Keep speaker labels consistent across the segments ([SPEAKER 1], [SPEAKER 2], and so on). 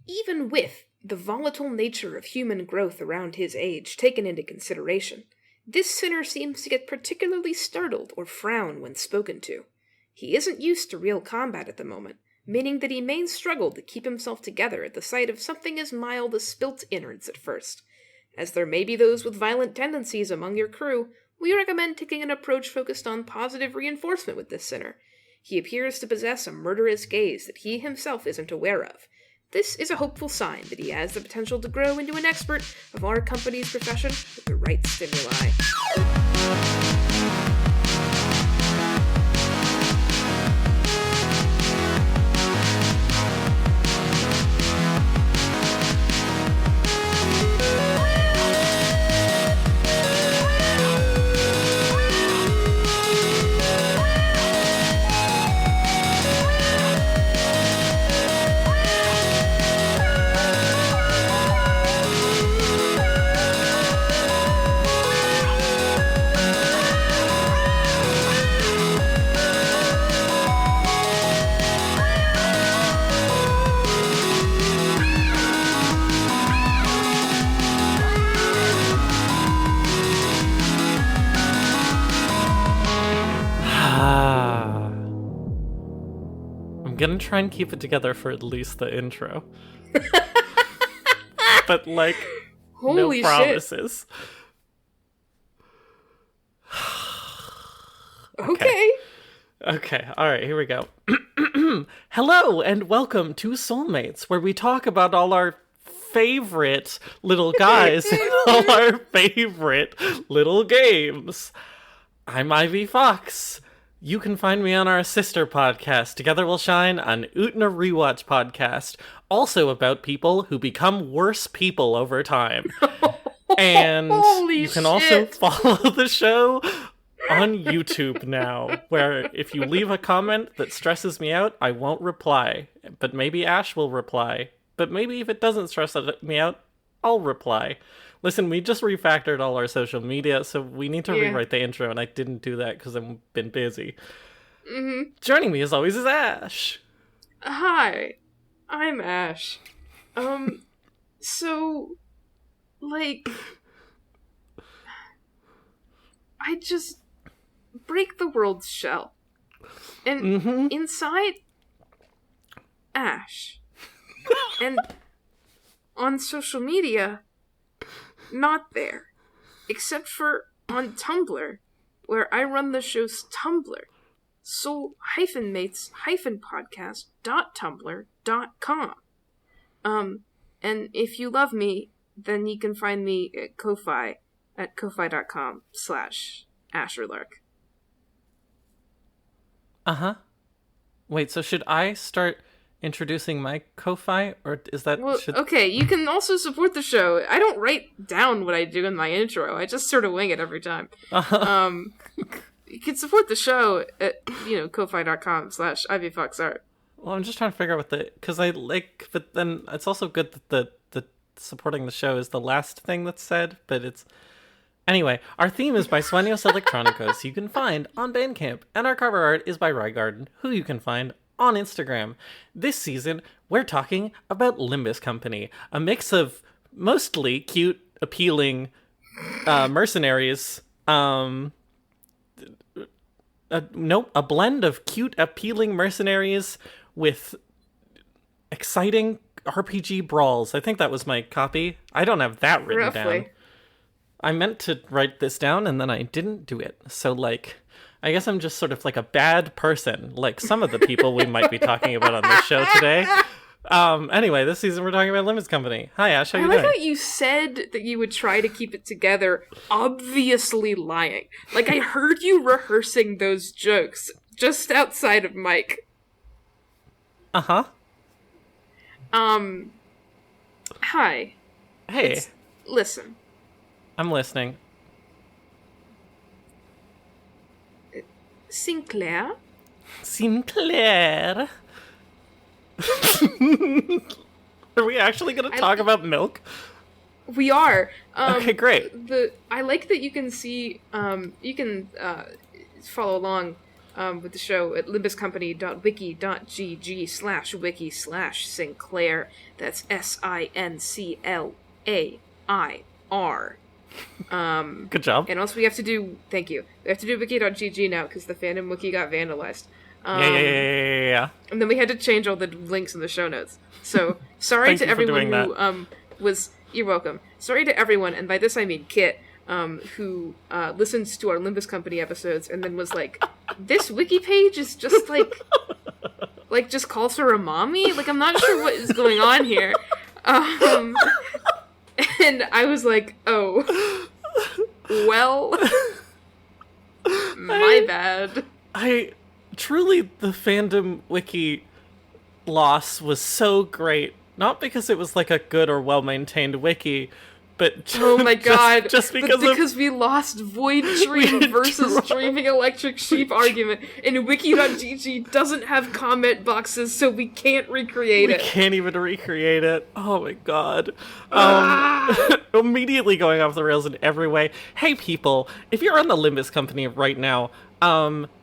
[SPEAKER 1] Even with the volatile nature of human growth around his age taken into consideration, this sinner seems to get particularly startled or frown when spoken to. He isn't used to real combat at the moment, meaning that he may struggle to keep himself together at the sight of something as mild as spilt innards at first. As there may be those with violent tendencies among your crew, we recommend taking an approach focused on positive reinforcement with this sinner. He appears to possess a murderous gaze that he himself isn't aware of. This is a hopeful sign that he has the potential to grow into an expert of our company's profession with the right stimuli.
[SPEAKER 2] Gonna try and keep it together for at least the intro. But, like,
[SPEAKER 1] Holy
[SPEAKER 2] no promises.
[SPEAKER 1] Okay.
[SPEAKER 2] Okay, alright, here we go. Hello, and welcome to Soulmates, where we talk about all our favorite little guys and all our favorite little games. I'm Ivy Fox. You can find me on our sister podcast, Together We'll Shine, an Utna Rewatch podcast, also about people who become worse people over time. And you can also follow the show on YouTube now, where if you leave a comment that stresses me out, I won't reply. But maybe Ash will reply. But maybe if it doesn't stress me out, I'll reply. Listen, we just refactored all our social media, so we need to rewrite the intro, and I didn't do that because I've been busy.
[SPEAKER 1] Mm-hmm.
[SPEAKER 2] Joining me, as always, is Ash.
[SPEAKER 1] Hi, I'm Ash. So, like, I just break the world's shell. And inside, Ash. And on social media, not there. Except for on Tumblr, where I run the show's Tumblr. soul-mates-podcast.tumblr.com. And if you love me, then you can find me at Ko-Fi at ko-fi.com/Asherlark.
[SPEAKER 2] Uh-huh. Wait, so should I start introducing my Ko-Fi, or is that...
[SPEAKER 1] Okay, you can also support the show. I don't write down what I do in my intro. I just sort of wing it every time. You can support the show at, ko-fi.com/ivyfoxart.
[SPEAKER 2] Well, I'm just trying to figure out what because I like, but then it's also good that the supporting the show is the last thing that's said, but it's... Anyway, our theme is by Sueños Electrónicos, you can find on Bandcamp, and our cover art is by Rygarden, who you can find on Instagram. This season, we're talking about Limbus Company, a mix of mostly cute, appealing mercenaries. A blend of cute, appealing mercenaries with exciting RPG brawls. I think that was my copy. I don't have that written down. I meant to write this down, and then I didn't do it. So, I guess I'm just sort of like a bad person, like some of the people we might be talking about on this show today. Anyway, this season we're talking about Limbus Company. Hi, Ash, how you doing?
[SPEAKER 1] I like how you said that you would try to keep it together, obviously lying. Like, I heard you rehearsing those jokes just outside of Mike.
[SPEAKER 2] Uh-huh.
[SPEAKER 1] Hi.
[SPEAKER 2] Hey.
[SPEAKER 1] Listen.
[SPEAKER 2] I'm listening.
[SPEAKER 1] Sinclair?
[SPEAKER 2] Sinclair? Are we actually going to talk about milk?
[SPEAKER 1] We are.
[SPEAKER 2] Okay, great.
[SPEAKER 1] I like that you can see, you can follow along with the show at limbuscompany.wiki.gg/wiki/Sinclair. That's Sinclair.
[SPEAKER 2] Good job.
[SPEAKER 1] And also we have to do wiki.gg now because the fandom wiki got vandalized.
[SPEAKER 2] Yeah.
[SPEAKER 1] And then we had to change all the links in the show notes. So sorry to everyone who you're welcome. Sorry to everyone, and by this I mean Kit, who listens to our Limbus Company episodes and then was like, this wiki page is just like just calls her a mommy? Like, I'm not sure what is going on here. And I was like, oh, well, my bad.
[SPEAKER 2] Truly, the fandom wiki loss was so great. Not because it was like a good or well-maintained wiki, but
[SPEAKER 1] oh my god,
[SPEAKER 2] just because
[SPEAKER 1] we lost Void Dream versus Dreaming Electric Sheep argument, and wiki.gg doesn't have comment boxes, so we can't recreate it.
[SPEAKER 2] We can't even recreate it. Oh my god. Immediately going off the rails in every way. Hey people, if you're on the Limbus Company right now,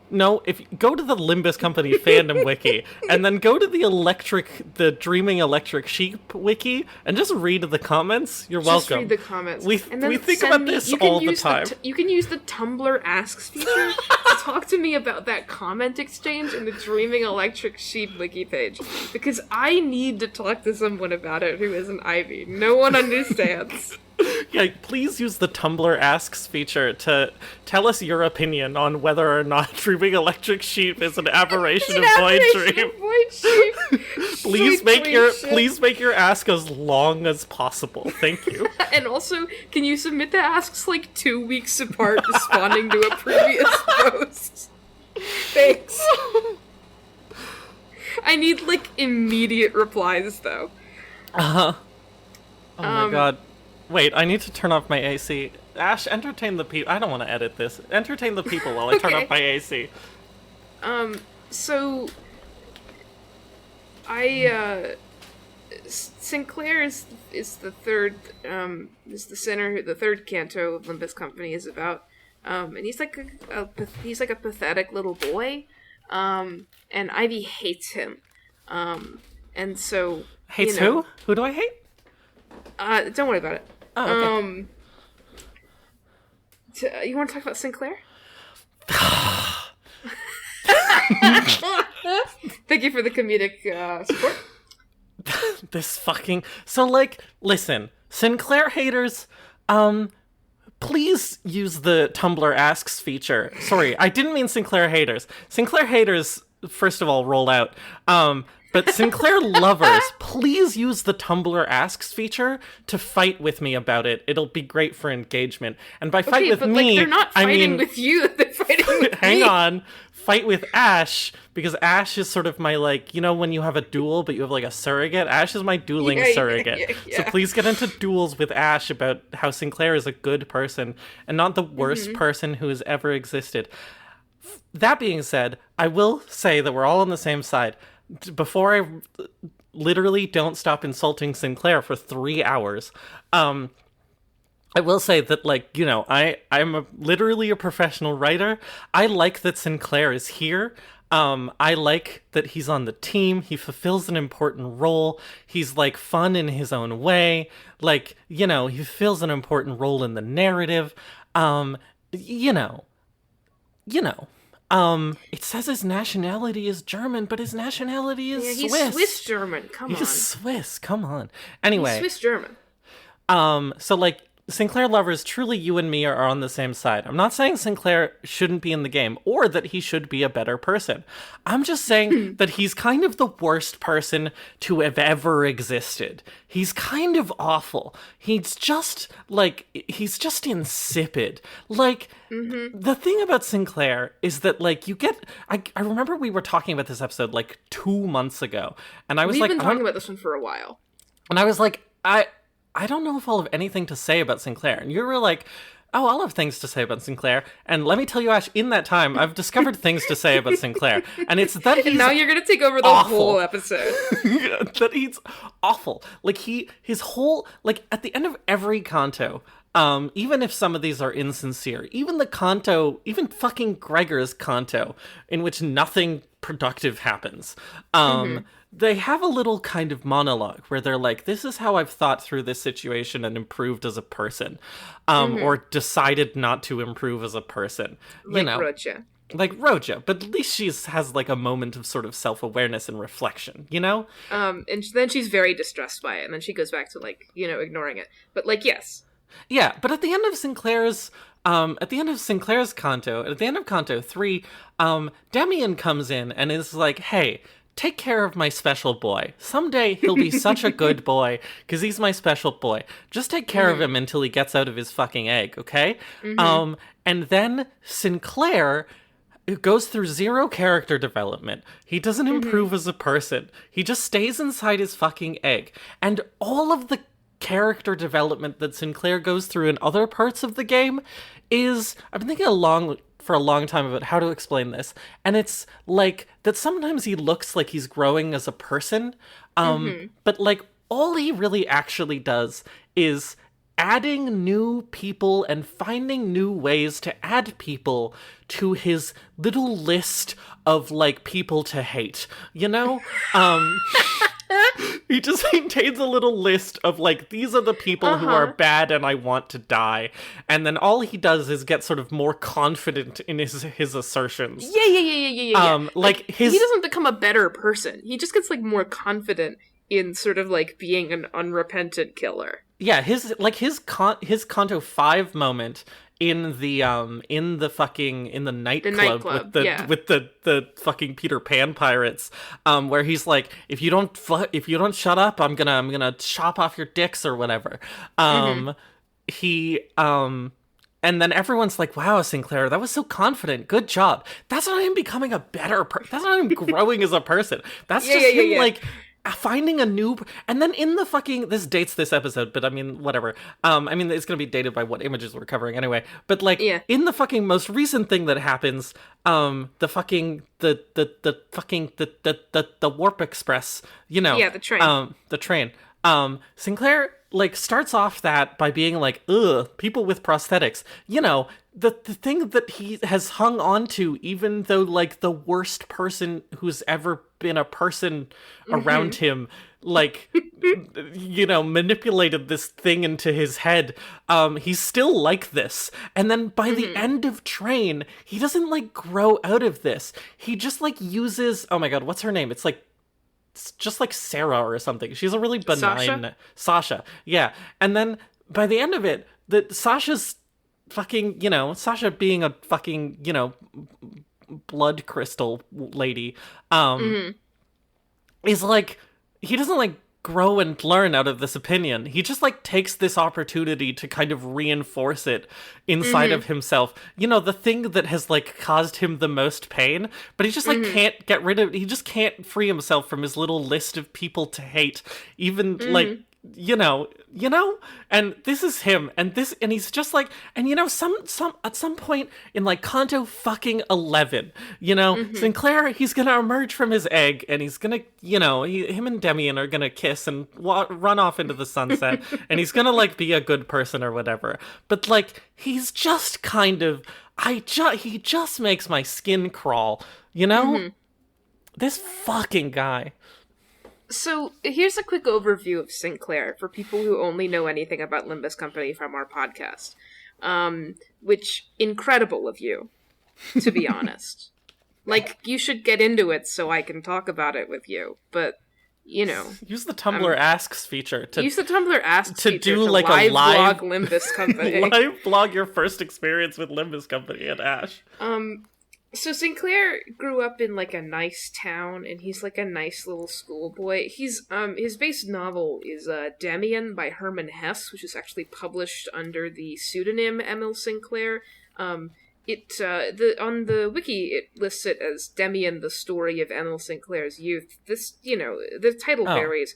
[SPEAKER 2] if you go to the Limbus Company fandom wiki, and then go to the Dreaming Electric Sheep wiki, and just read the comments, you're welcome.
[SPEAKER 1] Just read the comments.
[SPEAKER 2] We think about this all the time.
[SPEAKER 1] You can use the Tumblr Asks feature to talk to me about that comment exchange in the Dreaming Electric Sheep wiki page, because I need to talk to someone about it who isn't Ivy. No one understands.
[SPEAKER 2] Yeah, please use the Tumblr Asks feature to tell us your opinion on whether or not Dreaming Electric Sheep is an aberration of Void Dream. Please make your ask as long as possible. Thank you.
[SPEAKER 1] And also, can you submit the asks like 2 weeks apart, responding to a previous post? Thanks. I need like immediate replies though.
[SPEAKER 2] Oh my god. Wait, I need to turn off my AC. Ash, entertain the people. I don't want to edit this. Entertain the people while I turn off my AC.
[SPEAKER 1] So Sinclair is the third, is the center, the third canto of Limbus Company is about, and he's like a pathetic little boy, and Ivy hates him, and so
[SPEAKER 2] hates who? Who do I hate?
[SPEAKER 1] Don't worry about it.
[SPEAKER 2] Oh, okay.
[SPEAKER 1] You want to talk about Sinclair? Thank you for the comedic support.
[SPEAKER 2] Listen, Sinclair haters, please use the Tumblr Asks feature. Sorry, I didn't mean Sinclair haters. Sinclair haters, first of all, roll out. But Sinclair lovers, please use the Tumblr Asks feature to fight with me about it. It'll be great for engagement. And by fight with me,
[SPEAKER 1] they're not fighting with you. They're fighting with
[SPEAKER 2] hang on. Fight with Ash, because Ash is sort of my, when you have a duel, but you have, a surrogate? Ash is my dueling surrogate.
[SPEAKER 1] Yeah.
[SPEAKER 2] So please get into duels with Ash about how Sinclair is a good person and not the worst person who has ever existed. That being said, I will say that we're all on the same side. Before I literally don't stop insulting Sinclair for 3 hours, I will say that, I'm literally a professional writer. I like that Sinclair is here. I like that he's on the team. He fulfills an important role. He's, fun in his own way. He fulfills an important role in the narrative. It says his nationality is German, but his nationality is Swiss.
[SPEAKER 1] He's Swiss German. Come on.
[SPEAKER 2] He's Swiss. Come on. Anyway.
[SPEAKER 1] He's Swiss German.
[SPEAKER 2] Sinclair lovers, truly you and me are on the same side. I'm not saying Sinclair shouldn't be in the game or that he should be a better person. I'm just saying that he's kind of the worst person to have ever existed. He's kind of awful. He's just insipid. The thing about Sinclair is that, I remember we were talking about this episode, 2 months ago. And I was
[SPEAKER 1] We've been talking about this one for a while.
[SPEAKER 2] And I was I don't know if I'll have anything to say about Sinclair. And you were like, Oh, I'll have things to say about Sinclair. And let me tell you, Ash, in that time, I've discovered things to say about Sinclair. And it's that he's
[SPEAKER 1] And now you're going to take over the
[SPEAKER 2] awful.
[SPEAKER 1] whole episode.
[SPEAKER 2] That he's awful. Like, his whole, like, at the end of every Kanto, even if some of these are insincere, even the Kanto, even fucking Gregor's Kanto, in which nothing productive happens, they have a little kind of monologue where they're like, this is how I've thought through this situation and improved as a person, or decided not to improve as a person.
[SPEAKER 1] Like
[SPEAKER 2] you know,
[SPEAKER 1] Roja.
[SPEAKER 2] Like Roja, but at least has like a moment of sort of self-awareness and reflection, you know?
[SPEAKER 1] And then she's very distressed by it, and then she goes back to, like, you know, ignoring it. But, like, yes.
[SPEAKER 2] Yeah, but at the end of Sinclair's Kanto, at the end of Kanto 3, Demian comes in and is like, hey, take care of my special boy. Someday he'll be such a good boy, because he's my special boy. Just take care of him until he gets out of his fucking egg, okay? And then Sinclair goes through zero character development. He doesn't improve as a person. He just stays inside his fucking egg. And all of the character development that Sinclair goes through in other parts of the game is, I've been thinking for a long time about how to explain this, and it's like that sometimes he looks like he's growing as a person, but like all he really actually does is adding new people and finding new ways to add people to his little list of like people to hate, you know? He just maintains a little list of, like, these are the people who are bad and I want to die. And then all he does is get sort of more confident in his assertions.
[SPEAKER 1] Yeah.
[SPEAKER 2] Like,
[SPEAKER 1] he doesn't become a better person. He just gets, like, more confident in sort of, like, being an unrepentant killer.
[SPEAKER 2] Yeah, his Kanto 5 moment in the nightclub with the fucking Peter Pan pirates, where he's like, if you don't shut up, I'm gonna chop off your dicks or whatever. And then everyone's like, wow, Sinclair, that was so confident. Good job. That's not him becoming a better person. That's not him growing as a person. That's just him like finding a new, and then in the fucking, this dates this episode, but I mean, whatever. I mean, it's gonna be dated by what images we're covering anyway. But like, in the fucking most recent thing that happens, the Warp Express, you know, the train. Sinclair like starts off that by being like, ugh, people with prosthetics, you know. The thing that he has hung on to, even though, like, the worst person who's ever been a person around him, like, you know, manipulated this thing into his head, he's still like this. And then by the end of Train, he doesn't, like, grow out of this. He just, like, uses, oh my god, what's her name? It's just like Sarah or something. She's a really benign... Sasha. Yeah. And then by the end of it, Sasha's fucking, you know, Sasha being a fucking, you know, blood crystal lady, is like, he doesn't like grow and learn out of this opinion. He just like takes this opportunity to kind of reinforce it inside of himself. You know, the thing that has like caused him the most pain, but he just like can't get rid of it. He just can't free himself from his little list of people to hate. Even like, you know, and this is him, and he's just like, and you know, at some point in like Kanto fucking 11, you know, Sinclair, he's gonna emerge from his egg, and he's gonna, you know, him and Demian are gonna kiss and run off into the sunset, and he's gonna like be a good person or whatever, but like, he's just kind of, he just makes my skin crawl, you know? This fucking guy.
[SPEAKER 1] So, here's a quick overview of Sinclair for people who only know anything about Limbus Company from our podcast. Which, incredible of you, to be honest. Like, you should get into it so I can talk about it with you, but, you know.
[SPEAKER 2] Use the Tumblr Asks feature to...
[SPEAKER 1] Use the Tumblr Asks
[SPEAKER 2] to
[SPEAKER 1] feature
[SPEAKER 2] do
[SPEAKER 1] to
[SPEAKER 2] like a live
[SPEAKER 1] blog Limbus Company.
[SPEAKER 2] Live blog your first experience with Limbus Company and Ash.
[SPEAKER 1] So Sinclair grew up in, like, a nice town, and he's, like, a nice little schoolboy. He's, his base novel is, Demian by Hermann Hesse, which is actually published under the pseudonym Emil Sinclair. On the wiki, it lists it as Demian, the story of Emil Sinclair's youth. This, you know, the title varies.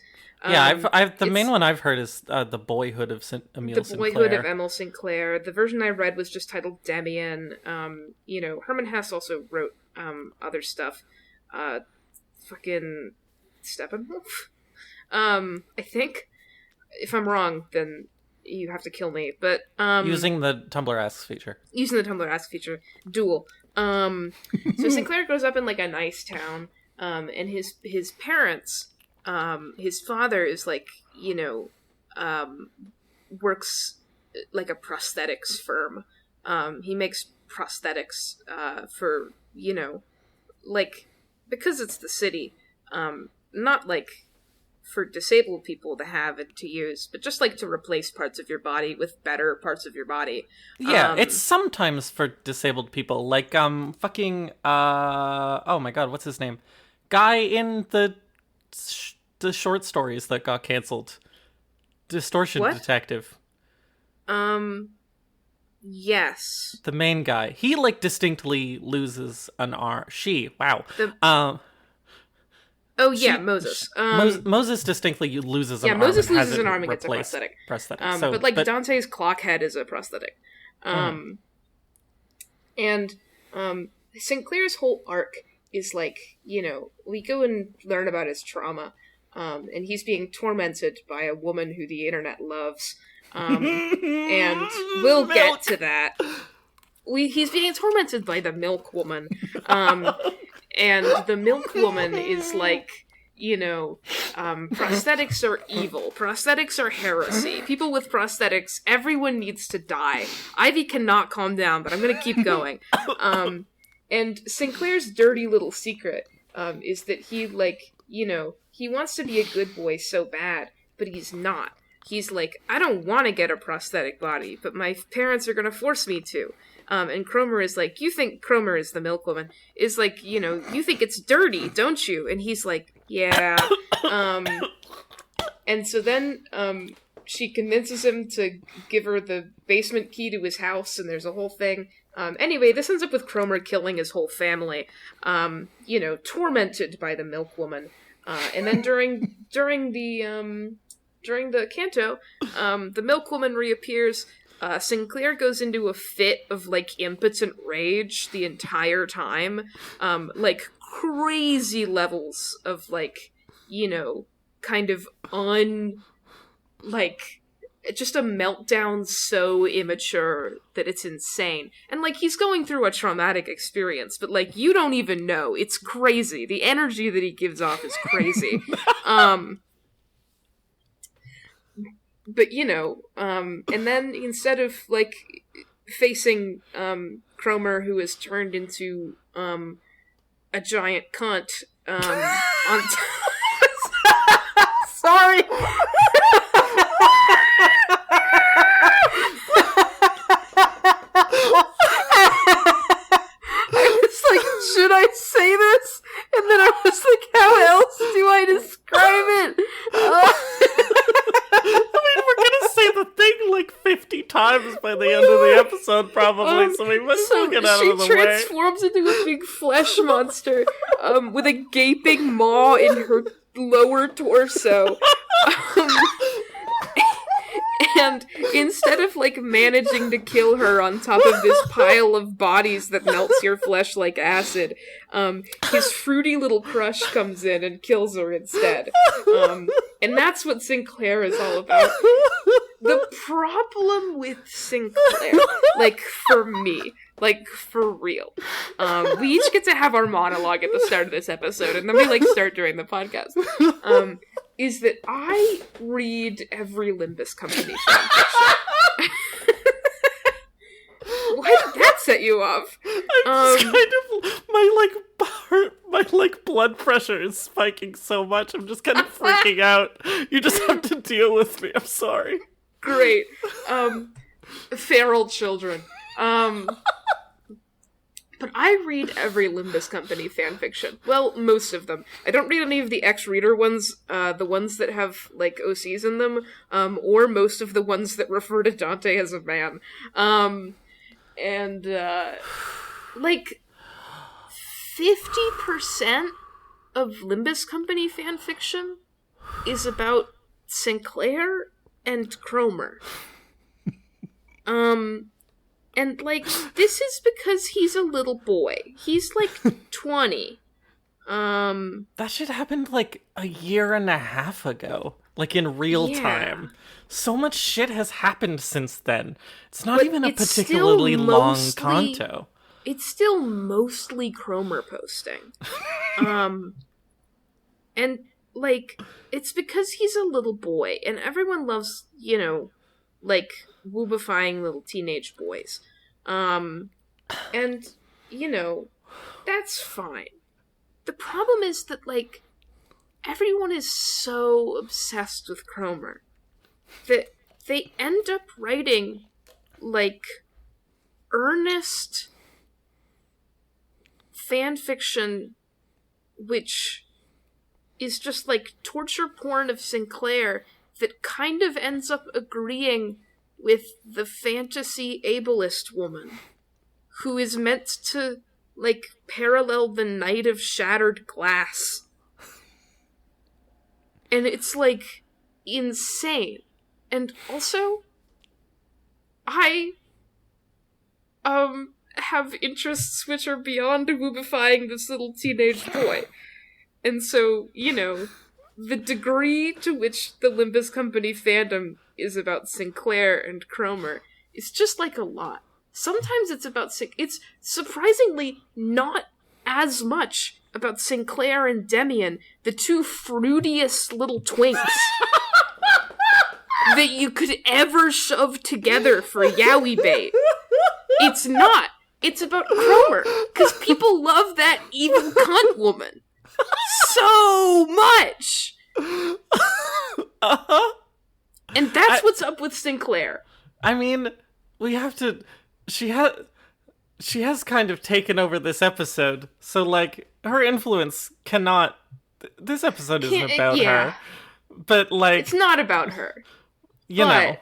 [SPEAKER 2] Yeah, I've the main one I've heard is The Boyhood of Emil Sinclair.
[SPEAKER 1] The Boyhood of Emil Sinclair. The version I read was just titled Damien. Herman Hesse also wrote other stuff. Fucking Steppenwolf? I think. If I'm wrong, then you have to kill me. But
[SPEAKER 2] using the Tumblr Asks feature.
[SPEAKER 1] Using the Tumblr Asks feature. Duel. So Sinclair grows up in like a nice town, and his parents, his father is like, works like a prosthetics firm. He makes prosthetics for, like, because it's the city, not like for disabled people to have and to use, but just like to replace parts of your body with better parts of your body.
[SPEAKER 2] Yeah, it's sometimes for disabled people, like oh my god, what's his name? Guy in the short stories that got canceled. Distortion Detective.
[SPEAKER 1] Yes.
[SPEAKER 2] The main guy. He like distinctly loses an arm.
[SPEAKER 1] Moses.
[SPEAKER 2] Moses distinctly loses an arm.
[SPEAKER 1] Yeah, Moses loses an arm and gets a prosthetic. But Dante's clock head is a prosthetic. And Sinclair's whole arc is like, we go and learn about his trauma, and he's being tormented by a woman who the internet loves, and we'll get to that. He's being tormented by the milk woman, and the milk woman is like, prosthetics are evil. Prosthetics are heresy. People with prosthetics, everyone needs to die. Ivy cannot calm down, but I'm going to keep going. And Sinclair's dirty little secret is that he, he wants to be a good boy so bad, but he's not. He's like, I don't want to get a prosthetic body, but my parents are going to force me to. And Cromer is like, you think Cromer is the milk woman, is like, you think it's dirty, don't you? And he's like, yeah. And so then she convinces him to give her the basement key to his house, and there's a whole thing. Anyway, this ends up with Cromer killing his whole family, tormented by the milk woman. And then during the canto, the milk woman reappears. Sinclair goes into a fit of, impotent rage the entire time. Crazy levels of, kind of just a meltdown so immature that it's insane. And, he's going through a traumatic experience, but, you don't even know. It's crazy. The energy that he gives off is crazy. But, and then instead of, facing, Cromer, who has turned into, a giant cunt, on Sorry! I was like, should I say this? And then I was like, how else do I describe it?
[SPEAKER 2] We're gonna say the thing 50 times by the end of the episode, probably, so we might as well get out of the way.
[SPEAKER 1] She transforms into a big flesh monster, with a gaping maw in her lower torso. And instead of, managing to kill her on top of this pile of bodies that melts your flesh like acid, his fruity little crush comes in and kills her instead. And that's what Sinclair is all about. The problem with Sinclair, for me, for real, we each get to have our monologue at the start of this episode, and then we, start during the podcast, is that I read every Limbus Company fanfiction. Why did that set you off?
[SPEAKER 2] I'm just kind of, my blood pressure is spiking so much, I'm just kind of freaking out. You just have to deal with me, I'm sorry.
[SPEAKER 1] Great. Feral children. But I read every Limbus Company fanfiction. Well, most of them. I don't read any of the ex-reader ones, the ones that have, OCs in them, or most of the ones that refer to Dante as a man. 50% of Limbus Company fanfiction is about Sinclair and Cromer. And, like, this is because he's a little boy. He's, like, 20.
[SPEAKER 2] That shit happened, like, a year and a half ago. Like, in real time. So much shit has happened since then. It's not even a particularly long Kanto.
[SPEAKER 1] It's still mostly Cromer posting. And, like, it's because he's a little boy, and everyone loves, you know, like, woobifying little teenage boys. And, you know, that's fine. The problem is that, like, everyone is so obsessed with Cromer that they end up writing, like, earnest fanfiction which is just, like, torture porn of Sinclair that kind of ends up agreeing with the fantasy ableist woman who is meant to, like, parallel the Night of Shattered Glass. And it's, like, insane. And also, I, have interests which are beyond woobifying this little teenage boy. And so, you know, the degree to which the Limbus Company fandom is about Sinclair and Cromer is just, like, a lot. Sometimes it's about it's surprisingly not as much about Sinclair and Demian, the two fruitiest little twinks that you could ever shove together for yaoi bait. It's not. It's about Cromer, because people love that evil cunt woman so much. And that's what's up with Sinclair.
[SPEAKER 2] I mean, we have to... She has kind of taken over this episode, so, like, her influence cannot... This episode isn't about her. But, like...
[SPEAKER 1] It's not about her.
[SPEAKER 2] You know.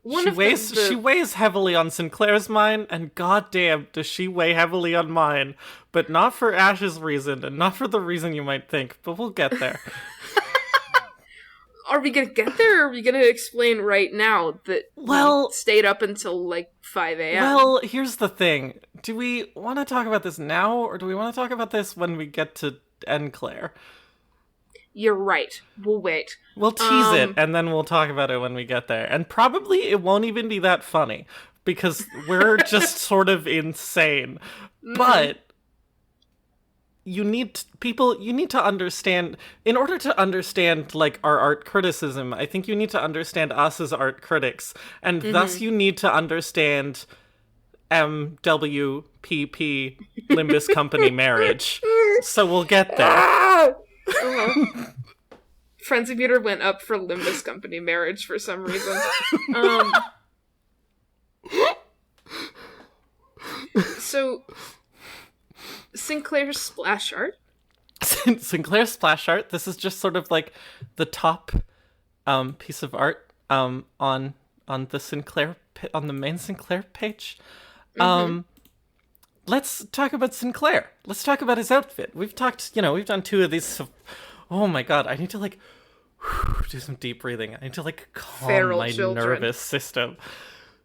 [SPEAKER 1] She
[SPEAKER 2] weighs heavily on Sinclair's mind, and goddamn does she weigh heavily on mine. But not for Ash's reason, and not for the reason you might think, but we'll get there.
[SPEAKER 1] Are we gonna get there, or are we gonna explain right now that we stayed up until, like, 5 a.m.?
[SPEAKER 2] Well, here's the thing. Do we want to talk about this now, or do we want to talk about this when we get to Enclair?
[SPEAKER 1] You're right. We'll wait.
[SPEAKER 2] We'll tease it, and then we'll talk about it when we get there. And probably it won't even be that funny, because we're just sort of insane. But you need to understand, in order to understand, like, our art criticism, I think you need to understand us as art critics, and thus you need to understand MWPP, Limbus Company marriage. So we'll get there.
[SPEAKER 1] Frenzy meter went up for Limbus Company marriage for some reason. So, Sinclair's splash art.
[SPEAKER 2] Sinclair's splash art. This is just sort of like the top piece of art on the Sinclair on the main Sinclair page. Let's talk about Sinclair. Let's talk about his outfit. We've done two of these. So, oh my god, I need to, like, do some deep breathing. I need to, like, calm my nervous system.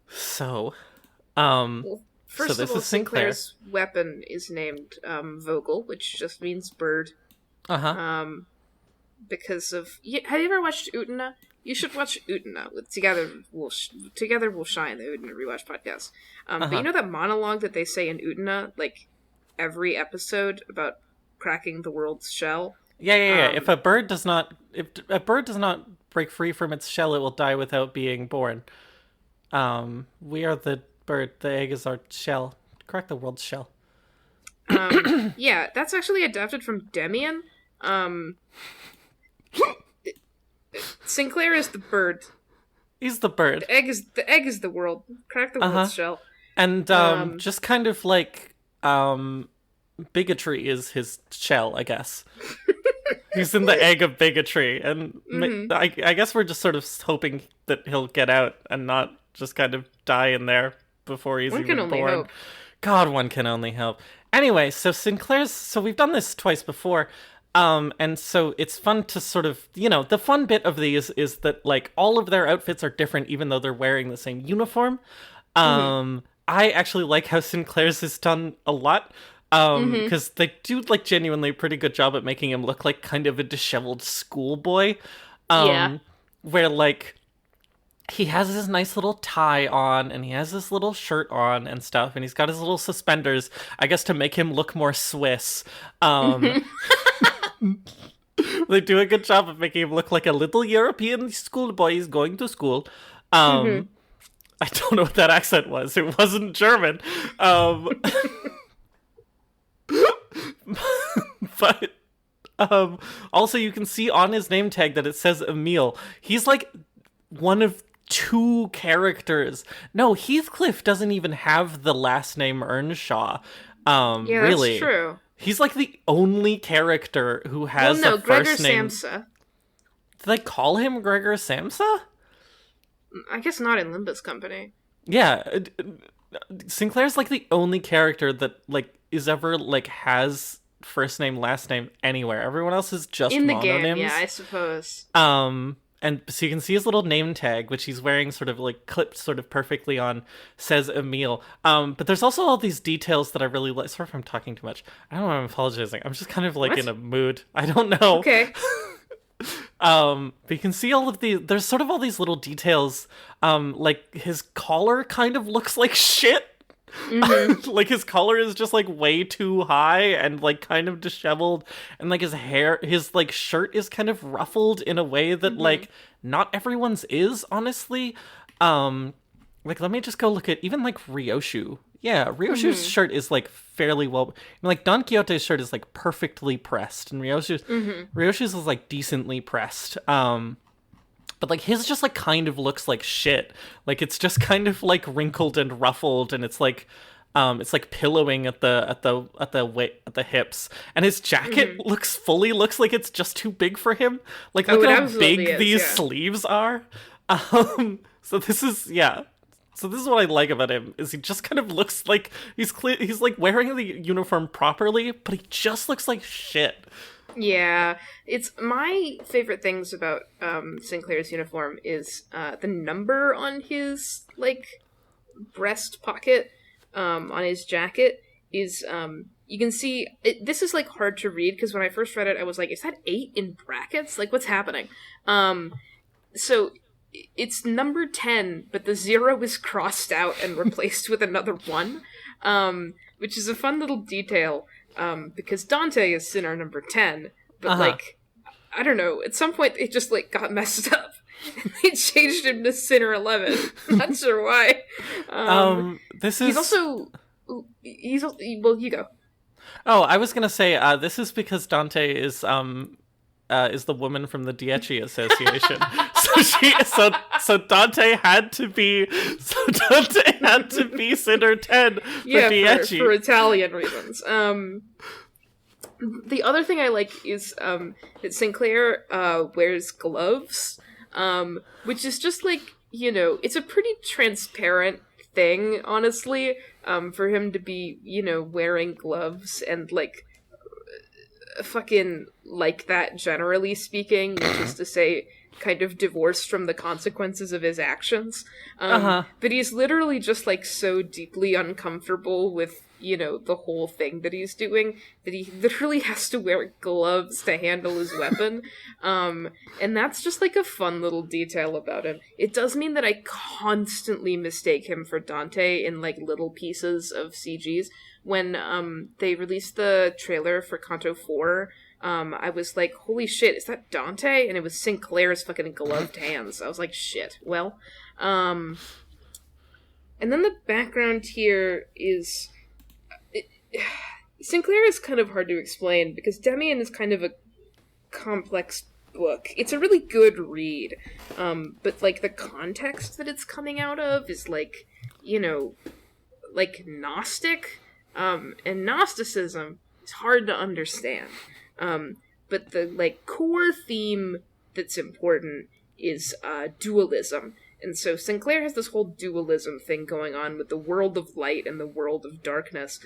[SPEAKER 2] So,
[SPEAKER 1] first of all, Sinclair's weapon is named Vogel, which just means bird. Because of... have you ever watched Utena? You should watch Utena. Together We'll Shine, the Utena Rewatch podcast. But you know that monologue that they say in Utena, like, every episode about cracking the world's shell?
[SPEAKER 2] Yeah. If a bird does not break free from its shell, it will die without being born. We are the bird. The egg is our shell. Crack the world's shell.
[SPEAKER 1] Yeah, that's actually adapted from Demian. Sinclair is the bird.
[SPEAKER 2] He's the bird.
[SPEAKER 1] The egg is the world. Crack the world's shell.
[SPEAKER 2] And just kind of like bigotry is his shell, I guess. He's in the egg of bigotry, and I guess we're just sort of hoping that he'll get out and not just kind of die in there before he's even born. One can only hope. God, one can only hope. Anyway, so we've done this twice before. And so it's fun to sort of, the fun bit of these is that, like, all of their outfits are different even though they're wearing the same uniform. I actually like how Sinclair's is done a lot. Because they do, like, genuinely a pretty good job at making him look like kind of a disheveled schoolboy.
[SPEAKER 1] Yeah.
[SPEAKER 2] Where, like, he has his nice little tie on, and he has his little shirt on and stuff, and he's got his little suspenders, I guess to make him look more Swiss. They do a good job of making him look like a little European schoolboy. He's going to school. I don't know what that accent was. It wasn't German. But also you can see on his name tag that it says Emil. He's like one of two characters. No, Heathcliff doesn't even have the last name Earnshaw.
[SPEAKER 1] Yeah,
[SPEAKER 2] really.
[SPEAKER 1] that's true.
[SPEAKER 2] He's like the only character who has a first name.
[SPEAKER 1] Gregor Samsa.
[SPEAKER 2] Did they call him Gregor Samsa?
[SPEAKER 1] I guess not in Limbus Company.
[SPEAKER 2] Yeah, Sinclair's like the only character that like is ever like has first name last name anywhere. Everyone else is just
[SPEAKER 1] in the
[SPEAKER 2] mononyms.
[SPEAKER 1] game. Yeah, I suppose.
[SPEAKER 2] And so you can see his little name tag, which he's wearing sort of like clipped sort of perfectly on, says Emil. But there's also all these details that I really like. Sorry if I'm talking too much. I don't know why I'm apologizing. I'm just kind of like in a mood. I don't know.
[SPEAKER 1] Okay.
[SPEAKER 2] But you can see all of there's sort of all these little details. Like his collar kind of looks like shit. Like his collar is just like way too high and like kind of disheveled, and like his like shirt is kind of ruffled in a way that like not everyone's is, honestly. Like let me just go look at even like Ryoshu. Yeah, Ryoshu's shirt is like fairly well. Like Don Quixote's shirt is like perfectly pressed, and Ryoshu's is like decently pressed. But like his just like kind of looks like shit. Like it's just kind of like wrinkled and ruffled, and it's like pillowing at the hips. And his jacket looks like it's just too big for him. Like look at how big these sleeves are. So this is So this is what I like about him, is he just kind of looks like he's like wearing the uniform properly, but he just looks like shit.
[SPEAKER 1] Yeah, it's my favorite things about Sinclair's uniform is the number on his like breast pocket on his jacket is you can see this is like hard to read because when I first read it I was like, is that 8 in brackets? Like what's happening? So it's number 10, but the 0 is crossed out and replaced with another 1, which is a fun little detail. Because Dante is sinner number 10, but like, I don't know, at some point it just like got messed up. And they changed him to sinner 11. Not sure why. Well, you go.
[SPEAKER 2] Oh, I was gonna say, this is because Dante is the woman from the Dieci Association. So Dante had to be sinner 10 for Dieci.
[SPEAKER 1] For Italian reasons. The other thing I like is that Sinclair wears gloves, which is just like, it's a pretty transparent thing, honestly, for him to be, wearing gloves and like fucking like that, generally speaking, which is to say kind of divorced from the consequences of his actions. But he's literally just like so deeply uncomfortable with, the whole thing that he's doing that he literally has to wear gloves to handle his weapon. And that's just like a fun little detail about him. It does mean that I constantly mistake him for Dante in like little pieces of CGs. When they released the trailer for Kanto 4, I was like, holy shit, is that Dante? And it was Sinclair's fucking gloved hands. I was like, shit. Well, and then the background here is... Sinclair is kind of hard to explain, because Demian is kind of a complex book. It's a really good read, but, like, the context that it's coming out of is, like, like, Gnostic, and Gnosticism is hard to understand. But the, like, core theme that's important is, dualism. And so Sinclair has this whole dualism thing going on with the world of light and the world of darkness.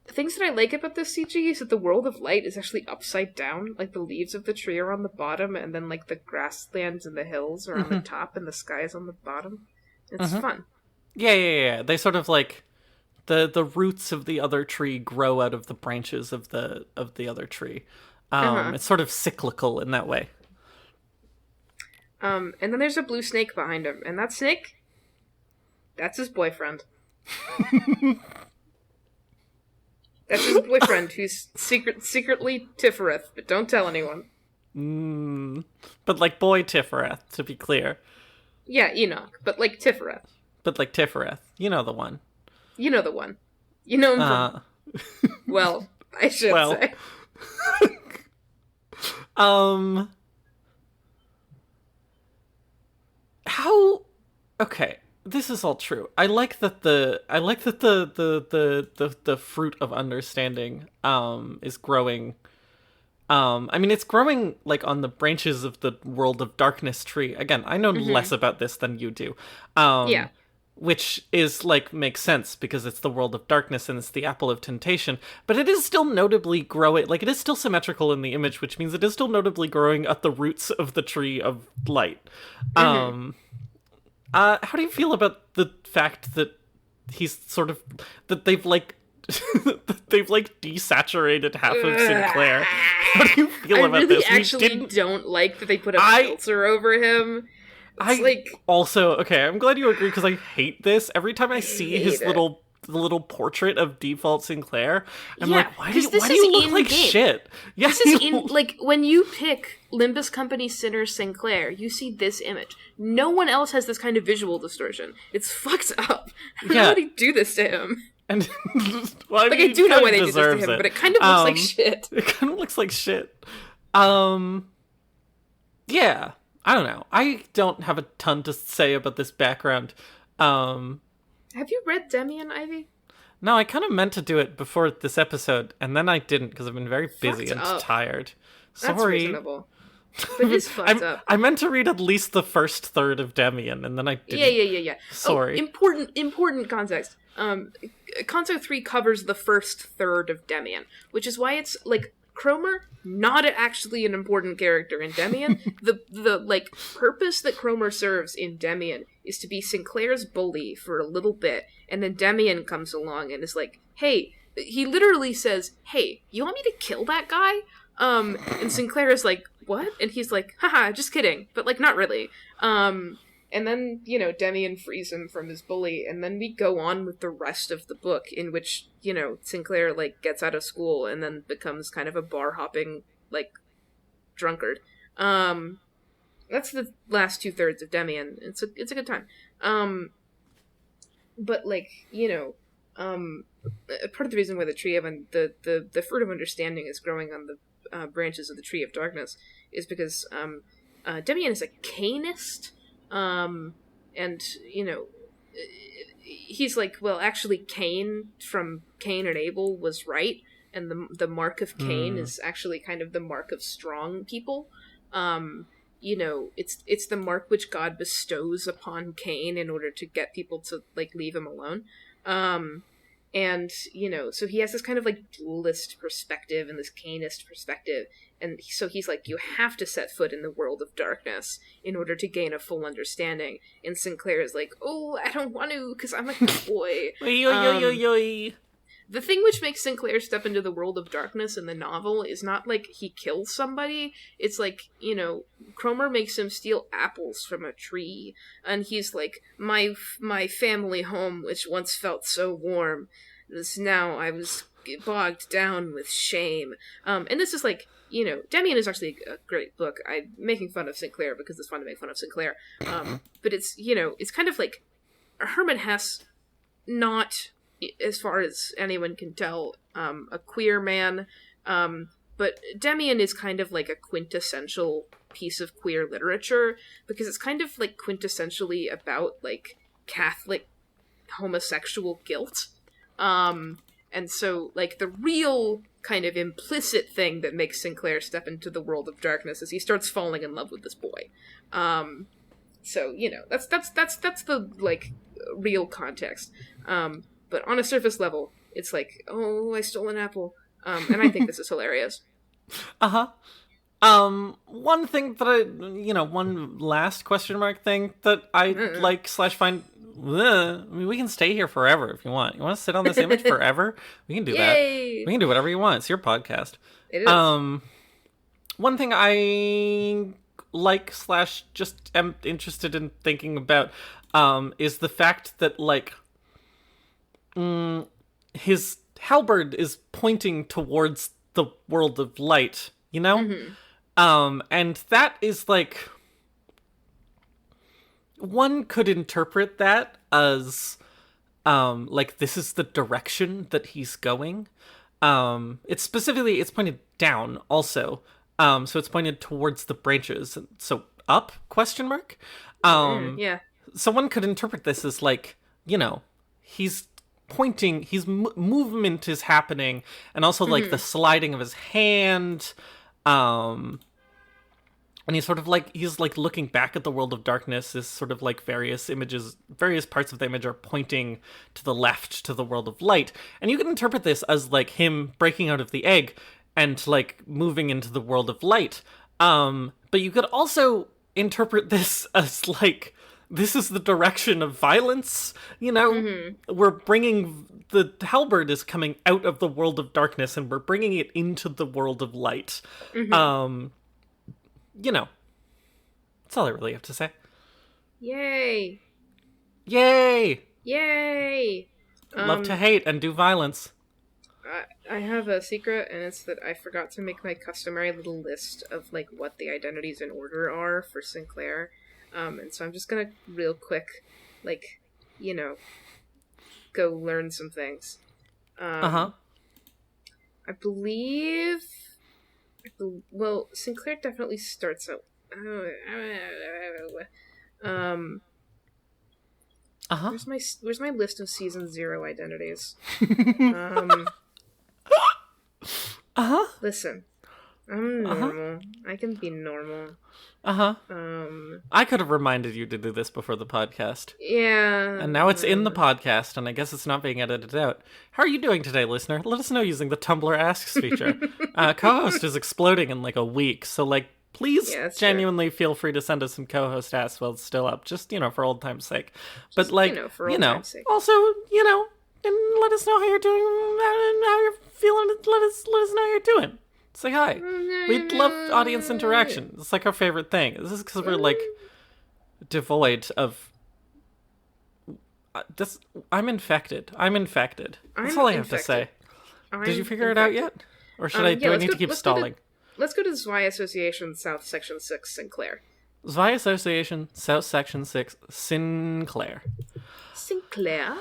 [SPEAKER 1] things that I like about this CG is that the world of light is actually upside down. Like, the leaves of the tree are on the bottom, and then, like, the grasslands and the hills are on the top, and the sky is on the bottom. It's fun.
[SPEAKER 2] Yeah. They sort of, like, the roots of the other tree grow out of the branches of the other tree. It's sort of cyclical in that way.
[SPEAKER 1] And then there's a blue snake behind him, and that snake, that's his boyfriend. That's his boyfriend, who's secretly Tifereth, but don't tell anyone.
[SPEAKER 2] But like boy Tifereth, to be clear.
[SPEAKER 1] Yeah, Enoch, but like Tifereth.
[SPEAKER 2] But like Tifereth, you know the one.
[SPEAKER 1] You know the one. You know him from... Well, I should say.
[SPEAKER 2] How... Okay, this is all true. I like that the fruit of understanding is growing. I mean, it's growing like on the branches of the World of Darkness tree. Again, I know less about this than you do.
[SPEAKER 1] Yeah.
[SPEAKER 2] Which is, like, makes sense because it's the World of Darkness and it's the Apple of Temptation, but it is still notably growing, like, it is still symmetrical in the image, which means it is still notably growing at the roots of the Tree of Light. How do you feel about the fact that he's sort of, that they've, like, desaturated half of Sinclair? How do you feel about
[SPEAKER 1] really
[SPEAKER 2] this?
[SPEAKER 1] I actually don't like that they put a filter over him.
[SPEAKER 2] Okay, I'm glad you agree because I hate this. Every time I see his little portrait of default Sinclair, I'm like, why do you look like shit? Yeah,
[SPEAKER 1] this is like when you pick Limbus Company Sinner Sinclair, you see this image. No one else has this kind of visual distortion. It's fucked up. I don't know why they do this to him.
[SPEAKER 2] And well, I mean,
[SPEAKER 1] I do know why they do this to him, but it kind of looks like shit.
[SPEAKER 2] It kind of looks like shit. Yeah. I don't know. I don't have a ton to say about this background.
[SPEAKER 1] Have you read Demian, Ivy?
[SPEAKER 2] No, I kind of meant to do it before this episode, and then I didn't because I've been very busy and tired. Sorry.
[SPEAKER 1] That's reasonable. But it's fucked up.
[SPEAKER 2] I meant to read at least the first third of Demian, and then I didn't.
[SPEAKER 1] Yeah.
[SPEAKER 2] Sorry.
[SPEAKER 1] Important context. Conso 3 covers the first third of Demian, which is why it's, like, Cromer, not actually an important character in Demian. the like purpose that Cromer serves in Demian is to be Sinclair's bully for a little bit, and then Demian comes along and is like, hey, he literally says, hey, you want me to kill that guy? And Sinclair is like, what? And he's like, haha, just kidding, but like not really. And then, Demian frees him from his bully, and then we go on with the rest of the book, in which, Sinclair, like, gets out of school and then becomes kind of a bar-hopping, like, drunkard. That's the last 2/3 of Demian. It's a good time. But, like, part of the reason why the tree of the fruit of understanding is growing on the branches of the Tree of Darkness is because Demian is a Cainist. And, he's like, well, actually Cain from Cain and Abel was right, and the mark of Cain is actually kind of the mark of strong people. It's the mark which God bestows upon Cain in order to get people to, like, leave him alone. And, so he has this kind of, like, dualist perspective and this Cainist perspective. And so he's like, you have to set foot in the world of darkness in order to gain a full understanding. And Sinclair is like, oh, I don't want to, because I'm a good boy. The thing which makes Sinclair step into the world of darkness in the novel is not, like, he kills somebody. It's like, Cromer makes him steal apples from a tree. And he's like, my family home, which once felt so warm, now I was bogged down with shame. And this is like, Demian is actually a great book. I'm making fun of Sinclair because it's fun to make fun of Sinclair. But it's, it's kind of like Herman Hesse, not, as far as anyone can tell, a queer man. But Demian is kind of like a quintessential piece of queer literature because it's kind of like quintessentially about, like, Catholic homosexual guilt. And so, like, the real kind of implicit thing that makes Sinclair step into the world of darkness is he starts falling in love with this boy. So, that's the, like, real context. But on a surface level, it's like, oh, I stole an apple. And I think this is hilarious.
[SPEAKER 2] Uh-huh. One thing that one last question mark thing that I like / find, I mean, we can stay here forever if you want. You want to sit on this image forever? We can do that. We can do whatever you want. It's your podcast.
[SPEAKER 1] It is.
[SPEAKER 2] One thing I like / just am interested in thinking about, is the fact that, like, his halberd is pointing towards the world of light, you know?
[SPEAKER 1] Mm-hmm.
[SPEAKER 2] And that is, like, one could interpret that as, like, this is the direction that he's going. It's pointed down also. So it's pointed towards the branches. So up, question mark?
[SPEAKER 1] Yeah.
[SPEAKER 2] So one could interpret this as, like, he's pointing, movement is happening, and also, like, the sliding of his hand, and he's sort of like, he's like looking back at the world of darkness. Is sort of like various parts of the image are pointing to the left, to the world of light. And you can interpret this as, like, him breaking out of the egg and, like, moving into the world of light. But you could also interpret this as, like, this is the direction of violence, We're bringing, the halberd is coming out of the world of darkness and we're bringing it into the world of light. That's all I really have to say.
[SPEAKER 1] Yay!
[SPEAKER 2] Yay!
[SPEAKER 1] Yay!
[SPEAKER 2] Love to hate and do violence.
[SPEAKER 1] I have a secret, and it's that I forgot to make my customary little list of, like, what the identities in order are for Sinclair. And so I'm just gonna real quick, like, go learn some things. I believe... Well, Sinclair definitely starts out... Where's my list of Season 0 identities? Listen. I'm normal. I can be normal.
[SPEAKER 2] I could have reminded you to do this before the podcast.
[SPEAKER 1] Yeah.
[SPEAKER 2] And now it's in the podcast, and I guess it's not being edited out. How are you doing today, listener? Let us know using the Tumblr Asks feature. Co-host is exploding in, like, a week, so, like, please genuinely feel free to send us some co-host asks while it's still up, just, for old time's sake. But, like,
[SPEAKER 1] for old time's sake.
[SPEAKER 2] Also, and let us know how you're doing, how you're feeling. Let us know how you're doing. Say hi. We love audience interaction. It's, like, our favorite thing. This is because we're, like, devoid of... I'm infected. That's all I have to say. Did you figure it out yet? Or should do I need to keep stalling?
[SPEAKER 1] Let's go to Zwei Association South Section 6, Sinclair.
[SPEAKER 2] Zwei Association South Section 6, Sinclair.
[SPEAKER 1] Sinclair?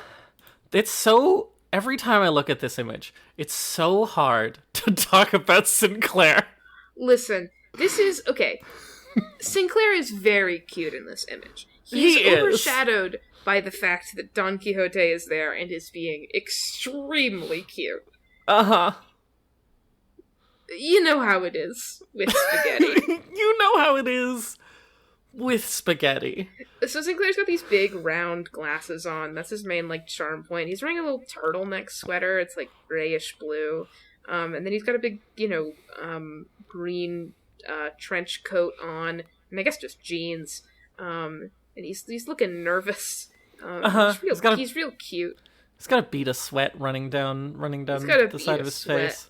[SPEAKER 2] It's so... Every time I look at this image, it's so hard to talk about Sinclair.
[SPEAKER 1] Listen, this is... Okay. Sinclair is very cute in this image. He's overshadowed by the fact that Don Quixote is there and is being extremely cute. You know how it is with spaghetti.
[SPEAKER 2] You know how it is with spaghetti.
[SPEAKER 1] So Sinclair's got these big round glasses on. That's his main, like, charm point. He's wearing a little turtleneck sweater. It's, like, grayish blue. And then he's got a big, green trench coat on. And I guess just jeans. And he's looking nervous. He's real cute.
[SPEAKER 2] He's got a bead of sweat running down the side of his face.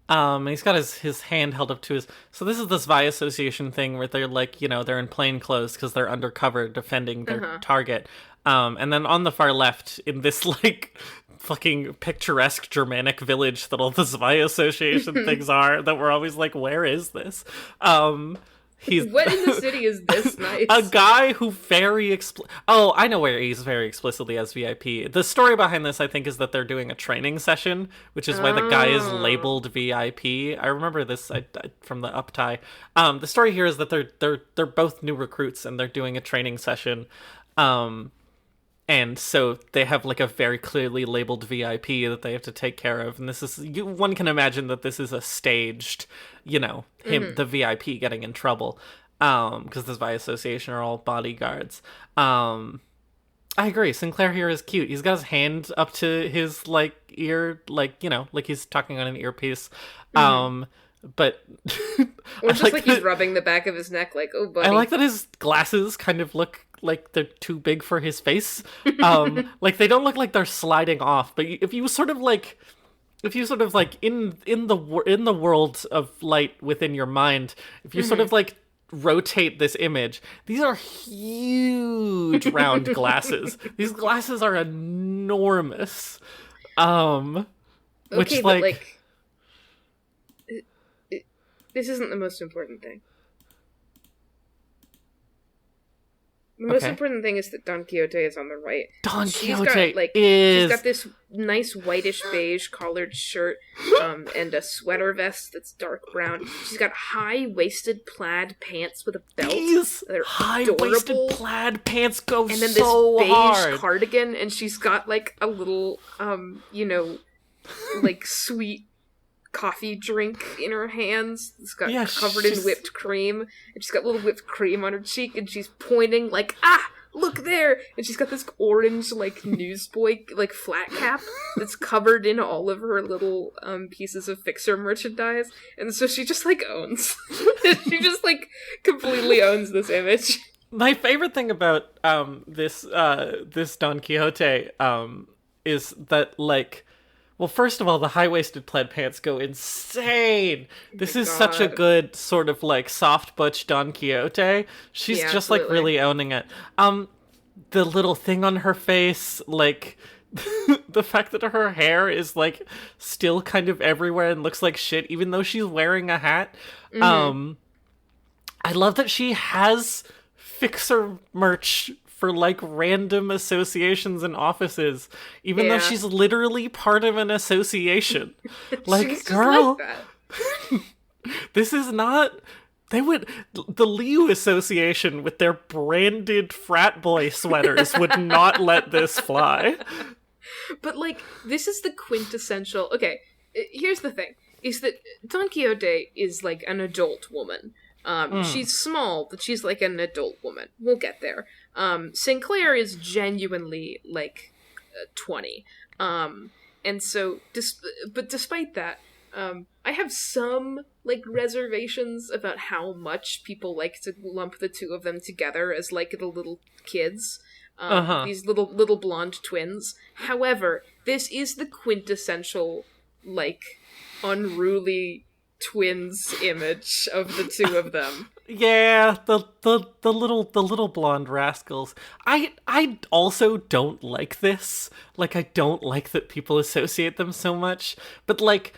[SPEAKER 2] He's got his hand held up to his... So this is the Zwei Association thing where they're, like, they're in plain clothes because they're undercover defending their target. And then on the far left, in this, like, fucking picturesque Germanic village that all the Zwei Association things are, that we're always like, where is this?
[SPEAKER 1] What in the city is this nice?
[SPEAKER 2] A guy who I know where he's very explicitly as VIP. The story behind this, I think, is that they're doing a training session, which is why the guy is labeled VIP. I remember this from the uptie. The story here is that they're both new recruits and they're doing a training session. And so they have, like, a very clearly labeled VIP that they have to take care of. And this is, one can imagine that this is a staged, the VIP getting in trouble. Because the Zwei Association are all bodyguards. And I agree. Sinclair here is cute. He's got his hand up to his like ear, like like he's talking on an earpiece.
[SPEAKER 1] Mm-hmm.
[SPEAKER 2] But
[SPEAKER 1] Or
[SPEAKER 2] I
[SPEAKER 1] just
[SPEAKER 2] like
[SPEAKER 1] like he's
[SPEAKER 2] that,
[SPEAKER 1] rubbing the back of his neck, like, oh,
[SPEAKER 2] I
[SPEAKER 1] buddy.
[SPEAKER 2] like that his glasses kind of look like they're too big for his face. Like they don't look like they're sliding off. But if you sort of like in the world of light within your mind, if you sort
[SPEAKER 1] Mm-hmm.
[SPEAKER 2] of like rotate this image, these are huge round glasses. These glasses are enormous.
[SPEAKER 1] Okay,
[SPEAKER 2] Which
[SPEAKER 1] but
[SPEAKER 2] like
[SPEAKER 1] like, this isn't the most important thing. The most
[SPEAKER 2] okay.
[SPEAKER 1] important thing is that Don Quixote is on the right.
[SPEAKER 2] Don
[SPEAKER 1] She's
[SPEAKER 2] Quixote
[SPEAKER 1] got like she's
[SPEAKER 2] is
[SPEAKER 1] got this nice whitish beige collared shirt, and a sweater vest that's dark brown. She's got high waisted plaid pants with a belt.
[SPEAKER 2] these
[SPEAKER 1] They're
[SPEAKER 2] high-waisted
[SPEAKER 1] adorable.
[SPEAKER 2] plaid pants go
[SPEAKER 1] And then
[SPEAKER 2] so
[SPEAKER 1] this beige
[SPEAKER 2] hard.
[SPEAKER 1] cardigan, and she's got like a little like sweet coffee drink in her hands. It's got
[SPEAKER 2] Yeah,
[SPEAKER 1] covered in
[SPEAKER 2] she's-
[SPEAKER 1] whipped cream, and she's got little whipped cream on her cheek, and she's pointing like, ah, look there! And she's got this orange like newsboy like flat cap that's covered in all of her little pieces of Fixer merchandise, and so she just like owns. She just like completely owns this image.
[SPEAKER 2] My favorite thing about this Don Quixote is that like, well, first of all, the high-waisted plaid pants go insane. This is such a
[SPEAKER 1] God.
[SPEAKER 2] good sort of like soft butch Don Quixote. She's
[SPEAKER 1] Yeah,
[SPEAKER 2] just like
[SPEAKER 1] absolutely.
[SPEAKER 2] really owning it. The little thing on her face, like the fact that her hair is like still kind of everywhere and looks like shit, even though she's wearing a hat. I love that she has Fixer merch for like random associations and offices, even though
[SPEAKER 1] Yeah.
[SPEAKER 2] she's literally part of an association. Like,
[SPEAKER 1] She's just
[SPEAKER 2] girl,
[SPEAKER 1] like that.
[SPEAKER 2] this is not. They would. The Liu Association with their branded frat boy sweaters would not let this fly.
[SPEAKER 1] But, like, this is the quintessential... Okay, here's the thing. Is that Don Quixote is, like, an adult woman. She's small, but she's, like, an adult woman. We'll get there. Sinclair is genuinely, like, 20. And so... but despite that, I have some, like, reservations about how much people like to lump the two of them together as, like, the little kids. These little blonde twins. However, this is the quintessential, like, unruly twins image of the two of them.
[SPEAKER 2] Yeah, the little blonde rascals. I also don't like this. Like, I don't like that people associate them so much. But like,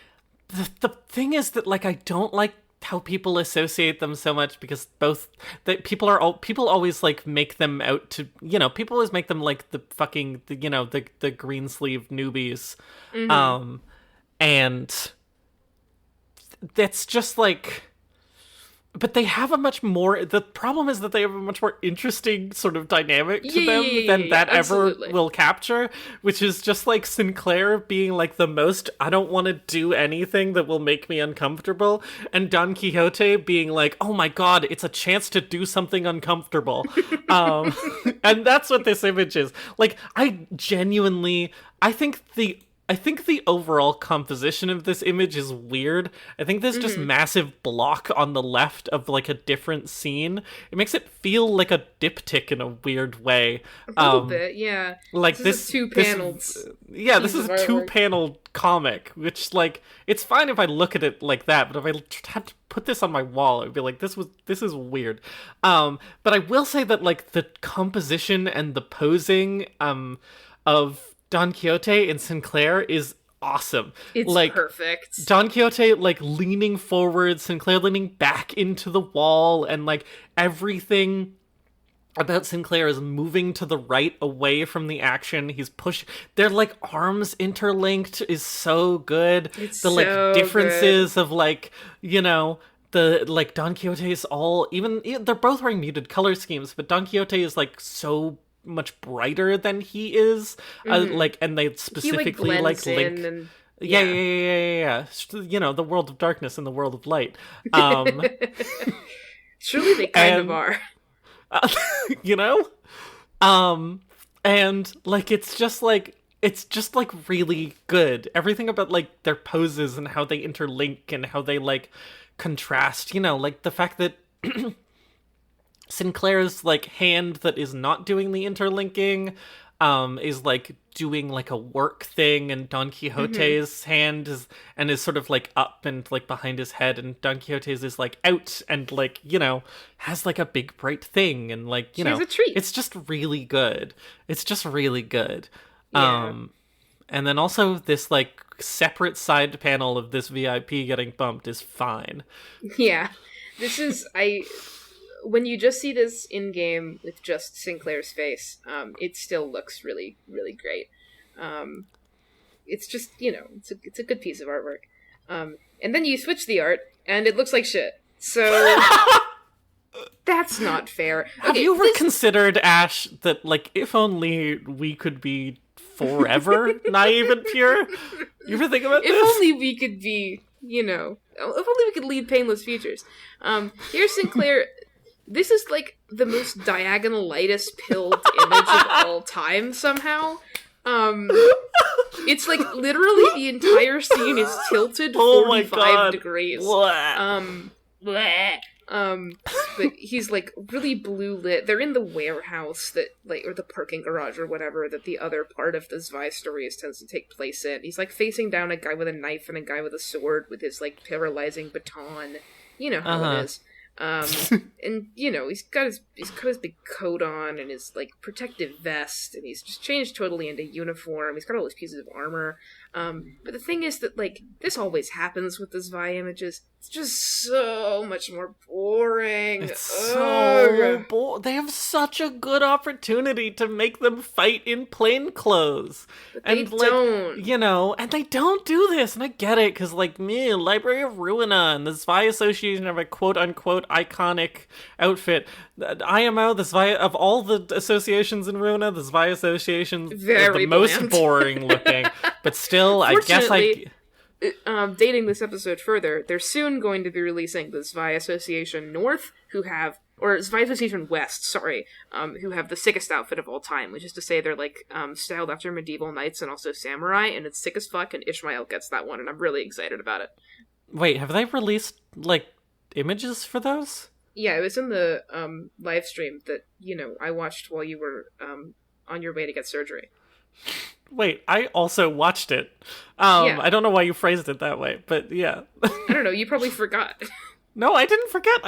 [SPEAKER 2] the thing is that like I don't like how people associate them so much, because both that people always like make them out to, people always make them like the fucking the green sleeve newbies. And that's just like, but they have a much more, the problem is that they have a much more interesting sort of dynamic to them than that
[SPEAKER 1] absolutely.
[SPEAKER 2] ever will capture, which is just like Sinclair being like the most, I don't want to do anything that will make me uncomfortable, and Don Quixote being like, oh my god, it's a chance to do something uncomfortable. And that's what this image is. Like, I think the overall composition of this image is weird. I think there's just massive block on the left of like a different scene. It makes it feel like a diptych in a weird way.
[SPEAKER 1] A little bit, yeah.
[SPEAKER 2] Like
[SPEAKER 1] this is a two-paneled
[SPEAKER 2] yeah, this
[SPEAKER 1] piece
[SPEAKER 2] is
[SPEAKER 1] of
[SPEAKER 2] a
[SPEAKER 1] artwork.
[SPEAKER 2] two-paneled comic, which like, it's fine if I look at it like that, but if I had to put this on my wall, I'd be like, this is weird. But I will say that like the composition and the posing of Don Quixote and Sinclair is awesome.
[SPEAKER 1] It's
[SPEAKER 2] like,
[SPEAKER 1] perfect.
[SPEAKER 2] Don Quixote like leaning forward, Sinclair leaning back into the wall, and like everything about Sinclair is moving to the right away from the action. He's their like arms interlinked is so good.
[SPEAKER 1] It's
[SPEAKER 2] the like
[SPEAKER 1] so
[SPEAKER 2] differences of like, the like Don Quixote is all, even they're both wearing muted color schemes, but Don Quixote is like so much brighter than he is. Like, and they specifically like
[SPEAKER 1] blends
[SPEAKER 2] link.
[SPEAKER 1] in and
[SPEAKER 2] Yeah. The world of darkness and the world of light.
[SPEAKER 1] Truly they kind of
[SPEAKER 2] And-
[SPEAKER 1] are.
[SPEAKER 2] you know? And like it's just like really good. Everything about like their poses and how they interlink and how they like contrast, like the fact that Sinclair's like hand that is not doing the interlinking is like doing like a work thing, and Don Quixote's hand is sort of like up and like behind his head, and Don Quixote's is like out and like has like a big bright thing, and like
[SPEAKER 1] Here's a treat.
[SPEAKER 2] it's just really good. It's just really good.
[SPEAKER 1] Yeah.
[SPEAKER 2] And then also this like separate side panel of this VIP getting bumped is fine.
[SPEAKER 1] Yeah. This is when you just see this in game with just Sinclair's face, it still looks really, really great. It's just it's a good piece of artwork. And then you switch the art, and it looks like shit. So that's not fair.
[SPEAKER 2] Have you ever considered, Ash, that like if only we could be forever naive and pure? You ever think about this?
[SPEAKER 1] If only we could be, if only we could lead painless futures. Here's Sinclair. This is, like, the most diagonalitis pilled image of all time, somehow. It's, like, literally the entire scene is tilted 45 degrees. But he's, like, really blue lit. They're in the warehouse that, like, or the parking garage or whatever that the other part of the Zwei story tends to take place in. He's, like, facing down a guy with a knife and a guy with a sword with his, like, paralyzing baton. You know how it is. And he's got his big coat on and his like protective vest, and he's just changed totally into uniform. He's got all his pieces of armor. But the thing is that like this always happens with the Zwei images. It's just so much more boring.
[SPEAKER 2] It's so boring. They have such a good opportunity to make them fight in plain clothes.
[SPEAKER 1] But
[SPEAKER 2] and
[SPEAKER 1] they don't.
[SPEAKER 2] And they don't do this. And I get it, because like me, Library of Ruina and the Zwei Association have a quote-unquote iconic outfit. IMO, the Zwei, of all the associations in Ruina, the Zwei Association is the most boring looking. But still, I guess
[SPEAKER 1] dating this episode further, they're soon going to be releasing the Zwei Association North, or Zwei Association West, who have the sickest outfit of all time, which is to say they're, like, styled after medieval knights and also samurai, and it's sick as fuck, and Ishmael gets that one, and I'm really excited about it.
[SPEAKER 2] Wait, have they released, like, images for those?
[SPEAKER 1] Yeah, it was in the, live stream that, I watched while you were, on your way to get surgery.
[SPEAKER 2] Wait, I also watched it. Yeah. I don't know why you phrased it that way, but yeah.
[SPEAKER 1] I don't know, you probably forgot.
[SPEAKER 2] No, I didn't forget.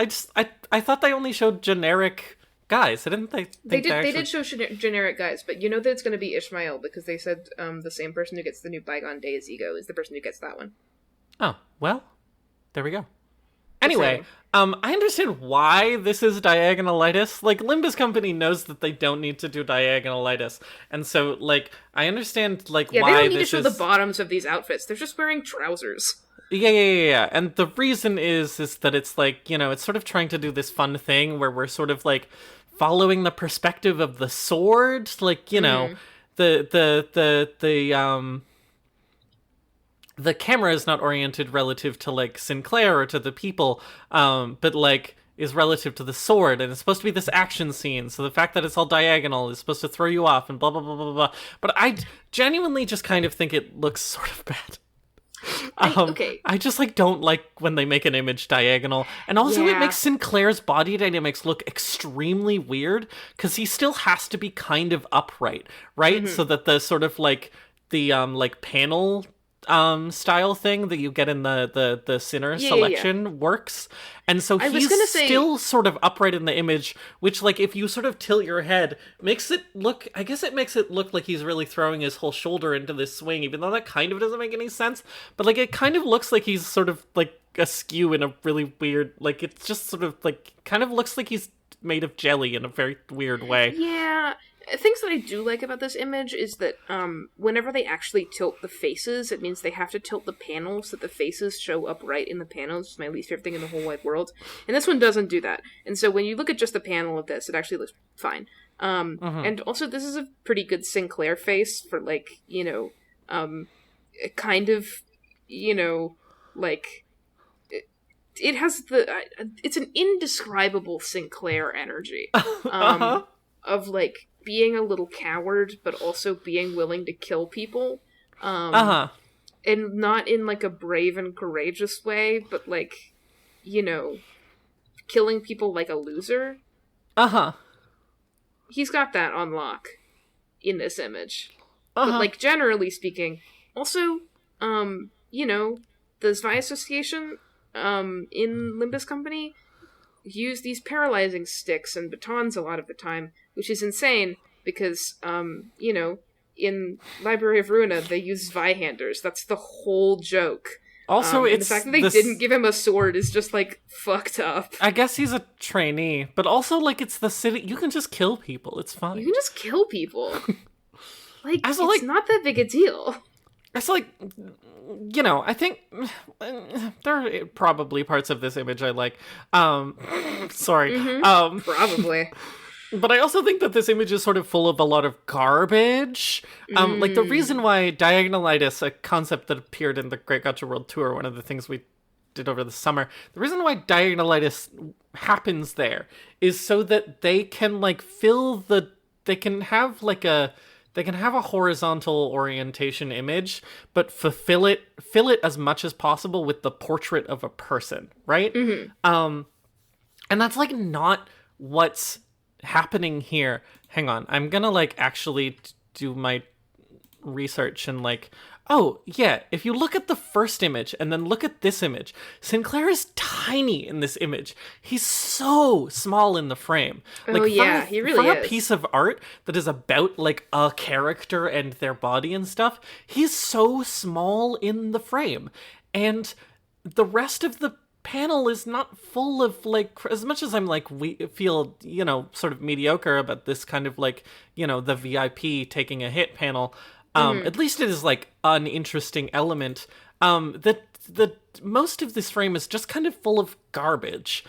[SPEAKER 2] I thought they only showed generic guys. I didn't think
[SPEAKER 1] they did show generic guys, but you know that it's going to be Ishmael because they said the same person who gets the new Bygone Days ego is the person who gets that one.
[SPEAKER 2] Oh, well, there we go. Anyway, I understand why this is diagonalitis. Like, Limbus Company knows that they don't need to do diagonalitis. And so, like, I understand, like, why this is... Yeah, they don't need to show
[SPEAKER 1] the bottoms of these outfits. They're just wearing trousers.
[SPEAKER 2] Yeah. And the reason is that it's, like, it's sort of trying to do this fun thing where we're sort of, like, following the perspective of the sword. Like, the camera is not oriented relative to, like, Sinclair or to the people, but, like, is relative to the sword, and it's supposed to be this action scene, so the fact that it's all diagonal is supposed to throw you off, and blah, blah, blah, blah, blah. But I genuinely just kind of think it looks sort of bad. I just, like, don't like when they make an image diagonal, and also it makes Sinclair's body dynamics look extremely weird, because he still has to be kind of upright, right? Mm-hmm. So that the sort of, like, the, like, panel... style thing that you get in the Sinner selection works. And so he's still sort of upright in the image, which, like, if you sort of tilt your head, makes it look like he's really throwing his whole shoulder into this swing, even though that kind of doesn't make any sense. But, like, it kind of looks like he's sort of, like, askew in a really weird, like, it's just sort of, like, kind of looks like he's made of jelly in a very weird way.
[SPEAKER 1] Yeah. Things that I do like about this image is that whenever they actually tilt the faces, it means they have to tilt the panels so that the faces show upright in the panels. It's my least favorite thing in the whole wide world. And this one doesn't do that. And so when you look at just the panel of this, it actually looks fine. And also, this is a pretty good Sinclair face for, like, kind of, like... It has it's an indescribable Sinclair energy. Of, like, being a little coward, but also being willing to kill people. And not in, like, a brave and courageous way, but, like, you know, killing people like a loser. He's got that on lock in this image. But, like, generally speaking, also, you know, the Zwei Association, in Limbus Company, use these paralyzing sticks and batons a lot of the time, which is insane, because, you know, in Library of Ruina, they use Zweihanders. That's the whole joke.
[SPEAKER 2] Also,
[SPEAKER 1] and the fact that they didn't give him a sword is just, like, fucked up.
[SPEAKER 2] I guess he's a trainee, but also, like, it's the city. You can just kill people. It's fine.
[SPEAKER 1] You can just kill people. Like, it's not that big a deal.
[SPEAKER 2] It's like, you know, I think there are probably parts of this image I like. Sorry.
[SPEAKER 1] Mm-hmm. Probably.
[SPEAKER 2] But I also think that this image is sort of full of a lot of garbage. Like, the reason why diagonalitis, a concept that appeared in the Great Gotcha World Tour, one of the things we did over the summer, the reason why diagonalitis happens there is so that they can, like, they can have a horizontal orientation image, but fill it as much as possible with the portrait of a person, right? And that's, like, not what's happening here. Hang on, I'm gonna, like, actually do my research and, like, oh yeah, if you look at the first image and then look at this image, Sinclair is tiny in this image. He's so small in the frame. Like,
[SPEAKER 1] he really
[SPEAKER 2] for
[SPEAKER 1] is.
[SPEAKER 2] a piece of art that is about, like, a character and their body and stuff, he's so small in the frame. And the rest of the panel is not full of, like, as much as I'm, like, we feel, you know, sort of mediocre about this kind of, like, you know, the VIP taking a hit panel, at least it is, like, an interesting element. The most of this frame is just kind of full of garbage.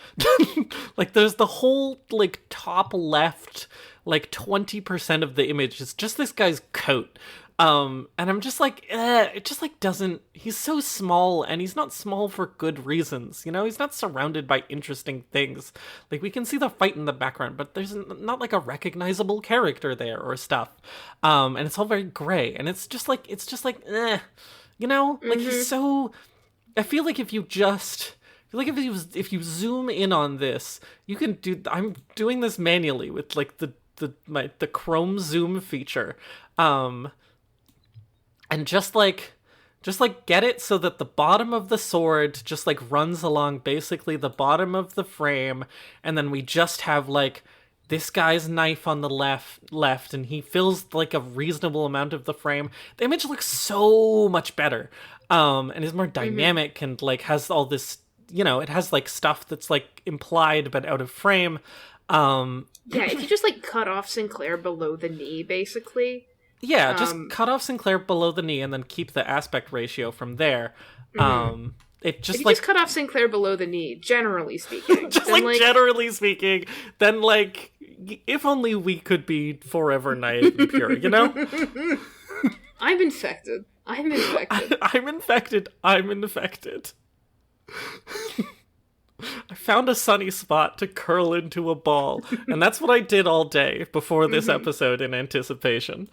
[SPEAKER 2] Like, there's the whole, like, top left, like, 20% of the image is just this guy's coat. And I'm just like, it just, like, doesn't, he's so small, and he's not small for good reasons, you know? He's not surrounded by interesting things. Like, we can see the fight in the background, but there's not, like, a recognizable character there or stuff. And it's all very gray, and it's just like, you know? Like, he's so, I feel like if you zoom in on this, you can do, I'm doing this manually with, like, the Chrome zoom feature. And just get it so that the bottom of the sword just, like, runs along basically the bottom of the frame, and then we just have, like, this guy's knife on the left, and he fills, like, a reasonable amount of the frame. The image looks so much better, and is more dynamic, and, like, has all this, you know, it has, like, stuff that's, like, implied but out of frame.
[SPEAKER 1] Yeah, if you just, like, cut off Sinclair below the knee, basically.
[SPEAKER 2] Yeah, just cut off Sinclair below the knee and then keep the aspect ratio from there. It just,
[SPEAKER 1] if you
[SPEAKER 2] like,
[SPEAKER 1] just cut off Sinclair below the knee, generally speaking.
[SPEAKER 2] just, like, generally speaking, then, like, if only we could be forever naive and pure, you know?
[SPEAKER 1] I'm infected. I'm infected.
[SPEAKER 2] I'm infected. I found a sunny spot to curl into a ball, and that's what I did all day before this episode in anticipation.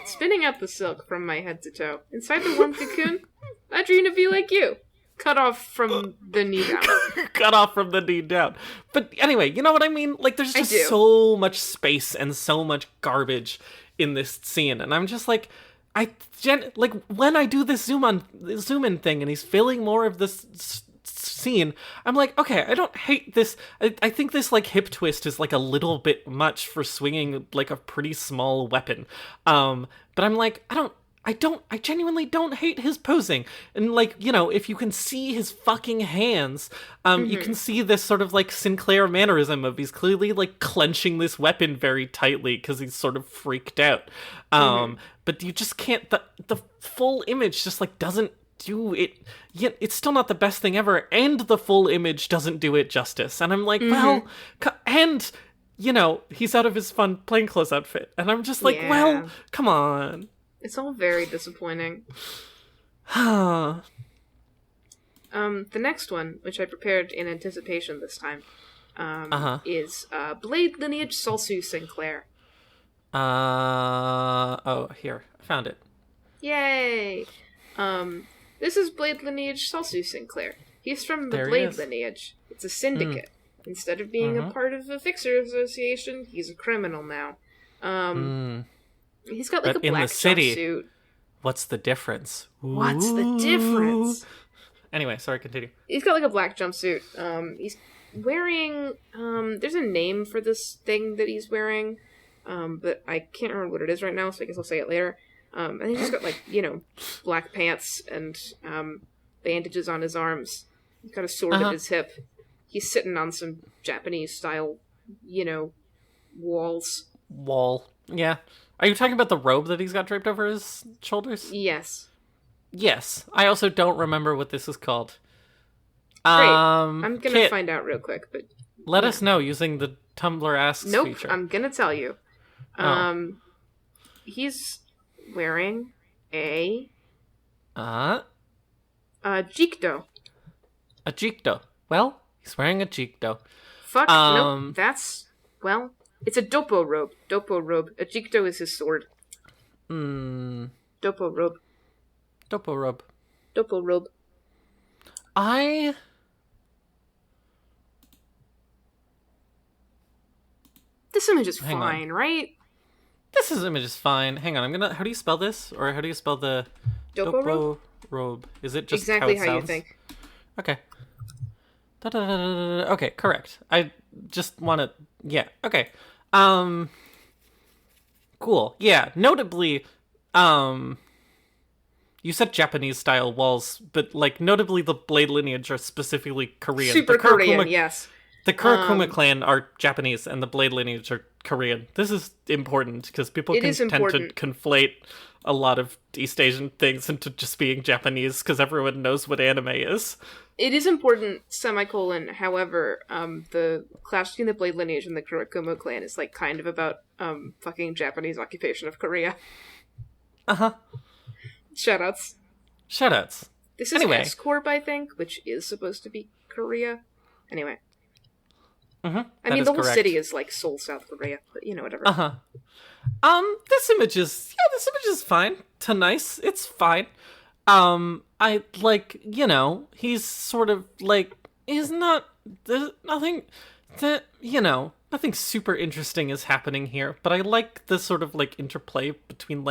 [SPEAKER 1] Spinning out the silk from my head to toe. Inside the warm cocoon, I dream to be like you. Cut off from the knee down.
[SPEAKER 2] Cut off from the knee down. But anyway, you know what I mean? Like, there's just so much space and so much garbage in this scene, and I'm just like, when I do this zoom in thing, and he's filling more of this scene, I'm like, okay, I don't hate this. I think this, like, hip twist is, like, a little bit much for swinging, like, a pretty small weapon. But I'm like, I genuinely don't hate his posing. And, like, you know, if you can see his fucking hands, you can see this sort of, like, Sinclair mannerism of he's clearly, like, clenching this weapon very tightly because he's sort of freaked out. But you just can't, the full image just, like, doesn't do it. Yet it's still not the best thing ever, and the full image doesn't do it justice. And I'm like, well, and, you know, he's out of his fun plainclothes outfit, and I'm just like, well, come on.
[SPEAKER 1] It's all very disappointing. The next one, which I prepared in anticipation this time, is Blade lineage Salsu Sinclair.
[SPEAKER 2] Oh, here. I found it.
[SPEAKER 1] Yay! This is Blade lineage Salsu Sinclair. He's from the
[SPEAKER 2] There he
[SPEAKER 1] Blade
[SPEAKER 2] is.
[SPEAKER 1] lineage. It's a syndicate. Instead of being a part of a Fixer Association, he's a criminal now. He's got like
[SPEAKER 2] But
[SPEAKER 1] a
[SPEAKER 2] in the
[SPEAKER 1] black
[SPEAKER 2] city,
[SPEAKER 1] jumpsuit.
[SPEAKER 2] what's the difference?
[SPEAKER 1] What's the difference?
[SPEAKER 2] Anyway, sorry, continue.
[SPEAKER 1] He's got like a black jumpsuit. He's wearing there's a name for this thing that he's wearing. But I can't remember what it is right now, so I guess I'll say it later. And he's just got like, black pants and bandages on his arms. He's got a sword at his hip. He's sitting on some Japanese style, walls.
[SPEAKER 2] Wall. Yeah. Are you talking about the robe that he's got draped over his shoulders?
[SPEAKER 1] Yes.
[SPEAKER 2] Yes. I also don't remember what this is called.
[SPEAKER 1] Great. I'm gonna
[SPEAKER 2] Kit,
[SPEAKER 1] find out real quick, but
[SPEAKER 2] let us know using the Tumblr Asks feature.
[SPEAKER 1] I'm gonna tell you. He's wearing a jikdo.
[SPEAKER 2] A jikdo. Well, he's wearing a jikdo.
[SPEAKER 1] Fuck, nope, it's a dopo robe. Dopo robe. A jikdo is his sword. Dopo robe.
[SPEAKER 2] Dopo robe.
[SPEAKER 1] Dopo robe. This image is fine, right?
[SPEAKER 2] This image is fine. Hang on, how do you spell this? Or how do you spell the
[SPEAKER 1] Dopo
[SPEAKER 2] robe? Is it just
[SPEAKER 1] exactly
[SPEAKER 2] how it
[SPEAKER 1] how you
[SPEAKER 2] sounds?
[SPEAKER 1] think?
[SPEAKER 2] Okay. Okay, correct. I just want to... Yeah, okay. Cool. Yeah, notably, you said Japanese-style walls, but, notably the Blade lineage are specifically Korean.
[SPEAKER 1] Super Korean, yes.
[SPEAKER 2] The Kurakuma clan are Japanese, and the Blade lineage are Korean. This is important, because people tend to conflate a lot of East Asian things into just being Japanese, because everyone knows what anime is.
[SPEAKER 1] It is important, however, the clash between the Blade lineage and the Kurakuma clan is, kind of about, fucking Japanese occupation of Korea. Shoutouts. This is S-Corp, I think, which is supposed to be Korea. Anyway. I mean, the whole city is, Seoul, South Korea, but, whatever.
[SPEAKER 2] This image is fine to nice. It's fine. He's sort of, he's not, there's nothing that, nothing super interesting is happening here, but I like the sort of, interplay between,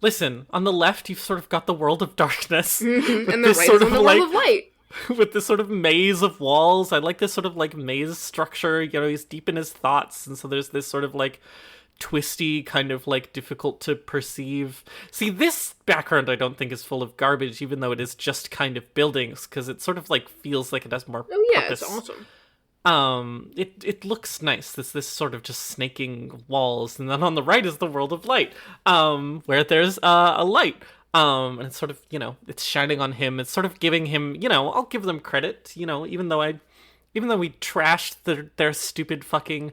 [SPEAKER 2] listen, on the left, you've sort of got the world of darkness.
[SPEAKER 1] And the right is on the world of light.
[SPEAKER 2] With this sort of maze of walls. I like this sort of, maze structure. He's deep in his thoughts, and so there's this sort of, twisty, kind of, difficult to perceive. See, this background I don't think is full of garbage, even though it is just kind of buildings, because it sort of, feels like it has more purpose.
[SPEAKER 1] It's awesome.
[SPEAKER 2] It looks nice. This sort of just snaking walls, and then on the right is the world of light, where there's a light. And it's sort of, it's shining on him. It's sort of giving him, I'll give them credit, even though we trashed their stupid fucking,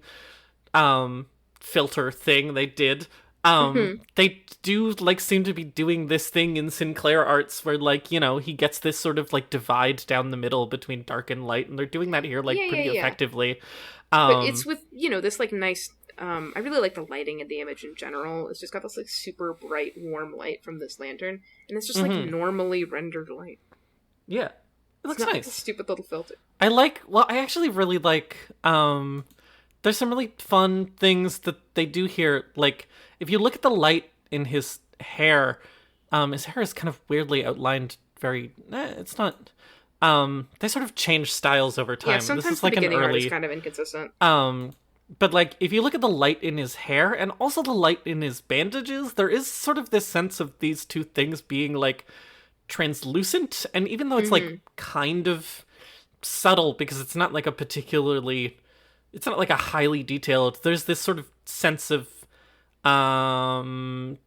[SPEAKER 2] filter thing they did. They do, seem to be doing this thing in Sinclair Arts where, he gets this sort of, divide down the middle between dark and light, and they're doing that here, pretty effectively.
[SPEAKER 1] But it's with, this, nice... I really like the lighting in the image in general. It's just got this, super bright, warm light from this lantern. And it's just, normally rendered light.
[SPEAKER 2] Yeah. It looks nice.
[SPEAKER 1] It's a stupid little filter.
[SPEAKER 2] I actually really like, there's some really fun things that they do here. If you look at the light in his hair is kind of weirdly outlined it's not... they sort of change styles over time.
[SPEAKER 1] Yeah, sometimes
[SPEAKER 2] this is
[SPEAKER 1] the
[SPEAKER 2] an
[SPEAKER 1] beginning art
[SPEAKER 2] early...
[SPEAKER 1] is kind of inconsistent.
[SPEAKER 2] But, if you look at the light in his hair, and also the light in his bandages, there is sort of this sense of these two things being, translucent, and even though it's, kind of subtle, because it's not, it's not, a highly detailed, there's this sort of sense of, specular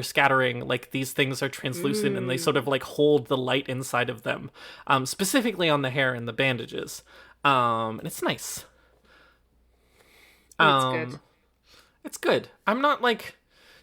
[SPEAKER 2] scattering, these things are translucent, and they sort of, hold the light inside of them, specifically on the hair and the bandages, and it's nice.
[SPEAKER 1] It's good.
[SPEAKER 2] It's good. I'm not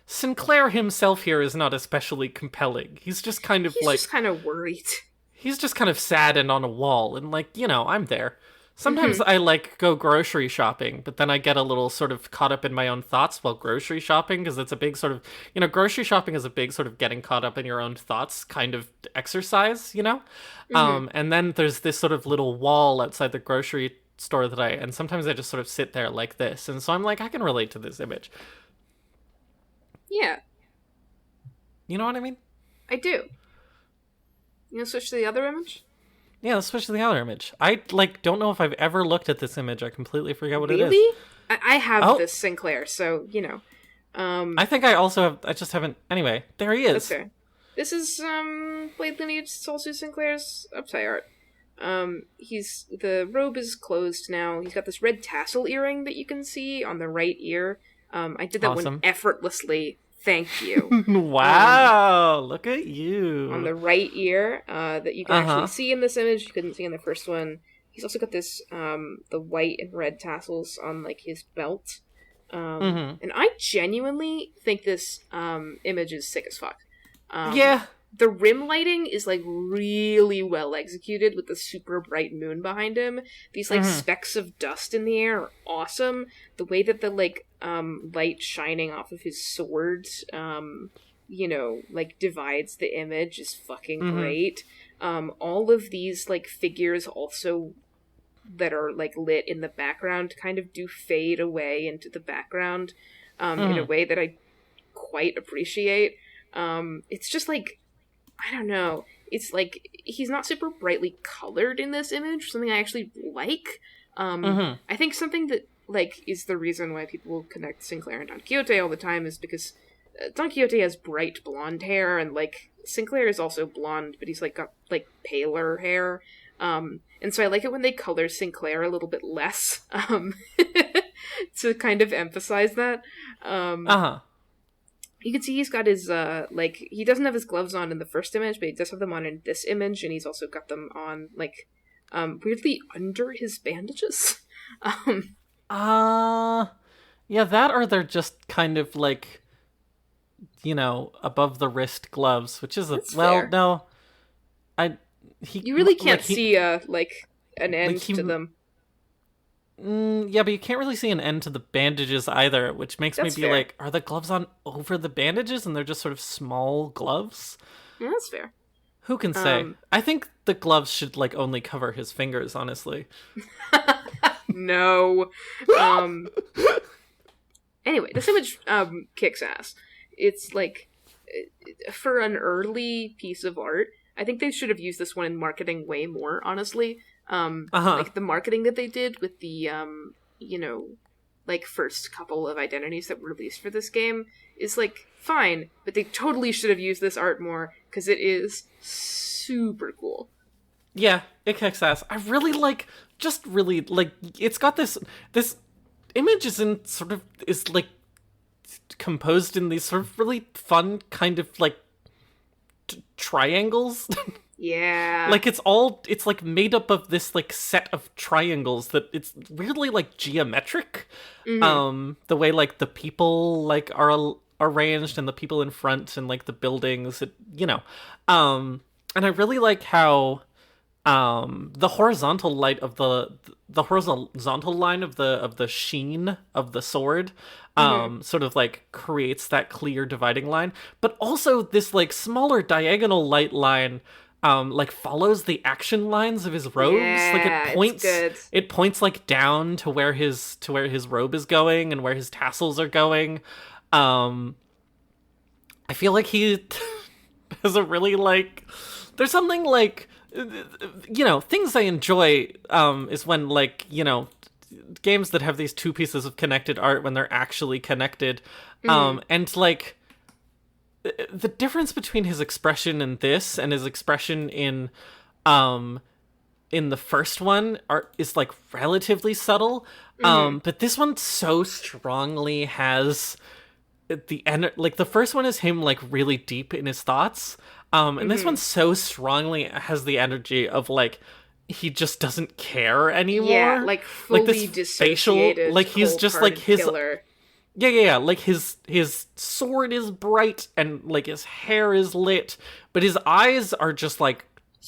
[SPEAKER 2] Sinclair himself here is not especially compelling. He's just kind of
[SPEAKER 1] He's just kind of worried.
[SPEAKER 2] He's just kind of sad and on a wall, and I'm there. Sometimes I like go grocery shopping, but then I get a little sort of caught up in my own thoughts while grocery shopping, because it's a big sort of, grocery shopping is a big sort of getting caught up in your own thoughts kind of exercise, and then there's this sort of little wall outside the grocery store and sometimes I just sort of sit there like this, and so I'm like, I can relate to this image.
[SPEAKER 1] Yeah.
[SPEAKER 2] You know what I mean?
[SPEAKER 1] I do. You want to switch to the other image?
[SPEAKER 2] Yeah, let's switch to the other image. I, don't know if I've ever looked at this image. I completely forget what it is.
[SPEAKER 1] Really? I have this Sinclair, so,
[SPEAKER 2] I think I also have... I just haven't... Anyway, there he is.
[SPEAKER 1] That's fair. This is, Blade Lineage Solstice Sinclair's upside art. The robe is closed now. He's got this red tassel earring that you can see on the right ear. I did that one effortlessly. Thank you.
[SPEAKER 2] Wow, look at you.
[SPEAKER 1] On the right ear, that you can actually see in this image. You couldn't see in the first one. He's also got this, the white and red tassels on, his belt. And I genuinely think this, image is sick as fuck.
[SPEAKER 2] Yeah.
[SPEAKER 1] The rim lighting is, really well executed with the super bright moon behind him. These, specks of dust in the air are awesome. The way that the, light shining off of his sword, divides the image is fucking great. All of these, figures also that are, lit in the background kind of do fade away into the background, in a way that I quite appreciate. It's just, I don't know. It's he's not super brightly colored in this image, something I actually like. I think something that, is the reason why people connect Sinclair and Don Quixote all the time is because Don Quixote has bright blonde hair, and, Sinclair is also blonde, but he's, got, paler hair. And so I like it when they color Sinclair a little bit less, to kind of emphasize that. You can see he's got his, he doesn't have his gloves on in the first image, but he does have them on in this image, and he's also got them on, weirdly under his bandages.
[SPEAKER 2] Yeah, that or they're just kind of, above the wrist gloves, which is
[SPEAKER 1] fair.
[SPEAKER 2] No.
[SPEAKER 1] You really can't see, an end to them.
[SPEAKER 2] Yeah, but you can't really see an end to the bandages either, which makes me be fair. Are the gloves on over the bandages and they're just sort of small gloves?
[SPEAKER 1] Yeah, that's fair.
[SPEAKER 2] Who can say? I think the gloves should, only cover his fingers, honestly.
[SPEAKER 1] No. Anyway, this image, kicks ass. It's, for an early piece of art, I think they should have used this one in marketing way more, honestly. The marketing that they did with the, first couple of identities that were released for this game is, fine, but they totally should have used this art more, because it is super cool.
[SPEAKER 2] Yeah, it kicks ass. I really it's got this image is composed in these sort of really fun kind of, triangles.
[SPEAKER 1] Yeah.
[SPEAKER 2] It's made up of this set of triangles that it's weirdly geometric. The way the people are arranged, and the people in front, and the buildings, and I really like how the horizontal light of the horizontal line of the sheen of the sword sort of creates that clear dividing line, but also this smaller diagonal light line follows the action lines of his robes.
[SPEAKER 1] Yeah,
[SPEAKER 2] it points down to where his robe is going and where his tassels are going. I feel like he has a really there's something things I enjoy is when games that have these two pieces of connected art when they're actually connected, and the difference between his expression in this and his expression in the first one is relatively subtle, but this one so strongly has the first one is him really deep in his thoughts, and this one so strongly has the energy of he just doesn't care anymore.
[SPEAKER 1] Yeah, fully
[SPEAKER 2] this facial, he's just his killer. Yeah. His sword is bright and his hair is lit, but his eyes are just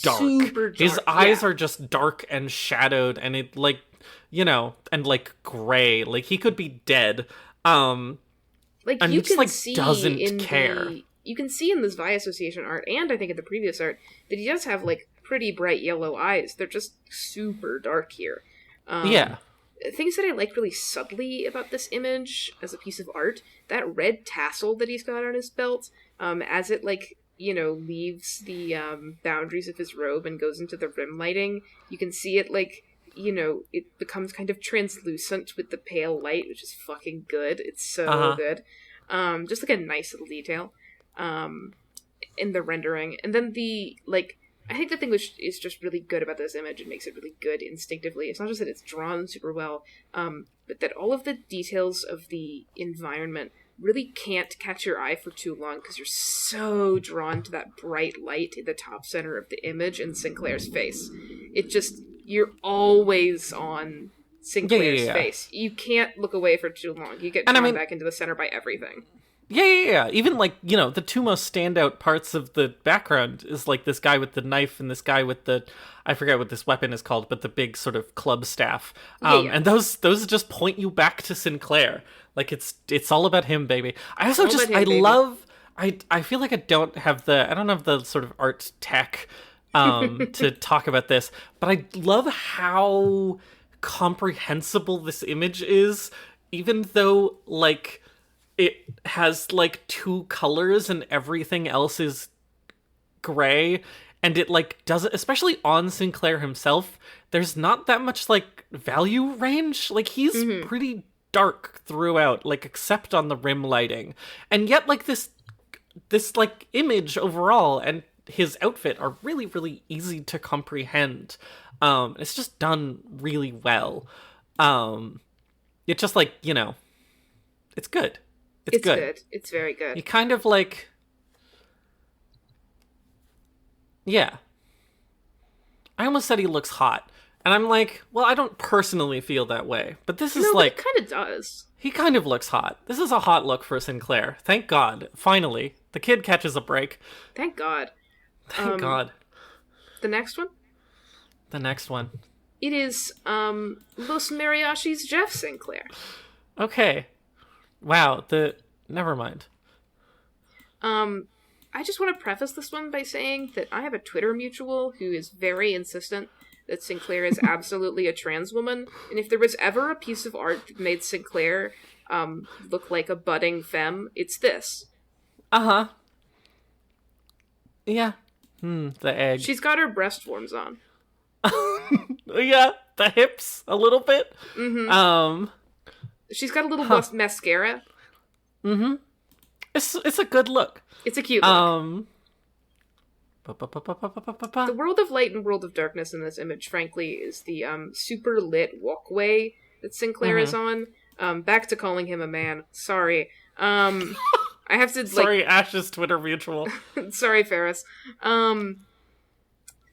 [SPEAKER 2] dark.
[SPEAKER 1] Super dark.
[SPEAKER 2] His eyes are just dark and shadowed, and it like, and like gray. Like he could be dead.
[SPEAKER 1] Like
[SPEAKER 2] and
[SPEAKER 1] you
[SPEAKER 2] he just
[SPEAKER 1] can
[SPEAKER 2] like
[SPEAKER 1] see
[SPEAKER 2] doesn't care.
[SPEAKER 1] You can see in this Vi Association art, and I think in the previous art, that he does have like pretty bright yellow eyes. They're just super dark here.
[SPEAKER 2] Yeah.
[SPEAKER 1] Things that I like really subtly about this image as a piece of art, that red tassel that he's got on his belt, as it like, leaves the boundaries of his robe and goes into the rim lighting, you can see it like, it becomes kind of translucent with the pale light, which is fucking good. It's so good. Just like a nice little detail in the rendering. And then I think the thing which is just really good about this image and makes it really good instinctively, it's not just that it's drawn super well, but that all of the details of the environment really can't catch your eye for too long because you're so drawn to that bright light in the top center of the image and Sinclair's face. You're always on Sinclair's face. You can't look away for too long. You get drawn back into the center by everything.
[SPEAKER 2] Yeah. Even, like, the two most standout parts of the background is, like, this guy with the knife and this guy with the... I forget what this weapon is called, but the big sort of club staff. And those just point you back to Sinclair. Like, it's all about him, baby. I also I feel like I don't have the sort of art tech to talk about this, but I love how comprehensible this image is, even though, like... it has, like, two colors and everything else is gray. And it, like, doesn't... especially on Sinclair himself, there's not that much, like, value range. Like, he's pretty dark throughout, like, except on the rim lighting. And yet, like, this like, image overall and his outfit are really, really easy to comprehend. It's just done really well. It's just, like, it's good. It's good.
[SPEAKER 1] It's very good.
[SPEAKER 2] You kind of like... yeah. I almost said he looks hot. And I'm like, well, I don't personally feel that way. But this is like...
[SPEAKER 1] it kind of does.
[SPEAKER 2] He kind of looks hot. This is a hot look for Sinclair. Thank God. Finally. The kid catches a break.
[SPEAKER 1] Thank God.
[SPEAKER 2] Thank God.
[SPEAKER 1] The next one?
[SPEAKER 2] The next one.
[SPEAKER 1] It is, Los Mariachis' Jeff Sinclair.
[SPEAKER 2] Okay. Wow, never mind.
[SPEAKER 1] I just want to preface this one by saying that I have a Twitter mutual who is very insistent that Sinclair is absolutely a trans woman, and if there was ever a piece of art that made Sinclair look like a budding femme, it's this.
[SPEAKER 2] Uh-huh. Yeah. The egg.
[SPEAKER 1] She's got her breast forms on.
[SPEAKER 2] Yeah, the hips, a little bit.
[SPEAKER 1] Mm-hmm. She's got a little mascara.
[SPEAKER 2] Mm-hmm. It's a good look.
[SPEAKER 1] It's a cute look. The world of light and world of darkness in this image, frankly, is the super lit walkway that Sinclair is on. Back to calling him a man. Sorry. I have to,
[SPEAKER 2] Sorry, Ash's Twitter mutual.
[SPEAKER 1] Sorry, Ferris. And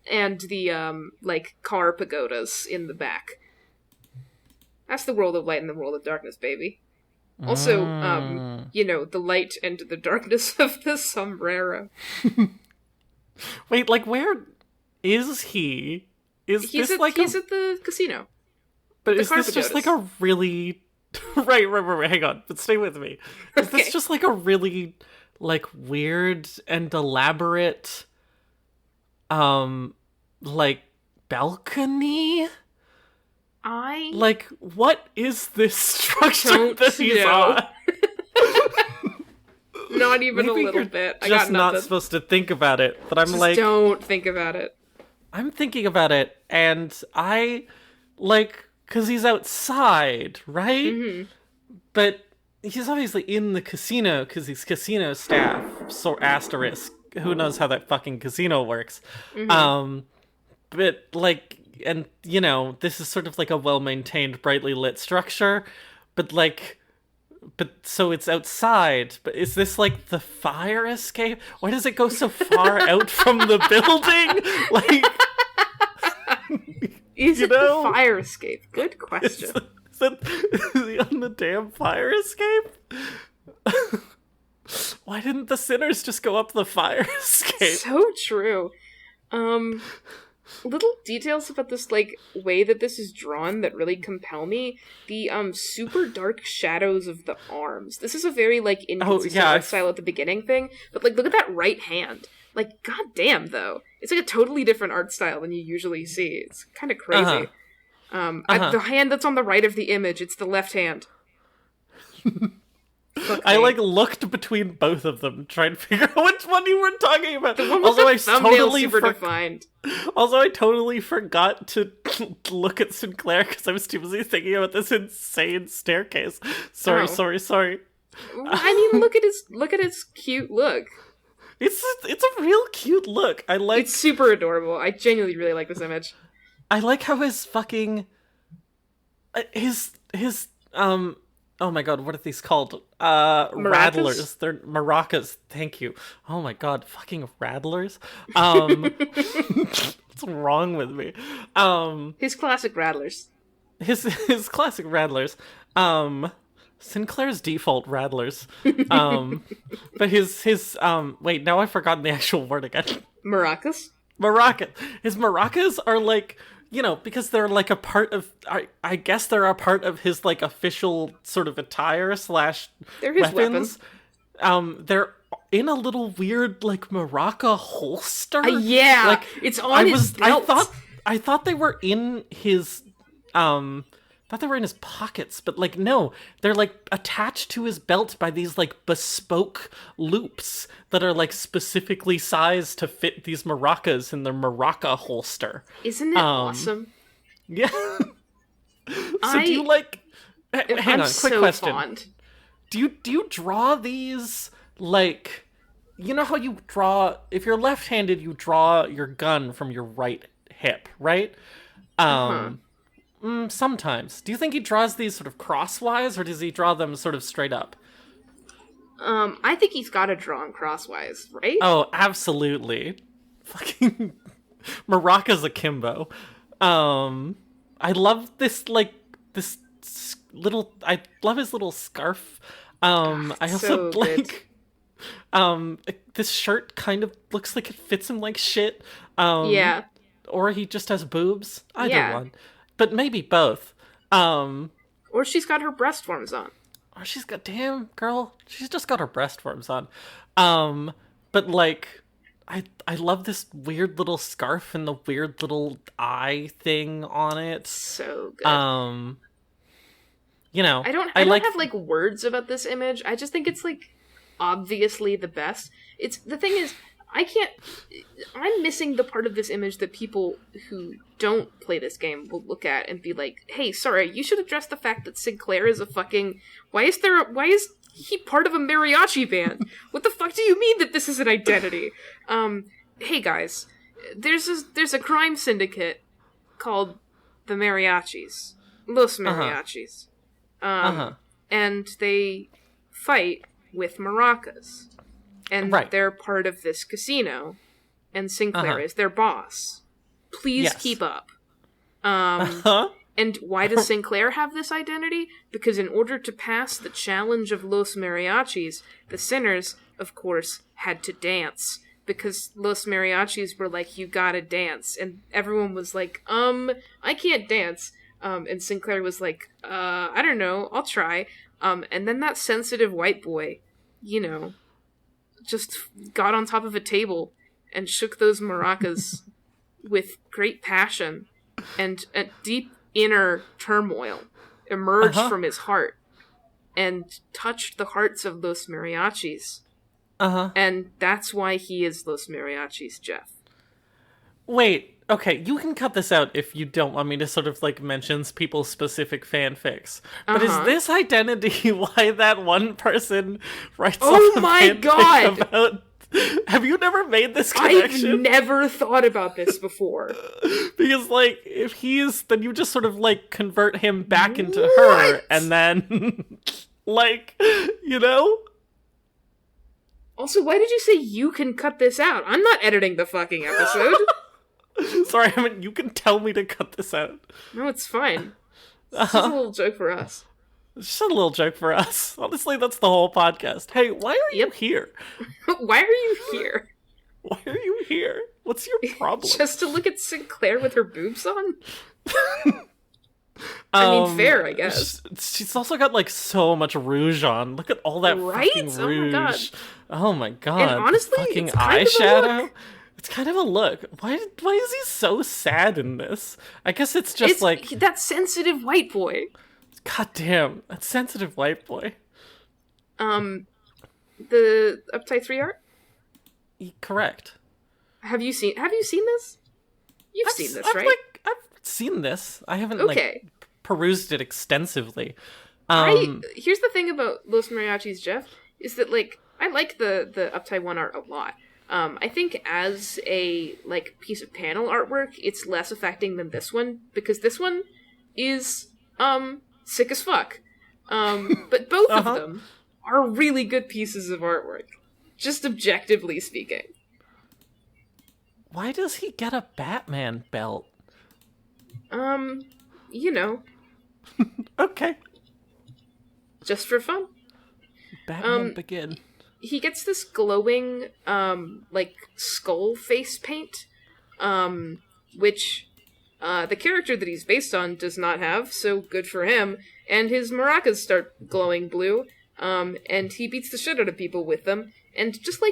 [SPEAKER 1] the, car pagodas in the back. That's the world of light and the world of darkness, baby. Also, the light and the darkness of the sombrero.
[SPEAKER 2] Wait, like, where is he? He's at
[SPEAKER 1] the casino.
[SPEAKER 2] But is this just like a really... right, hang on, but stay with me. Is this just like a really, like, weird and elaborate, like, balcony? Like, what is this structure that he's on?
[SPEAKER 1] Not even
[SPEAKER 2] Maybe
[SPEAKER 1] a little bit.
[SPEAKER 2] I got not supposed to think about it, but I'm
[SPEAKER 1] just don't think about it.
[SPEAKER 2] I'm thinking about it, and I, like, because he's outside, right? Mm-hmm. But he's obviously in the casino because he's casino staff, so asterisk. Who knows how that fucking casino works? Mm-hmm. But, like, and, this is sort of like a well-maintained, brightly lit structure, but so it's outside, but is this like the fire escape? Why does it go so far out from the building? Like,
[SPEAKER 1] is it the fire escape? Good question.
[SPEAKER 2] Is he on the damn fire escape? Why didn't the sinners just go up the fire escape?
[SPEAKER 1] So true. Um, little details about this, like, way that this is drawn that really compel me. The, super dark shadows of the arms. This is a very, like, inconsistent art style at the beginning thing, but, like, look at that right hand. Like, goddamn, though. It's, like, a totally different art style than you usually see. It's kind of crazy. The hand that's on the right of the image, it's the left hand.
[SPEAKER 2] I looked between both of them, trying to figure out which one you were talking about.
[SPEAKER 1] The one with the thumbnail super defined.
[SPEAKER 2] Also, I totally forgot to look at Sinclair because I was too busy thinking about this insane staircase. Sorry.
[SPEAKER 1] I mean, look at his cute look.
[SPEAKER 2] It's a real cute look.
[SPEAKER 1] It's super adorable. I genuinely really like this image.
[SPEAKER 2] I like how his fucking his oh my god, what are these called? Rattlers. They're maracas. Thank you. Oh my god, fucking rattlers. What's wrong with me?
[SPEAKER 1] His classic rattlers.
[SPEAKER 2] His classic rattlers. Sinclair's default rattlers. But his wait, now I've forgotten the actual word again.
[SPEAKER 1] Maracas?
[SPEAKER 2] His maracas are like, you know, because they're like a part of, I guess they're a part of his like official sort of attire /
[SPEAKER 1] they're his weapons.
[SPEAKER 2] They're in a little weird like maraca holster.
[SPEAKER 1] Yeah,
[SPEAKER 2] like
[SPEAKER 1] it's on his belt.
[SPEAKER 2] I thought they were in his pockets, but like no, they're like attached to his belt by these like bespoke loops that are like specifically sized to fit these maracas in their maraca holster.
[SPEAKER 1] Isn't it awesome?
[SPEAKER 2] Yeah. So do you like? Hang on, quick question.
[SPEAKER 1] Fond.
[SPEAKER 2] Do you draw these like? You know how you draw if you're left-handed, you draw your gun from your right hip, right? Sometimes. Do you think he draws these sort of crosswise, or does he draw them sort of straight up?
[SPEAKER 1] I think he's got to draw them crosswise, right?
[SPEAKER 2] Oh, absolutely. Fucking Maracas akimbo. I love this, like, this little... I love his little scarf. I also
[SPEAKER 1] so
[SPEAKER 2] like... this shirt kind of looks like it fits him like shit.
[SPEAKER 1] Yeah.
[SPEAKER 2] Or he just has boobs. Either one. But maybe both.
[SPEAKER 1] Or she's got her breast forms on.
[SPEAKER 2] Or she's got... Damn, girl. She's just got her breast forms on. But, like... I love this weird little scarf and the weird little eye thing on it.
[SPEAKER 1] So good.
[SPEAKER 2] You know...
[SPEAKER 1] I don't have, like, words about this image. I just think it's, like, obviously the best. The thing is... I'm missing the part of this image that people who don't play this game will look at and be like, hey, sorry, you should address the fact that Sinclair is a fucking... Why is he part of a mariachi band? What the fuck do you mean that this is an identity? Hey guys, there's a crime syndicate called the Mariachis. Los Mariachis. And they fight with maracas. And they're part of this casino, and Sinclair is their boss. Please keep up. And why does Sinclair have this identity? Because in order to pass the challenge of Los Mariachis, the sinners, of course, had to dance. Because Los Mariachis were like, you gotta dance. And everyone was like, I can't dance. And Sinclair was like, I don't know, I'll try. And then that sensitive white boy, you know... just got on top of a table and shook those maracas with great passion, and a deep inner turmoil emerged from his heart and touched the hearts of Los Mariachis. And that's why he is Los Mariachis, Jeff.
[SPEAKER 2] Wait, okay, you can cut this out if you don't want me to sort of, like, mention people's specific fanfics. But is this identity why that one person writes
[SPEAKER 1] oh my god
[SPEAKER 2] about... Have you never made this connection?
[SPEAKER 1] I've never thought about this before.
[SPEAKER 2] Because, like, if he's... then you just sort of, like, convert him back into her, and then... like, you know?
[SPEAKER 1] Also, why did you say you can cut this out? I'm not editing the fucking episode.
[SPEAKER 2] Sorry, I mean, you can tell me to cut this out.
[SPEAKER 1] No, it's fine. It's just a little joke for us.
[SPEAKER 2] It's just a little joke for us. Honestly, that's the whole podcast. Hey, why are you here?
[SPEAKER 1] Why are you here?
[SPEAKER 2] Why are you here? What's your problem?
[SPEAKER 1] Just to look at Sinclair with her boobs on? I mean, fair, I guess.
[SPEAKER 2] She's also got, like, so much rouge on. Look at all that fucking rouge. Oh my god.
[SPEAKER 1] And honestly,
[SPEAKER 2] fucking
[SPEAKER 1] it's kind
[SPEAKER 2] eyeshadow.
[SPEAKER 1] of a look.
[SPEAKER 2] It's kind of a look. Why is he so sad in this? I guess it's just like
[SPEAKER 1] that sensitive white boy.
[SPEAKER 2] God damn, that sensitive white boy.
[SPEAKER 1] The Uptight 3 art?
[SPEAKER 2] Correct.
[SPEAKER 1] Have you seen this? I've seen this, right?
[SPEAKER 2] I've seen this. I haven't perused it extensively.
[SPEAKER 1] Here's the thing about Los Mariachis Jeff is that I like the Uptight 1 art a lot. I think as a piece of panel artwork, it's less affecting than this one because this one is sick as fuck. But both of them are really good pieces of artwork, just objectively speaking.
[SPEAKER 2] Why does he get a Batman belt?
[SPEAKER 1] You know.
[SPEAKER 2] Okay.
[SPEAKER 1] Just for fun.
[SPEAKER 2] Batman Begin.
[SPEAKER 1] He gets this glowing, skull face paint, which, the character that he's based on does not have, so good for him. And his maracas start glowing blue, and he beats the shit out of people with them. And just,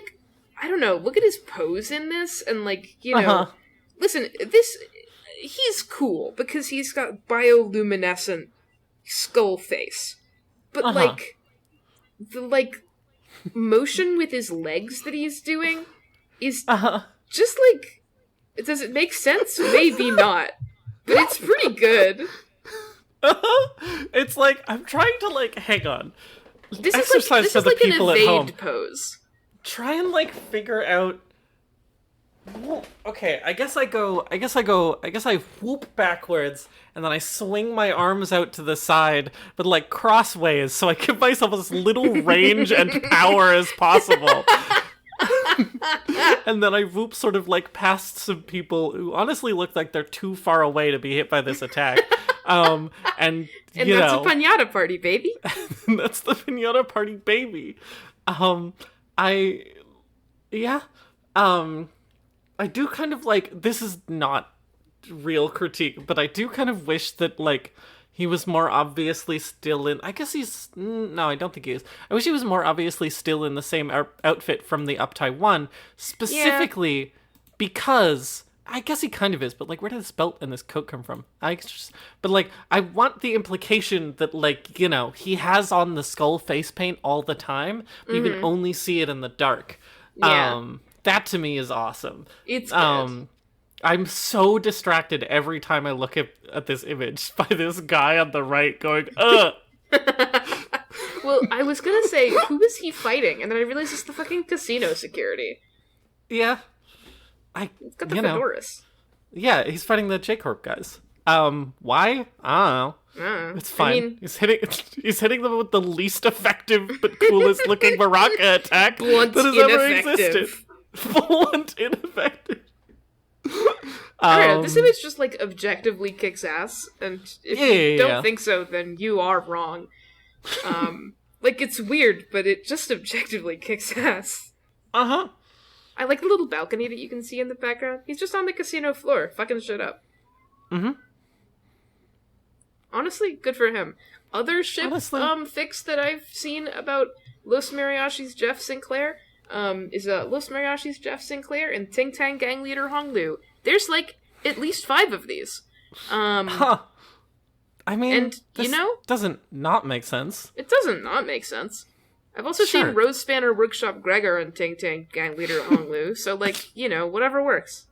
[SPEAKER 1] I don't know, look at his pose in this, and, listen, he's cool, because he's got bioluminescent skull face. But, the motion with his legs that he's doing is just does it make sense? Maybe not. But it's pretty good.
[SPEAKER 2] It's I'm trying to hang on.
[SPEAKER 1] This
[SPEAKER 2] Exercise
[SPEAKER 1] is
[SPEAKER 2] for the people
[SPEAKER 1] an
[SPEAKER 2] at home.
[SPEAKER 1] evade pose.
[SPEAKER 2] Try and figure out. Well, okay, I guess I whoop backwards, and then I swing my arms out to the side, but crossways, so I give myself as little range and power as possible. And then I whoop sort of past some people who honestly look like they're too far away to be hit by this attack. And that's
[SPEAKER 1] a piñata party, baby.
[SPEAKER 2] That's the piñata party, baby. I do kind of this is not real critique, but I do kind of wish that he was more obviously still in. I guess he's no, I don't think he is. I wish he was more obviously still in the same outfit from the Uptight 1, specifically because I guess he kind of is. But where did this belt and this coat come from? I want the implication that he has on the skull face paint all the time, but you can only see it in the dark.
[SPEAKER 1] Yeah.
[SPEAKER 2] That to me is awesome.
[SPEAKER 1] It's good.
[SPEAKER 2] I'm so distracted every time I look at this image by this guy on the right going, ugh.
[SPEAKER 1] Well, I was gonna say, who is he fighting? And then I realized it's the fucking casino security.
[SPEAKER 2] Yeah.
[SPEAKER 1] He's got the fedoras.
[SPEAKER 2] Yeah, he's fighting the J-Corp guys. Why? I don't know. It's fine. I mean, he's hitting them with the least effective but coolest looking maraca attack that has ever existed. Blunt ineffective.
[SPEAKER 1] I don't know, this image just objectively kicks ass, and if you don't think so, then you are wrong. It's weird, but it just objectively kicks ass.
[SPEAKER 2] I
[SPEAKER 1] like the little balcony that you can see in the background. He's just on the casino floor, fucking shit up. Honestly, good for him. Other ship fix that I've seen about Los Mariachis Jeff Sinclair is Los Mariachis Jeff Sinclair and Ting Tang Gang Leader Hong Lu. There's at least 5 of these.
[SPEAKER 2] I mean,
[SPEAKER 1] and
[SPEAKER 2] this doesn't not make sense.
[SPEAKER 1] It doesn't not make sense. I've also seen Rose Spanner Workshop Gregor and Ting Tang Gang Leader Hong Lu, so whatever works.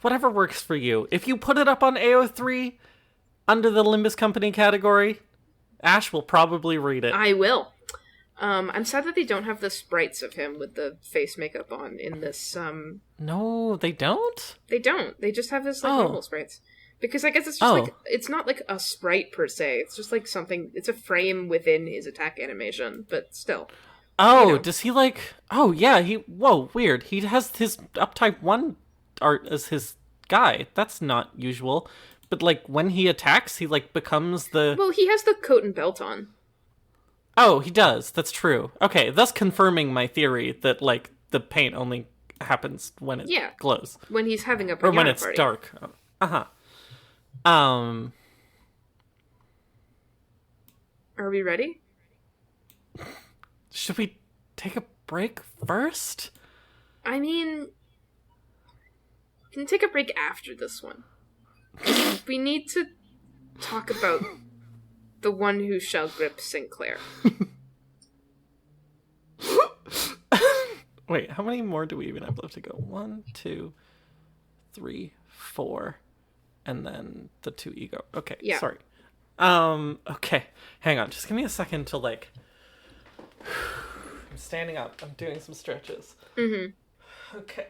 [SPEAKER 2] Whatever works for you. If you put it up on AO3 under the Limbus Company category, Ash will probably read it.
[SPEAKER 1] I will. I'm sad that they don't have the sprites of him with the face makeup on in this,
[SPEAKER 2] No, they don't?
[SPEAKER 1] They don't. They just have his, normal sprites. Because I guess it's just, it's not, a sprite per se. It's just, something, it's a frame within his attack animation, but still.
[SPEAKER 2] Oh, does he, oh, yeah, whoa, weird. He has his Uptype 1 art as his guy. That's not usual. But, when he attacks, he, becomes the...
[SPEAKER 1] Well, he has the coat and belt on.
[SPEAKER 2] Oh, he does. That's true. Okay, thus confirming my theory that, the paint only happens when it glows.
[SPEAKER 1] When he's having a
[SPEAKER 2] or when it's
[SPEAKER 1] party.
[SPEAKER 2] dark.
[SPEAKER 1] Are we ready?
[SPEAKER 2] Should we take a break first?
[SPEAKER 1] I mean, we can take a break after this one. We need to talk about the one who shall grip Sinclair.
[SPEAKER 2] Wait, how many more do we even have left to go? 1, 2, 3, 4, and then the 2 ego. Okay, sorry. Okay, hang on. Just give me a second to, like... I'm standing up. I'm doing some stretches. Mm-hmm. Okay.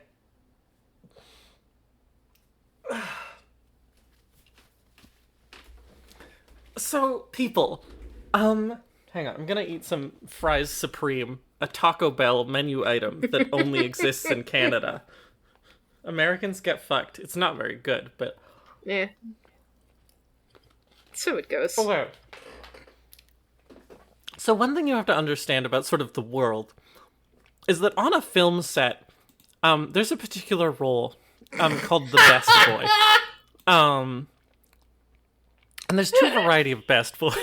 [SPEAKER 2] So, people, hang on. I'm gonna eat some fries supreme, a Taco Bell menu item that only exists in Canada. Americans get fucked. It's not very good, but...
[SPEAKER 1] Yeah. So it goes.
[SPEAKER 2] Okay. So one thing you have to understand about sort of the world is that on a film set, there's a particular role called the best boy. And there's two variety of best boy.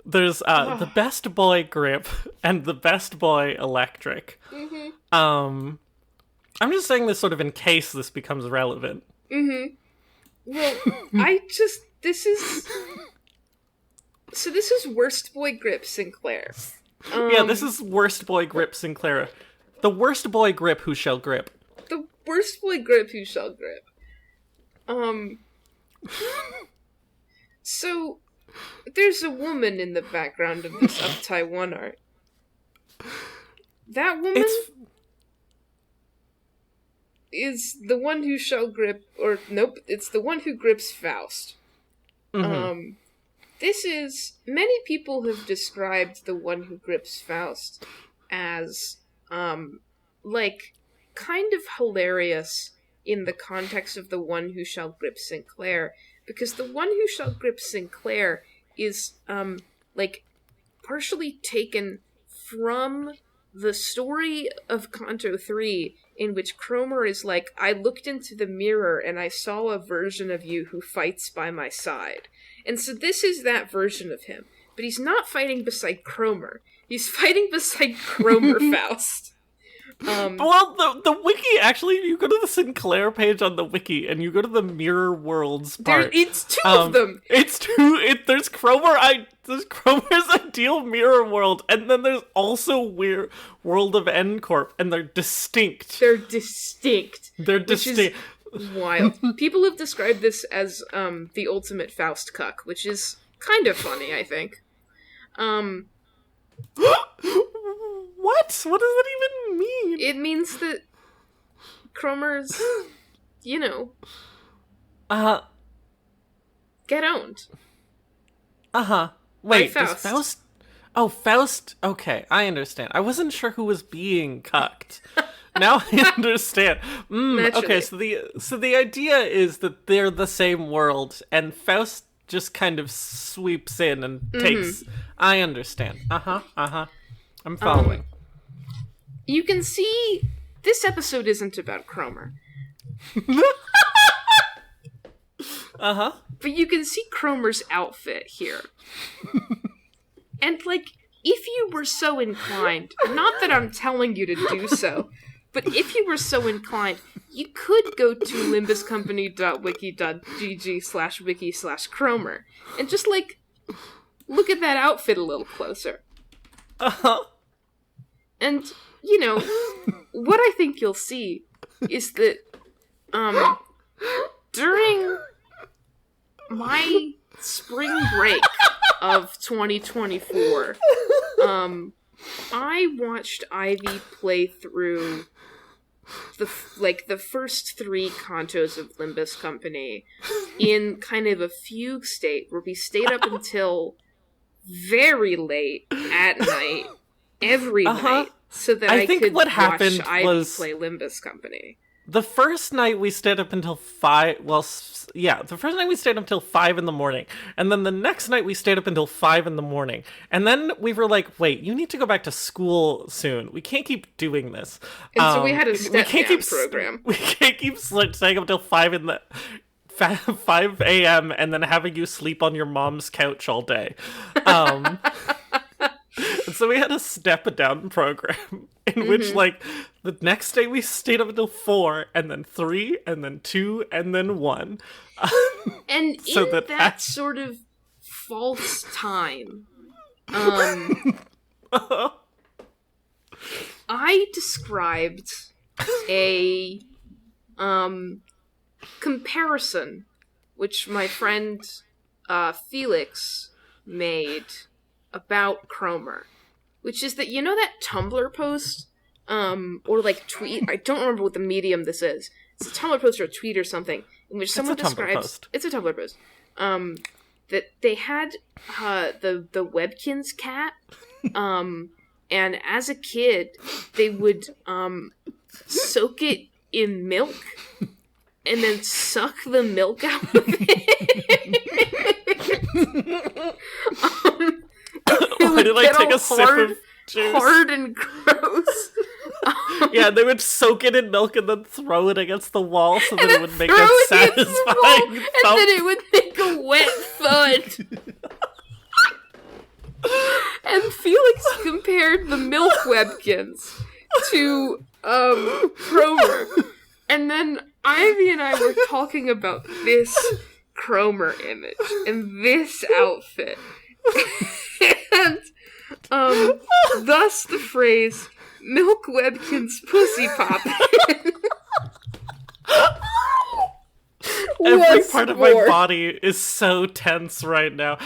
[SPEAKER 2] There's the best boy grip and the best boy electric. Mm-hmm. I'm just saying this sort of in case this becomes relevant.
[SPEAKER 1] Mm-hmm. Well, this is worst boy grip Sinclair.
[SPEAKER 2] Yeah, this is worst boy grip Sinclair. The worst boy grip who shall grip.
[SPEAKER 1] The worst boy grip who shall grip. So, there's a woman in the background of this Up Taiwan art. That woman is the one who shall grip, or nope, it's the one who grips Faust. Mm-hmm. Many people have described the one who grips Faust as, like, kind of hilarious in the context of the one who shall grip Sinclair, because the one who shall grip Sinclair is, like, partially taken from the story of Kanto 3, in which Cromer is like, I looked into the mirror and I saw a version of you who fights by my side. And so this is that version of him. But he's not fighting beside Cromer. He's fighting beside Cromer Faust.
[SPEAKER 2] Well, the wiki, actually, you go to the Sinclair page on the wiki, and you go to the Mirror Worlds part.
[SPEAKER 1] It's two of them!
[SPEAKER 2] It's two, there's Cromer's Ideal Mirror World, and then there's also World of N-Corp, and they're distinct.
[SPEAKER 1] They're distinct.
[SPEAKER 2] Which is
[SPEAKER 1] wild. People have described this as, the ultimate Faust cuck, which is kind of funny, I think.
[SPEAKER 2] What? What does that even mean?
[SPEAKER 1] It means that Cromer's, get owned.
[SPEAKER 2] Wait,
[SPEAKER 1] Faust.
[SPEAKER 2] does Faust... Oh, Faust... Okay, I understand. I wasn't sure who was being cucked. Now I understand. Okay, so the idea is that they're the same world, and Faust just kind of sweeps in and takes... I understand. I'm following.
[SPEAKER 1] You can see this episode isn't about Cromer. But you can see Cromer's outfit here. And, like, if you were so inclined, not that I'm telling you to do so, but if you were so inclined, you could go to limbuscompany.wiki.gg/wiki/Cromer and just, like, look at that outfit a little closer. And, what I think you'll see is that, during my spring break of 2024, I watched Ivy play through the first 3 cantos of Limbus Company in kind of a fugue state where we stayed up until very late at night, every night, so that I could watch Ivy play Limbus Company.
[SPEAKER 2] The first night we stayed up until 5, the first night we stayed up until 5 in the morning. And then the next night we stayed up until 5 in the morning. And then we were like, wait, you need to go back to school soon. We can't keep doing this.
[SPEAKER 1] And so we had a step-down program.
[SPEAKER 2] We can't keep staying up until 5 a.m. and then having you sleep on your mom's couch all day. So we had a step-down program in which, like, the next day we stayed up until 4, and then 3, and then 2, and then 1.
[SPEAKER 1] And so in that sort of false time, I described a comparison which my friend Felix made about Cromer, which is that, you know, that Tumblr post, or like tweet, I don't remember what the medium this is. It's a Tumblr post or a tweet or something, in which someone describes, it's a Tumblr post, that they had, the Webkins cat, and as a kid, they would, soak it in milk, and then suck the milk out of it.
[SPEAKER 2] Why did I take a sip of juice?
[SPEAKER 1] Hard and gross.
[SPEAKER 2] Yeah, they would soak it in milk and then throw it against the wall so that it would make a satisfying thump.
[SPEAKER 1] And then it would make a wet thud. And Felix compared the milk Webkins to Cromer. And then Ivy and I were talking about this Cromer image and this outfit. And thus the phrase milk Webkins pussy poppin'.
[SPEAKER 2] Every part of my body is so tense right now.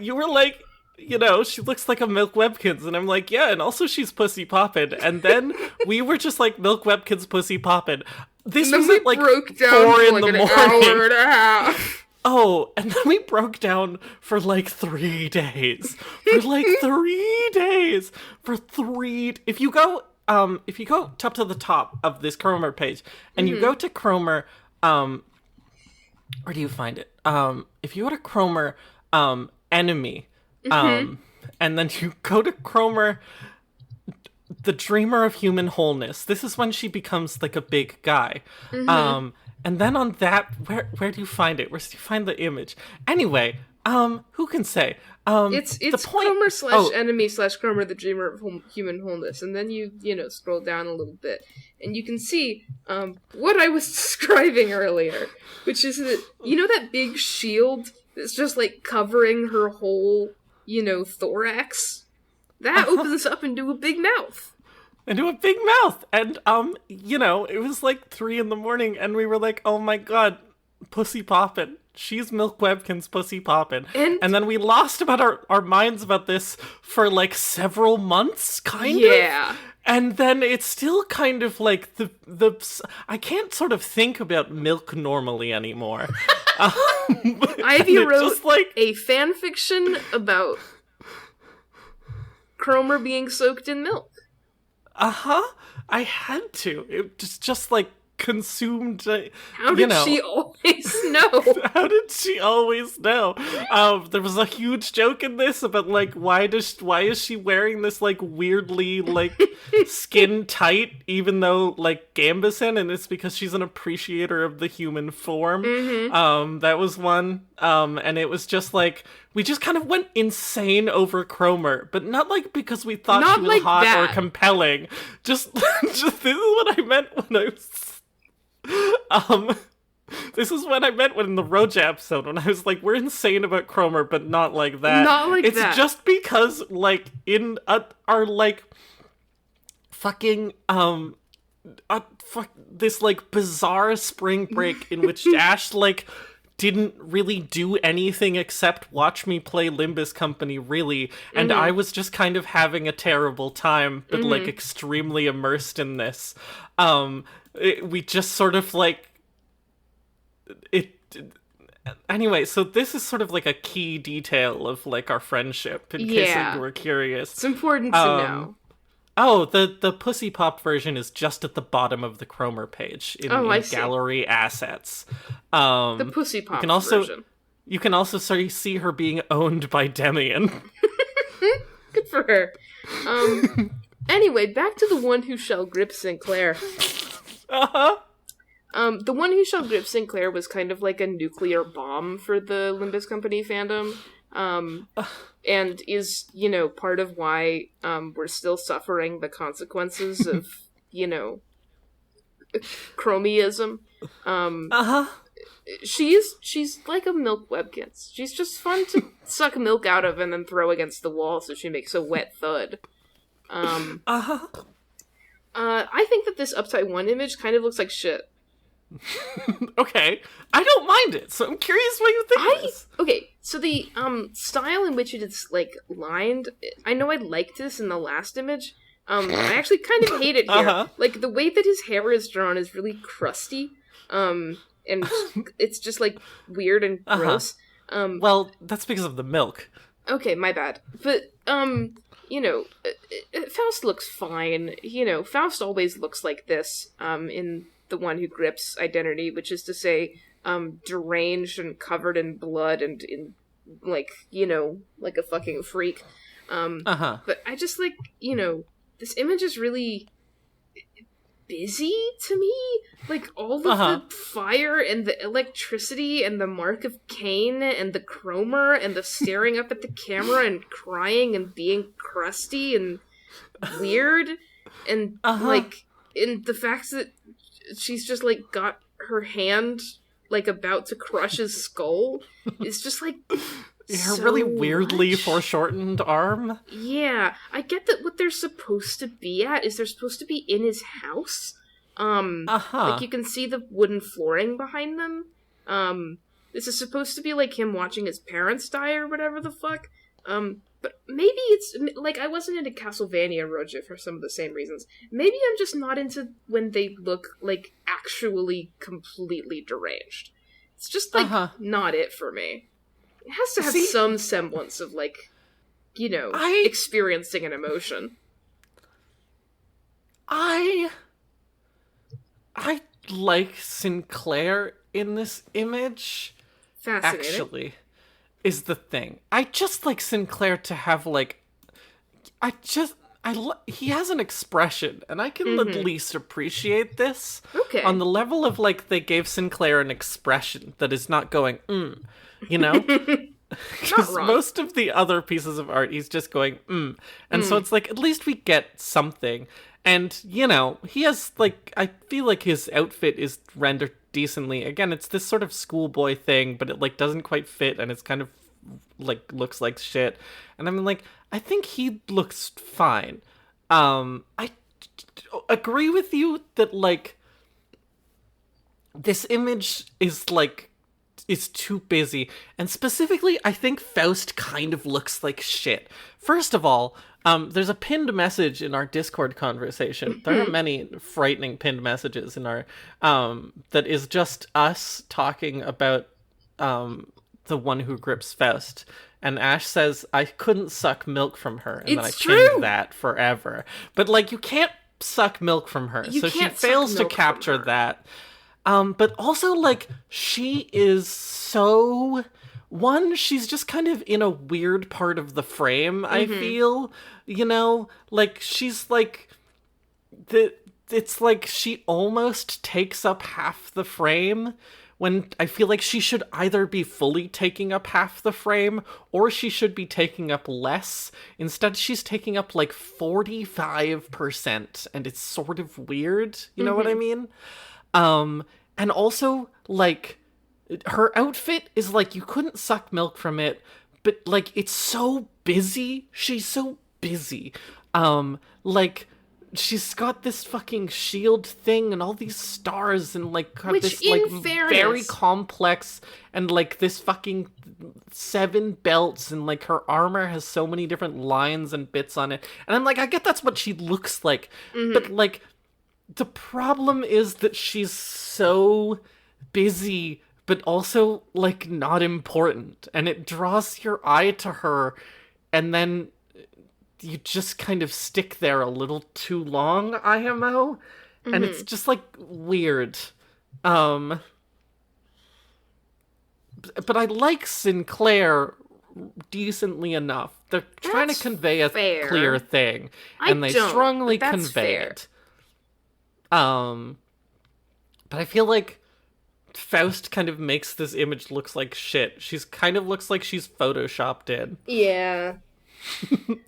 [SPEAKER 2] You were like, you know, she looks like a Milk Webkins, and I'm like, yeah, and also she's pussy poppin'. And then we were just like, Milk Webkins pussy poppin'. This was at like 4 in the morning.
[SPEAKER 1] Hour and a half.
[SPEAKER 2] Oh, and then we broke down for like 3 days. For like 3 days. If you go up to the top of this Cromer page and you go to Cromer, where do you find it? If you go to Cromer, enemy, and then you go to Cromer, the dreamer of human wholeness. This is when she becomes like a big guy. And then on that, where do you find it? Where do you find the image? Anyway, who can say?
[SPEAKER 1] It's Cromer / enemy / Cromer, the dreamer of human wholeness. And then you scroll down a little bit, and you can see what I was describing earlier, which is that, you know, that big shield that's just like covering her whole, thorax? That opens up into a big mouth.
[SPEAKER 2] And it was like 3 in the morning, and we were like, oh my god, pussy poppin'. She's Milk Webkins pussy poppin'. And then we lost about our minds about this for like several months, kind of.
[SPEAKER 1] Yeah.
[SPEAKER 2] And then it's still kind of like I can't sort of think about milk normally anymore.
[SPEAKER 1] Ivy wrote a fan fiction about Cromer being soaked in milk.
[SPEAKER 2] I had to. It just like consumed.
[SPEAKER 1] How did she always know?
[SPEAKER 2] How did she always know? There was a huge joke in this about like why is she wearing this like weirdly like skin tight, even though like gambeson, and it's because she's an appreciator of the human form. That was one. And it was just like we just kind of went insane over Cromer, but not like because we thought she was like hot or compelling. Just this is what I meant when I was. This is what I meant when in the Roja episode, when I was like, we're insane about Cromer, but not like that.
[SPEAKER 1] Not like
[SPEAKER 2] it's
[SPEAKER 1] that.
[SPEAKER 2] It's just because, like, in our, like, fucking, this, like, bizarre spring break in which Ash, like, didn't really do anything except watch me play Limbus Company, really, and I was just kind of having a terrible time, but, like, extremely immersed in this. We just sort of like anyway, so this is sort of like a key detail of like our friendship in case you were curious.
[SPEAKER 1] It's important to know.
[SPEAKER 2] Oh, the Pussy Pop version is just at the bottom of the Cromer page
[SPEAKER 1] I
[SPEAKER 2] in
[SPEAKER 1] see.
[SPEAKER 2] gallery assets.
[SPEAKER 1] The Pussy
[SPEAKER 2] You
[SPEAKER 1] Pop
[SPEAKER 2] can also
[SPEAKER 1] version.
[SPEAKER 2] you can also see her being owned by Demian.
[SPEAKER 1] Good for her. Anyway, back to the one who shall grip Sinclair.
[SPEAKER 2] Uh-huh.
[SPEAKER 1] The one who shall grip Sinclair was kind of like a nuclear bomb for the Limbus Company fandom. And is, part of why we're still suffering the consequences of, chromiism.
[SPEAKER 2] Uh-huh.
[SPEAKER 1] She's like a milk webkins. She's just fun to suck milk out of and then throw against the wall so she makes a wet thud.
[SPEAKER 2] Uh-huh.
[SPEAKER 1] I think that this Upside 1 image kind of looks like shit.
[SPEAKER 2] Okay. I don't mind it, so I'm curious what you think of this.
[SPEAKER 1] Okay, so the style in which it is, like, lined, I know I liked this in the last image. I actually kind of hate it here.
[SPEAKER 2] Uh-huh.
[SPEAKER 1] Like, the way that his hair is drawn is really crusty. And it's just, like, weird and gross.
[SPEAKER 2] Well, that's because of the milk.
[SPEAKER 1] Okay, my bad. But, Faust looks fine. Faust always looks like this, in the one who grips identity, which is to say, deranged and covered in blood and in, like a fucking freak. But I just, like, this image is really busy to me. Like, all of the fire and the electricity and the mark of Cain and the Cromer and the staring up at the camera and crying and being crusty and weird and, like, in the fact that she's just, like, got her hand, like, about to crush his skull is just, like,
[SPEAKER 2] Her really weirdly foreshortened arm.
[SPEAKER 1] Yeah, I get that what they're supposed to be at is they're supposed to be in his house. Like, you can see the wooden flooring behind them. This is supposed to be, like, him watching his parents die or whatever the fuck. But maybe it's, like, I wasn't into Castlevania Roja for some of the same reasons. Maybe I'm just not into when they look, like, actually completely deranged. It's just, like, not it for me. It has to have some semblance of, like, experiencing an emotion.
[SPEAKER 2] I like Sinclair in this image.
[SPEAKER 1] Fascinating.
[SPEAKER 2] Actually, is the thing. I just like Sinclair to have, like, he has an expression, and I can at least appreciate this.
[SPEAKER 1] Okay.
[SPEAKER 2] On the level of, like, they gave Sinclair an expression that is not going, Because most of the other pieces of art, he's just going, And so it's like, at least we get something. And, he has, like, I feel like his outfit is rendered decently. Again, it's this sort of schoolboy thing, but it, like, doesn't quite fit, and it's kind of, like, looks like shit. And I'm like, I think he looks fine. I agree with you that, like, this image is, like, is too busy. And specifically, I think Faust kind of looks like shit. First of all, there's a pinned message in our Discord conversation. There are many frightening pinned messages in our, that is just us talking about, the one who grips Faust. And Ash says, I couldn't suck milk from her. And then I pinned that forever. But, like, you can't suck milk from her. So she fails to capture that. But also, like, she is so... One, she's just kind of in a weird part of the frame, I feel. Like, she's, like... It's like she almost takes up half the frame, when I feel like she should either be fully taking up half the frame, or she should be taking up less. Instead, she's taking up, like, 45%, and it's sort of weird. You know what I mean? And also, like, her outfit is, like, you couldn't suck milk from it, but, like, it's so busy. She's so busy. Like, she's got this fucking shield thing and all these stars and, like, this, like, very complex, and, like, this fucking 7 belts, and, like, her armor has so many different lines and bits on it. And I'm like, I get that's what she looks like, but, like, the problem is that she's so busy, but also, like, not important. And it draws your eye to her, and then you just kind of stick there a little too long, IMO, and it's just like weird. But I like Sinclair decently enough. They're trying to convey a clear thing, and they strongly convey it. But I feel like Faust kind of makes this image looks like shit. She's kind of looks like she's photoshopped in.
[SPEAKER 1] Yeah.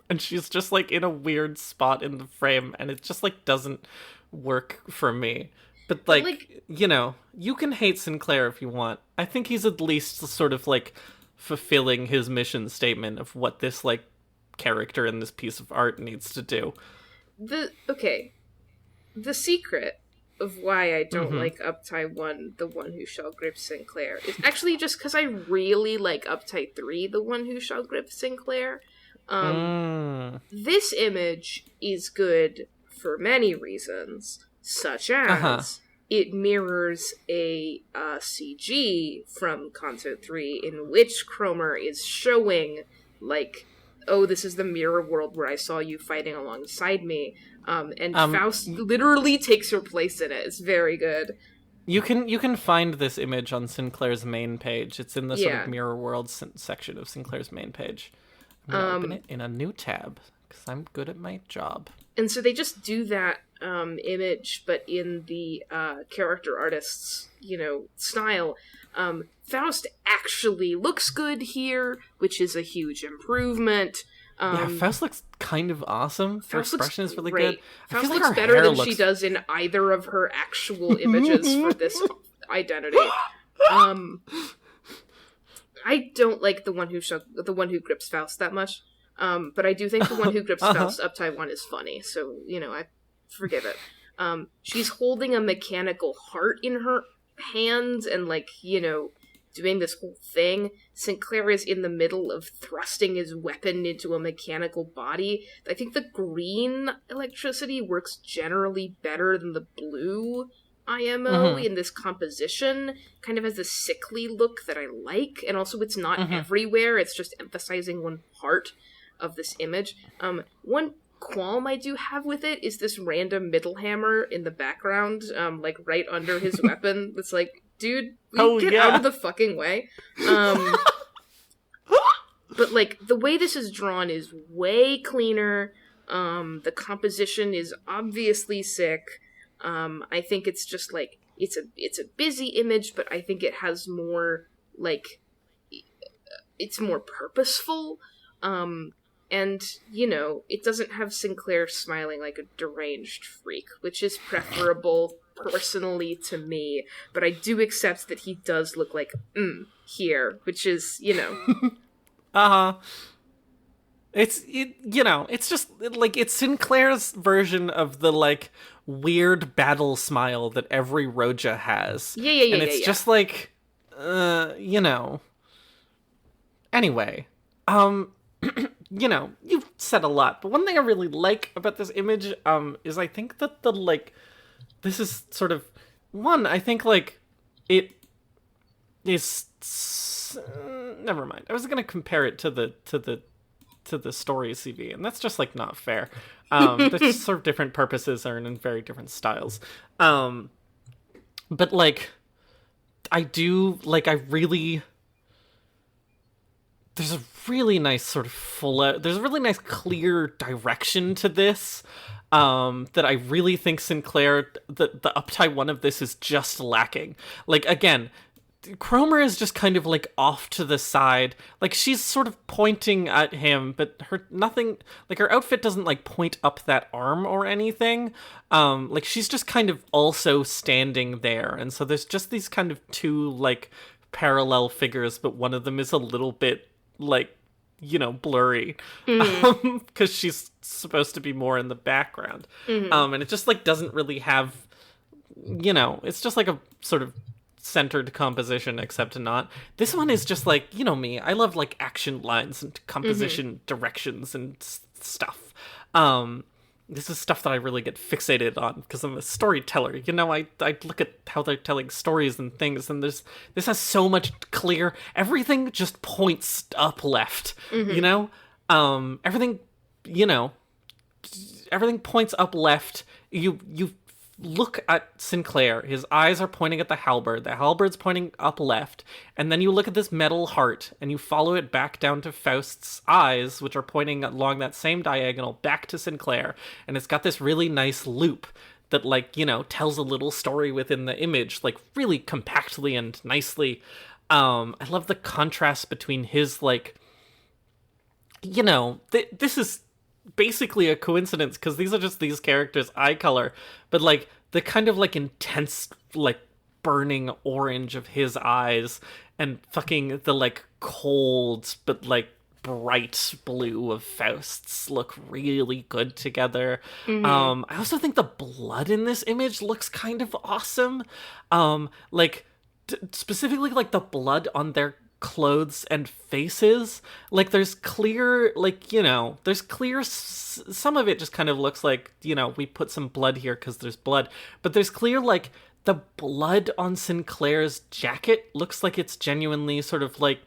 [SPEAKER 2] And she's just like in a weird spot in the frame, and it just like doesn't work for me. But like, you know, you can hate Sinclair if you want. I think he's at least sort of like fulfilling his mission statement of what this like character in this piece of art needs to do. The
[SPEAKER 1] secret of why I don't like Uptie 1, The One Who Shall Grip Sinclair, is actually just because I really like Uptie 3, The One Who Shall Grip Sinclair. This image is good for many reasons, such as it mirrors a CG from Kanto 3 in which Cromer is showing, like, oh, this is the mirror world where I saw you fighting alongside me, and Faust literally takes her place in it. It's very good.
[SPEAKER 2] You can find this image on Sinclair's main page. It's in the sort of mirror world section of Sinclair's main page. I'm going to open it in a new tab, because I'm good at my job.
[SPEAKER 1] And so they just do that image, but in the character artist's, style. Faust actually looks good here, which is a huge improvement.
[SPEAKER 2] Faust looks kind of awesome. Her expression is really good.
[SPEAKER 1] Faust looks better than she does in either of her actual images for this identity. I don't like the one who grips Faust that much. But I do think the one who grips Faust Uptie 1 is funny, so, I forgive it. She's holding a mechanical heart in her hands and, doing this whole thing. Sinclair is in the middle of thrusting his weapon into a mechanical body. I think the green electricity works generally better than the blue IMO in this composition. Kind of has a sickly look that I like, and also it's not everywhere, it's just emphasizing one part of this image. One qualm I do have with it is this big middle hammer in the background, right under his weapon. It's like, dude, get out of the fucking way. But, the way this is drawn is way cleaner. The composition is obviously sick. I think it's just, it's a busy image, but I think it has more, it's more purposeful. And, it doesn't have Sinclair smiling like a deranged freak, which is preferable personally to me, but I do accept that he does look like, here, which is,
[SPEAKER 2] It's just, it's Sinclair's version of the, weird battle smile that every Roja has.
[SPEAKER 1] Yeah.
[SPEAKER 2] And it's just Anyway, you've said a lot, but one thing I really like about this image, is I think that this is sort of, I think, it is, never mind. I was going to compare it to the story CV, and that's just, not fair. There's sort of different purposes are in very different styles. But, I do, I really... There's a really nice sort of there's a really nice clear direction to this, that I really think Sinclair, the Uptie 1 of this is just lacking. Again, Cromer is just kind of off to the side. She's sort of pointing at him, but her outfit doesn't point up that arm or anything. She's just kind of also standing there. And so there's just these kind of two parallel figures, but one of them is a little bit blurry, because she's supposed to be more in the background. And it just doesn't really have, it's just a sort of centered composition, except not. This one is just me, I love action lines and composition directions and stuff. This is stuff that I really get fixated on because I'm a storyteller. I look at how they're telling stories and things, and this has so much everything just points up left, everything you know, everything points up left. You look at Sinclair. His eyes are pointing at the halberd. The halberd's pointing up left. And then you look at this metal heart, and you follow it back down to Faust's eyes, which are pointing along that same diagonal back to Sinclair. And it's got this really nice loop that, like, you know, tells a little story within the image, like, really compactly and nicely. I love the contrast between his, like, you know, this is basically a coincidence because these are just these characters' eye color, but like the kind of like intense, like burning orange of his eyes and fucking the like cold but like bright blue of Faust's look really good together. I also think the blood in this image looks kind of awesome. Like specifically like the blood on their clothes and faces, like there's clear, like, you know, there's clear some of it just kind of looks like, you know, we put some blood here because there's blood, but there's clear, like, the blood on Sinclair's jacket looks like it's genuinely sort of like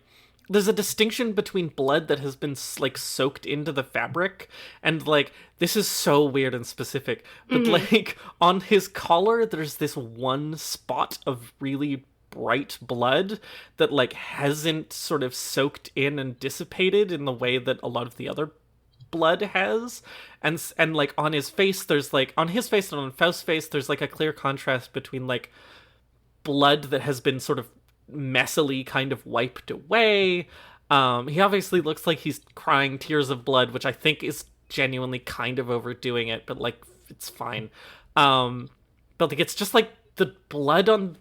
[SPEAKER 2] there's a distinction between blood that has been like soaked into the fabric and like this is so weird and specific, but like on his collar there's this one spot of really bright blood that like hasn't sort of soaked in and dissipated in the way that a lot of the other blood has, and like on his face there's like on his face and on Faust's face there's like a clear contrast between like blood that has been sort of messily kind of wiped away. He obviously looks like he's crying tears of blood, which I think is genuinely kind of overdoing it, but like it's fine. But like it's just like the blood on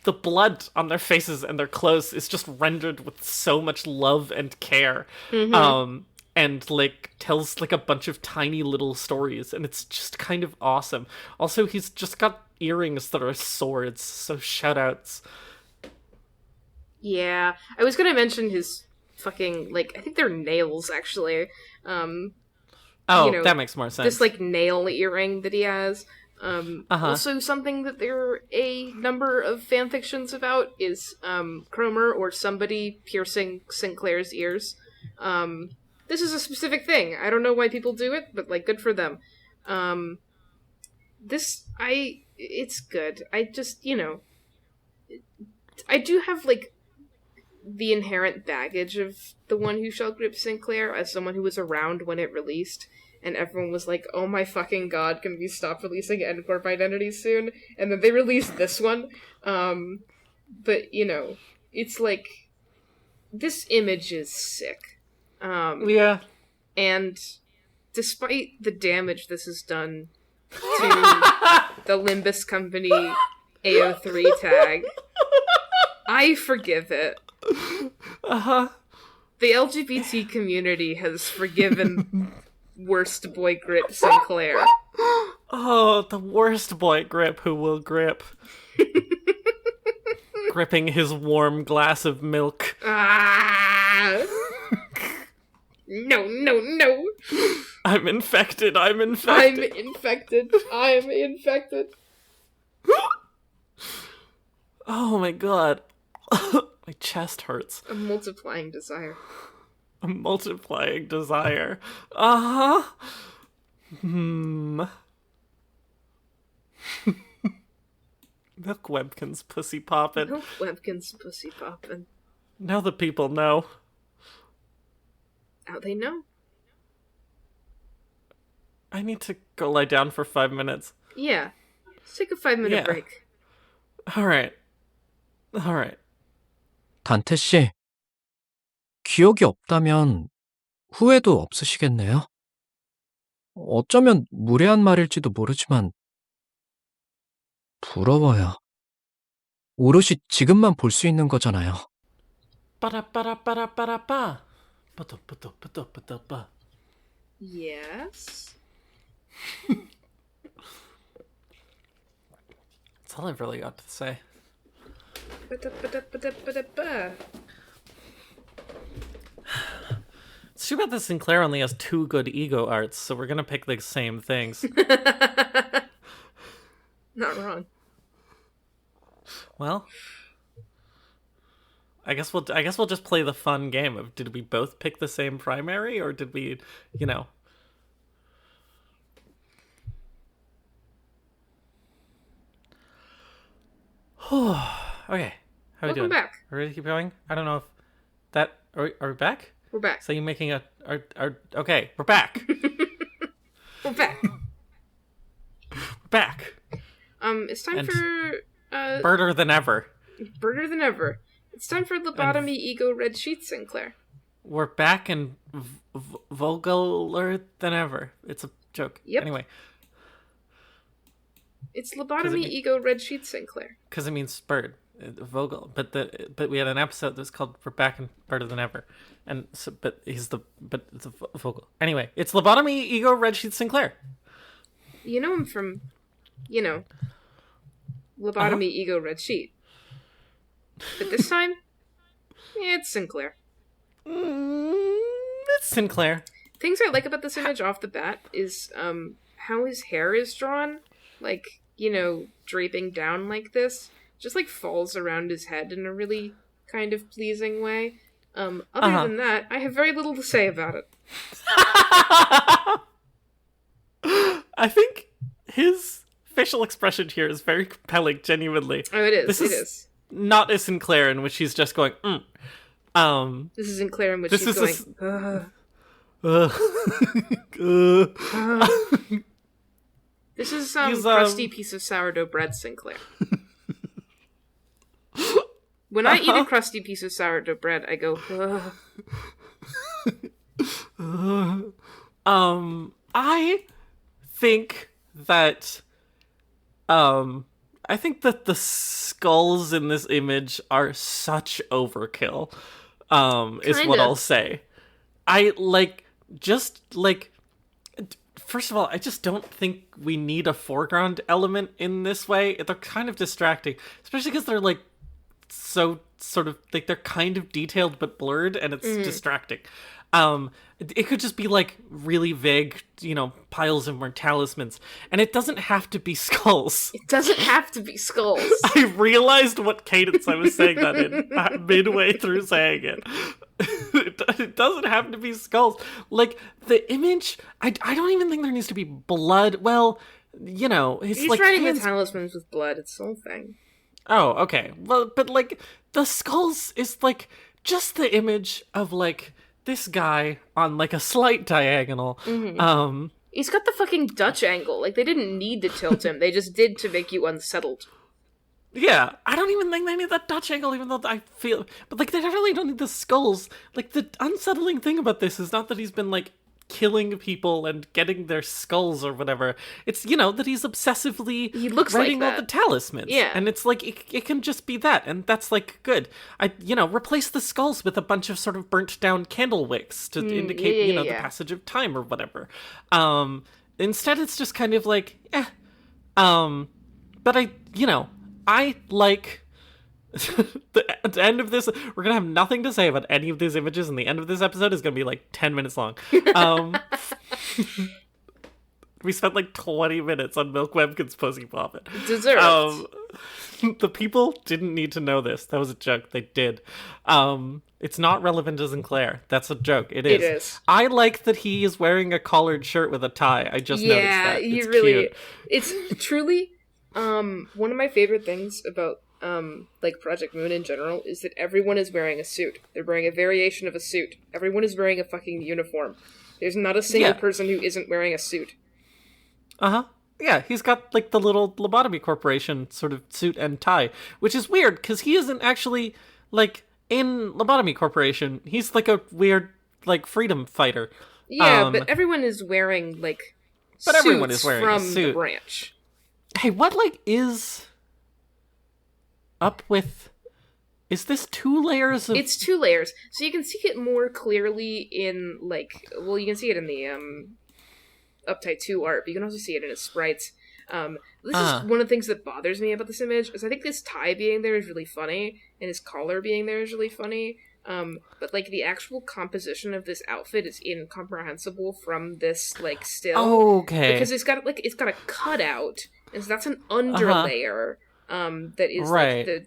[SPEAKER 2] the blood on their faces and their clothes is just rendered with so much love and care. And like tells like a bunch of tiny little stories, and it's just kind of awesome. Also, he's just got earrings that are swords, so shoutouts.
[SPEAKER 1] Yeah, I was gonna mention his fucking, like, I think they're nails, actually.
[SPEAKER 2] Oh,
[SPEAKER 1] you know,
[SPEAKER 2] that makes more sense.
[SPEAKER 1] This, like, nail earring that he has. Also, something that there are a number of fanfictions about is Cromer or somebody piercing Sinclair's ears. This is a specific thing. I don't know why people do it, but, like, good for them. It's good. I just, you know, I do have, like, the inherent baggage of The One Who Shall Grip Sinclair as someone who was around when it released, and everyone was like, oh my fucking god, can we stop releasing N-Corp identities soon? And then they released this one. But, you know, it's like, this image is sick.
[SPEAKER 2] Yeah.
[SPEAKER 1] And despite the damage this has done to the Limbus Company AO3 tag, I forgive it. The LGBT community has forgiven worst boy grip Sinclair.
[SPEAKER 2] Oh, the worst boy grip who will grip. Gripping his warm glass of milk.
[SPEAKER 1] No.
[SPEAKER 2] I'm infected.
[SPEAKER 1] I'm infected.
[SPEAKER 2] Oh my god. My chest hurts.
[SPEAKER 1] A multiplying desire.
[SPEAKER 2] Milk Webkin's pussy poppin'.
[SPEAKER 1] Milk Webkin's pussy poppin'.
[SPEAKER 2] Now the people know.
[SPEAKER 1] Now they know.
[SPEAKER 2] I need to go lie down for 5 minutes.
[SPEAKER 1] Yeah. Let's take a 5-minute break.
[SPEAKER 2] Alright.
[SPEAKER 3] 단테 씨, 기억이 없다면 후회도 없으시겠네요? 어쩌면 무례한 말일지도 모르지만 부러워요. 오롯이 지금만 볼 수 있는 거잖아요.
[SPEAKER 2] 빠라빠라빠라빠라빠. 빠따빠따빠따빠따빠.
[SPEAKER 1] Yes?
[SPEAKER 2] That's all I've really got to say. It's too bad that Sinclair only has 2 good ego arts, so we're gonna pick the same things.
[SPEAKER 1] Not wrong.
[SPEAKER 2] Well, I guess we'll just play the fun game of did we both pick the same primary, or did we, you know, Okay. How are we
[SPEAKER 1] Welcome
[SPEAKER 2] doing?
[SPEAKER 1] back.
[SPEAKER 2] Are we ready to keep going? I don't know if that... Are we back?
[SPEAKER 1] We're back.
[SPEAKER 2] So you making a... Okay, we're back.
[SPEAKER 1] We're back.
[SPEAKER 2] We're back.
[SPEAKER 1] It's time for...
[SPEAKER 2] Birder than ever.
[SPEAKER 1] Birder than ever. It's time for Lobotomy Ego Red Sheet Sinclair.
[SPEAKER 2] We're back and vogaler than ever. It's a joke.
[SPEAKER 1] Yep.
[SPEAKER 2] Anyway.
[SPEAKER 1] It's Lobotomy Ego Red Sheet Sinclair.
[SPEAKER 2] Because it means bird. Vogel. But we had an episode that was called We're Back and Birder Than Ever. And so, but it's a Vogel. Anyway, it's Lobotomy Ego Red Sheet Sinclair.
[SPEAKER 1] You know him from, Lobotomy Ego Red Sheet. But this time, it's Sinclair.
[SPEAKER 2] It's Sinclair.
[SPEAKER 1] Things I like about this image off the bat is how his hair is drawn. Like, draping down like this. Just like falls around his head in a really kind of pleasing way. Other than that, I have very little to say about it.
[SPEAKER 2] I think his facial expression here is very compelling, genuinely.
[SPEAKER 1] Oh, it is.
[SPEAKER 2] This is not a Sinclair in which he's just going,
[SPEAKER 1] This is Sinclair in which he's going, This is crusty piece of sourdough bread, Sinclair. When I eat a crusty piece of sourdough bread, I go,
[SPEAKER 2] I think that the skulls in this image are such overkill, is what I'll say. First of all, I just don't think we need a foreground element in this way. They're kind of distracting, especially because they're like so sort of like they're kind of detailed but blurred, and it's distracting. It could just be like really vague, piles of more talismans, and it doesn't have to be skulls.
[SPEAKER 1] It doesn't have to be skulls.
[SPEAKER 2] I realized what cadence I was saying that in midway through saying it. It doesn't have to be skulls. Like, the image, I don't even think there needs to be blood. Well, it's
[SPEAKER 1] He's
[SPEAKER 2] like
[SPEAKER 1] writing the talismans with blood. It's the whole thing.
[SPEAKER 2] Oh, okay. Well, but like the skulls is like just the image of like this guy on like a slight diagonal.
[SPEAKER 1] Mm-hmm. He's got the fucking Dutch angle. Like, they didn't need to tilt him. They just did to make you unsettled.
[SPEAKER 2] Yeah, I don't even think they need that Dutch angle, even though I feel... But, like, they really don't need the skulls. Like, the unsettling thing about this is not that he's been, like, killing people and getting their skulls or whatever. It's, that he's obsessively writing all the talismans.
[SPEAKER 1] Yeah.
[SPEAKER 2] And it's, like, it can just be that, and that's, like, good. Replace the skulls with a bunch of sort of burnt-down candle wicks to indicate, the passage of time or whatever. Instead, it's just kind of like, But I like at the end of this, we're gonna have nothing to say about any of these images, and the end of this episode is gonna be like 10 minutes long. We spent like 20 minutes on Milk Webkin's Pussy Poppin'.
[SPEAKER 1] Deserved.
[SPEAKER 2] The people didn't need to know this. That was a joke. They did. It's not relevant to Sinclair. That's a joke. It is.
[SPEAKER 1] It is.
[SPEAKER 2] I like that he is wearing a collared shirt with a tie. I just noticed that.
[SPEAKER 1] Yeah,
[SPEAKER 2] it's cute.
[SPEAKER 1] It's truly... one of my favorite things about, Project Moon in general is that everyone is wearing a suit. They're wearing a variation of a suit. Everyone is wearing a fucking uniform. There's not a single person who isn't wearing a suit.
[SPEAKER 2] Yeah, he's got, like, the little Lobotomy Corporation sort of suit and tie, which is weird, because he isn't actually, like, in Lobotomy Corporation. He's, like, a weird, like, freedom fighter.
[SPEAKER 1] Yeah, but everyone is wearing, like, suits
[SPEAKER 2] everyone is wearing
[SPEAKER 1] from
[SPEAKER 2] a suit.
[SPEAKER 1] the branch.
[SPEAKER 2] Hey, what, like, is up with... Is this 2 layers of...
[SPEAKER 1] It's 2 layers. So you can see it more clearly in, like... Well, you can see it in the, Uptight 2 art, but you can also see it in his sprites. This is one of the things that bothers me about this image, is I think this tie being there is really funny, and his collar being there is really funny. But, like, the actual composition of this outfit is incomprehensible from this, like, still.
[SPEAKER 2] Okay.
[SPEAKER 1] Because it's got a cutout, and so that's an underlayer, that is, like, the,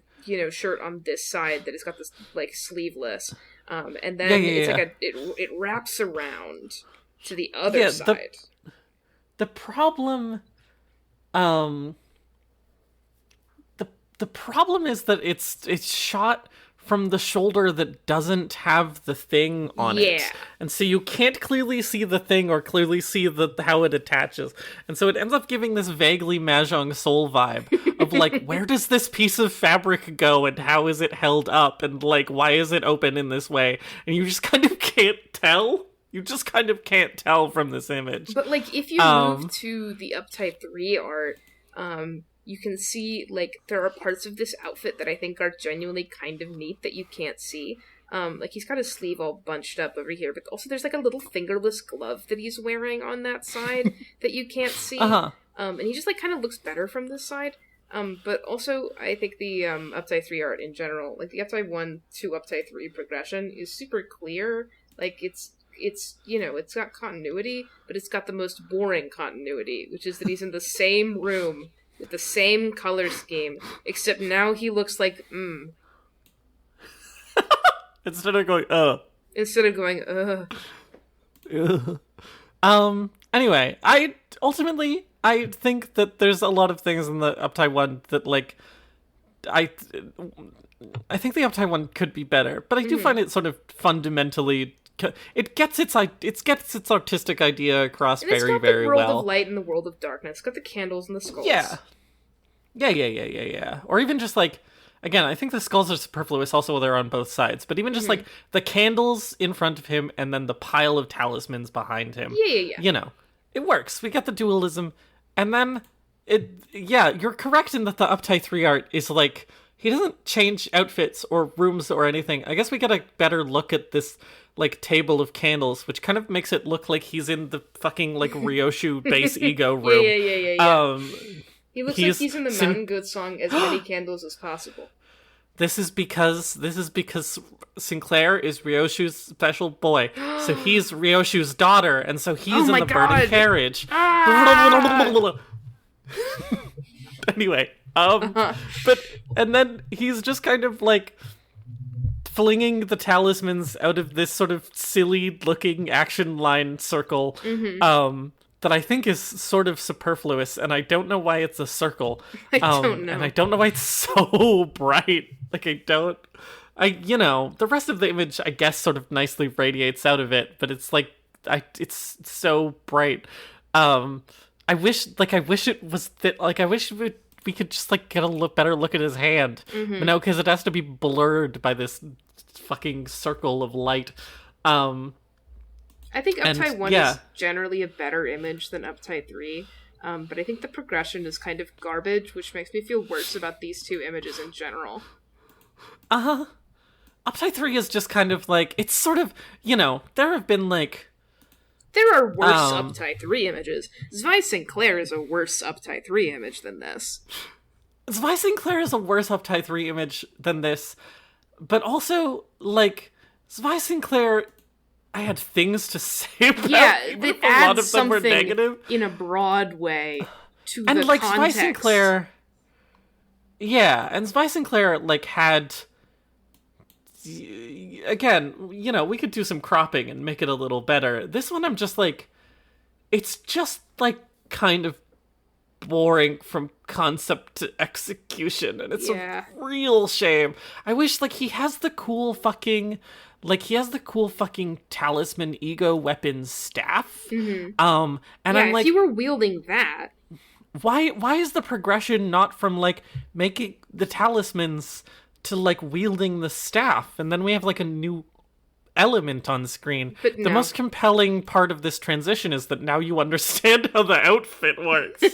[SPEAKER 1] shirt on this side that has got this, like, sleeveless. And then it's like it wraps around to the other side. The
[SPEAKER 2] problem, the problem is that it's shot from the shoulder that doesn't have the thing on it. And so you can't clearly see the thing or clearly see how it attaches. And so it ends up giving this vaguely Mahjong Soul vibe of like, where does this piece of fabric go and how is it held up? And like, why is it open in this way? And you just kind of can't tell. You just kind of can't tell from this image.
[SPEAKER 1] But like, if you move to the Uptype 3 art, you can see, like, there are parts of this outfit that I think are genuinely kind of neat that you can't see. Like, he's got his sleeve all bunched up over here, but also there's, like, a little fingerless glove that he's wearing on that side that you can't see. And he just, like, kind of looks better from this side. But also, I think the Uptype 3 art in general, like, the Uptype 1 to Uptype 3 progression is super clear. Like, it's you know, it's got continuity, but it's got the most boring continuity, which is that he's in the same room with the same color scheme, except now he looks like,
[SPEAKER 2] Instead of going,
[SPEAKER 1] Instead of going,
[SPEAKER 2] Anyway, I think that there's a lot of things in the Uptype 1 that, like, I think the Uptype 1 could be better, but I do find it sort of fundamentally... It gets its artistic idea across very, very well.
[SPEAKER 1] It's got the world of light and the world of darkness. It's got the candles and the skulls.
[SPEAKER 2] Yeah. Or even just, like, again, I think the skulls are superfluous also they're on both sides, but even just, like, the candles in front of him and then the pile of talismans behind him.
[SPEAKER 1] Yeah.
[SPEAKER 2] You know, it works. We get the dualism. And then, you're correct in that the Uptype 3 art is, like, he doesn't change outfits or rooms or anything. I guess we get a better look at this, like, table of candles, which kind of makes it look like he's in the fucking, like, Ryoshu base ego room.
[SPEAKER 1] Yeah. He looks like he's in the Mountain Goat song, As Many Candles as Possible.
[SPEAKER 2] This is because Sinclair is Ryoshu's special boy. So he's Ryoshu's daughter, and so he's in the burning carriage. Anyway, and then he's just kind of, like, flinging the talismans out of this sort of silly-looking action line circle, that I think is sort of superfluous, and I don't know why it's a circle.
[SPEAKER 1] I don't know.
[SPEAKER 2] And I don't know why it's so bright. Like, the rest of the image, I guess, sort of nicely radiates out of it, but it's like, it's so bright. I wish it was that, like, I wish we could just, like, get a better look at his hand. But no, because it has to be blurred by this fucking circle of light.
[SPEAKER 1] I think Uptype 1 is generally a better image than Uptype 3, but I think the progression is kind of garbage, which makes me feel worse about these two images in general.
[SPEAKER 2] Uptype 3 is just kind of like, it's sort of, there have been, like...
[SPEAKER 1] There are worse Uptype 3 images. Zwei Sinclair is a worse Uptype 3 image than this.
[SPEAKER 2] Zwei Sinclair is a worse Uptype 3 image than this, but also, like, Zwei Sinclair... I had things to say about.
[SPEAKER 1] Yeah,
[SPEAKER 2] even if
[SPEAKER 1] it
[SPEAKER 2] a lot
[SPEAKER 1] adds
[SPEAKER 2] of them were
[SPEAKER 1] something
[SPEAKER 2] negative.
[SPEAKER 1] In a broad way to
[SPEAKER 2] and
[SPEAKER 1] the
[SPEAKER 2] like
[SPEAKER 1] context.
[SPEAKER 2] Zwei Sinclair, and Zwei Sinclair like had. Again, we could do some cropping and make it a little better. This one, I'm just like, it's just like kind of boring from concept to execution, and it's a real shame. I wish like he has the cool fucking talisman ego weapons staff. And I'm like,
[SPEAKER 1] if you were wielding that,
[SPEAKER 2] why is the progression not from like making the talismans to like wielding the staff, and then we have like a new element on screen?
[SPEAKER 1] But no.
[SPEAKER 2] The most compelling part of this transition is that now you understand how the outfit works.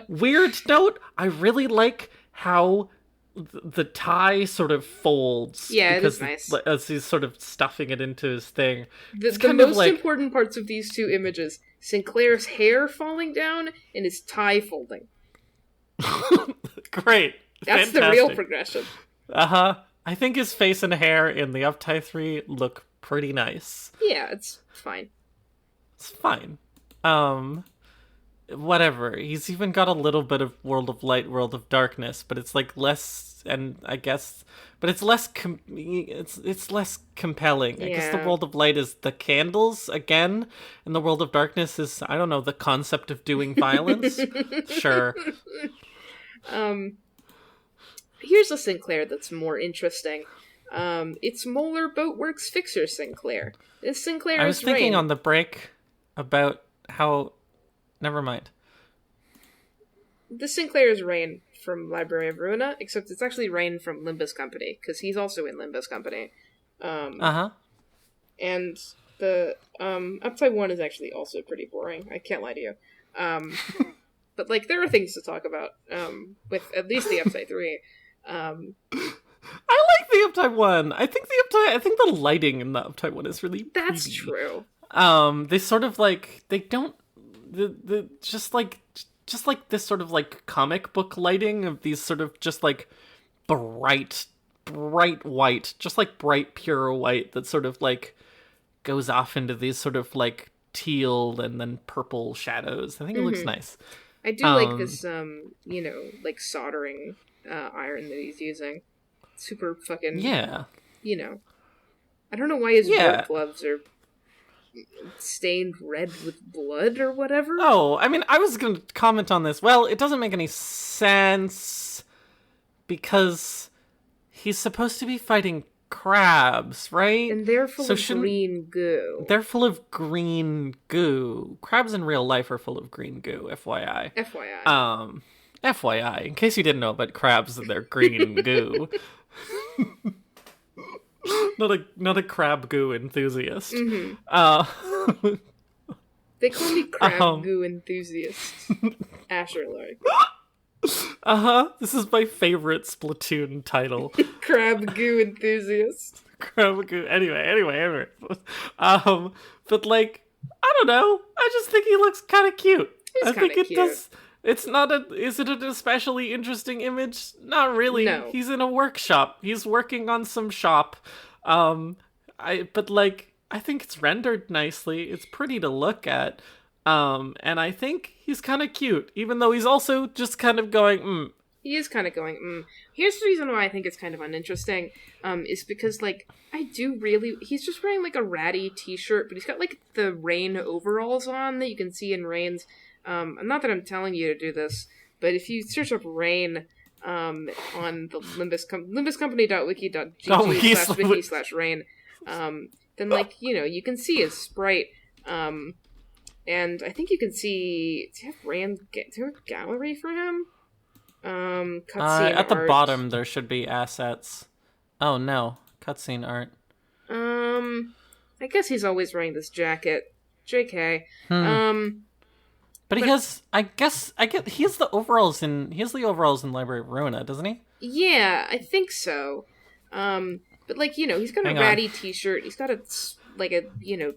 [SPEAKER 2] Weird note, I really like how the tie sort of folds.
[SPEAKER 1] Yeah, it is nice.
[SPEAKER 2] As he's sort of stuffing it into his thing.
[SPEAKER 1] The most important parts of these two images, Sinclair's hair falling down and his tie folding.
[SPEAKER 2] Great.
[SPEAKER 1] That's
[SPEAKER 2] Fantastic.
[SPEAKER 1] the real progression.
[SPEAKER 2] I think his face and hair in the Uptype 3 look pretty nice.
[SPEAKER 1] Yeah, it's fine.
[SPEAKER 2] It's fine. Whatever. He's even got a little bit of World of Light, World of Darkness, but it's like less, and I guess, but it's less. It's less compelling.
[SPEAKER 1] Yeah.
[SPEAKER 2] I guess the World of Light is the candles again, and the World of Darkness is, I don't know, the concept of doing violence. Sure.
[SPEAKER 1] Here's a Sinclair that's more interesting. It's Molar Boatworks Fixer Sinclair. This Sinclair
[SPEAKER 2] I was
[SPEAKER 1] is
[SPEAKER 2] thinking
[SPEAKER 1] Rain.
[SPEAKER 2] on the break about how... Never mind.
[SPEAKER 1] This Sinclair is Rain from Library of Ruina, except it's actually Rain from Limbus Company, because he's also in Limbus Company.
[SPEAKER 2] Uh-huh.
[SPEAKER 1] And the Upside 1 is actually also pretty boring. I can't lie to you. But, like, there are things to talk about, with at least the Upside 3.
[SPEAKER 2] I like the Uptime one. I think the lighting in the Uptime one is really pretty.
[SPEAKER 1] That's true.
[SPEAKER 2] They sort of like, they don't, the just like this sort of like comic book lighting of these sort of just like bright white, just like bright pure white that sort of like goes off into these sort of like teal and then purple shadows. I think it looks nice.
[SPEAKER 1] I do like this, like soldering iron that he's using. Super fucking...
[SPEAKER 2] Yeah.
[SPEAKER 1] I don't know why his work gloves are stained red with blood or whatever.
[SPEAKER 2] Oh, I mean, I was going to comment on this. Well, it doesn't make any sense because he's supposed to be fighting crabs, right?
[SPEAKER 1] And they're full of green goo.
[SPEAKER 2] They're full of green goo. Crabs in real life are full of green goo, FYI. FYI, in case you didn't know about crabs and their green goo. Not a crab goo enthusiast.
[SPEAKER 1] Mm-hmm. They call me crab goo enthusiast. Asher like.
[SPEAKER 2] This is my favorite Splatoon title.
[SPEAKER 1] Crab goo enthusiast.
[SPEAKER 2] Crab goo. Anyway. But like, I don't know. I just think he looks kind of cute.
[SPEAKER 1] I think it does.
[SPEAKER 2] It's not is it an especially interesting image? Not really.
[SPEAKER 1] No.
[SPEAKER 2] He's in a workshop. He's working on some shop. But like, I think it's rendered nicely. It's pretty to look at. And I think he's kind of cute, even though he's also just kind of going,
[SPEAKER 1] He is kind of going, Here's the reason why I think it's kind of uninteresting, is because, like, he's just wearing, like, a ratty t-shirt, but he's got, like, the Rain overalls on that you can see in Rain's, not that I'm telling you to do this, but if you search up Rain, on the limbuscompany.wiki.gg/wiki/Rain, then, like, you can see his sprite, and I think you can see, do you have a gallery for him? Cutscene
[SPEAKER 2] at the
[SPEAKER 1] art.
[SPEAKER 2] bottom there should be assets. Oh no, cutscene art.
[SPEAKER 1] I guess he's always wearing this jacket. JK.
[SPEAKER 2] But he has, he has the overalls in Library of Ruina, doesn't he?
[SPEAKER 1] Yeah, I think so. But like, he's got a ratty t-shirt, he's got a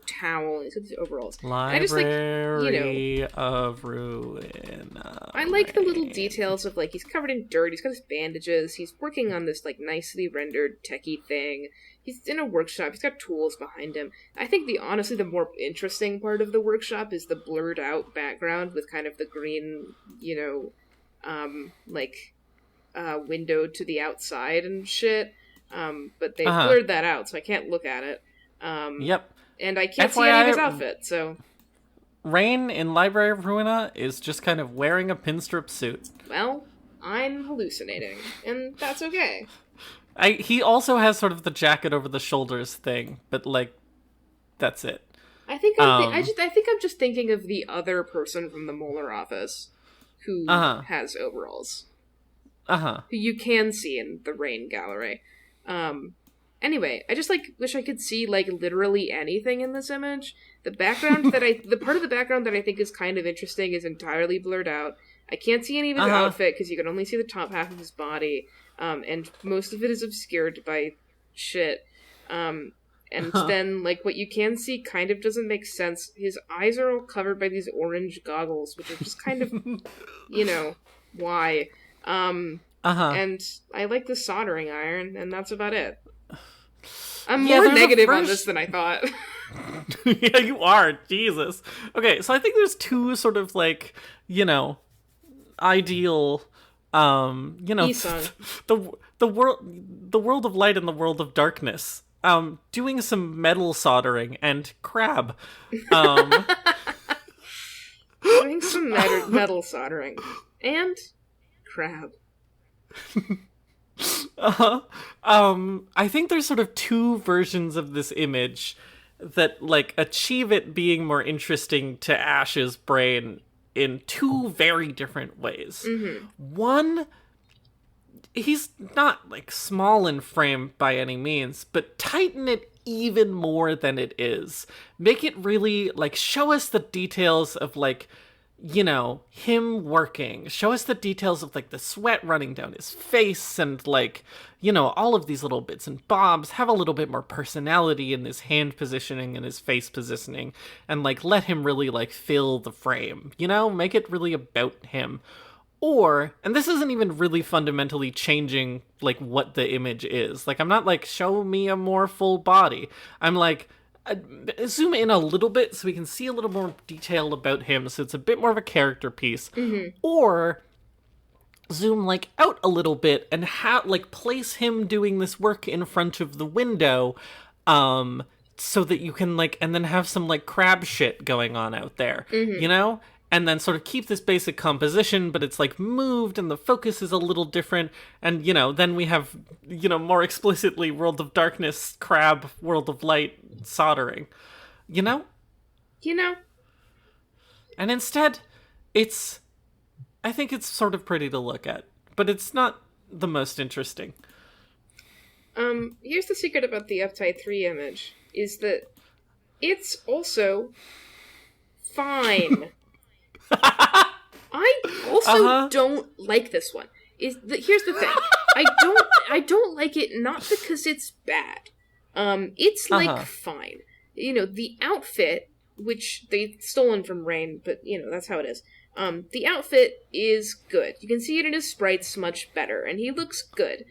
[SPEAKER 1] towel, he's got these overalls.
[SPEAKER 2] Library of Ruina.
[SPEAKER 1] I like the little details of, like, he's covered in dirt, he's got his bandages, he's working on this, like, nicely rendered techie thing. He's in a workshop, he's got tools behind him. I think honestly the more interesting part of the workshop is the blurred out background with kind of the green, window to the outside and shit. But they blurred that out, so I can't look at it.
[SPEAKER 2] Yep.
[SPEAKER 1] And I can't see any of his outfit, so...
[SPEAKER 2] Rain in Library of Ruina is just kind of wearing a pinstrip suit.
[SPEAKER 1] Well, I'm hallucinating, and that's okay.
[SPEAKER 2] He also has sort of the jacket over the shoulders thing, but, like, that's it.
[SPEAKER 1] I think I'm just thinking of the other person from the Molar office who has overalls. Who you can see in the Rain gallery. Anyway, I just, like, wish I could see, like, literally anything in this image. The background the part of the background that I think is kind of interesting is entirely blurred out. I can't see any of his outfit because you can only see the top half of his body. And most of it is obscured by shit. And then, like, what you can see kind of doesn't make sense. His eyes are all covered by these orange goggles, which are just kind of, why. And I like the soldering iron, and that's about it. I'm more negative on this than I thought.
[SPEAKER 2] Yeah, you are. Jesus. Okay, so I think there's two sort of, like, ideal, the world of light and the world of darkness. Doing some metal soldering and crab.
[SPEAKER 1] Doing some metal soldering and crab.
[SPEAKER 2] I think there's sort of two versions of this image that, like, achieve it being more interesting to Ash's brain in two very different ways.
[SPEAKER 1] Mm-hmm.
[SPEAKER 2] One, he's not, like, small in frame by any means, but tighten it even more than it is. Make it really, like, show us the details of, like, you know, him working. Show us the details of, like, the sweat running down his face and, like, you know, all of these little bits and bobs. Have a little bit more personality in his hand positioning and his face positioning, and, like, let him really, like, fill the frame, you know? Make it really about him. Or, and this isn't even really fundamentally changing, like, what the image is. Like, I'm not like, show me a more full body. I'm like, zoom in a little bit so we can see a little more detail about him, so it's a bit more of a character piece.
[SPEAKER 1] Mm-hmm.
[SPEAKER 2] Or zoom, like, out a little bit and like, place him doing this work in front of the window, so that you can, like, and then have some, like, crab shit going on out there, you know? And then sort of keep this basic composition, but it's, like, moved and the focus is a little different. And, you know, then we have, you know, more explicitly World of Darkness, crab, World of Light, soldering. You know?
[SPEAKER 1] You know?
[SPEAKER 2] And instead, I think it's sort of pretty to look at, but it's not the most interesting.
[SPEAKER 1] Here's the secret about the Uptight 3 image, is that it's also fine. I also don't like this one. Here's the thing. I don't like it not because it's bad. It's like fine. You know, the outfit, which they've stolen from Rain, but you know, that's how it is. The outfit is good. You can see it in his sprites much better, and he looks good.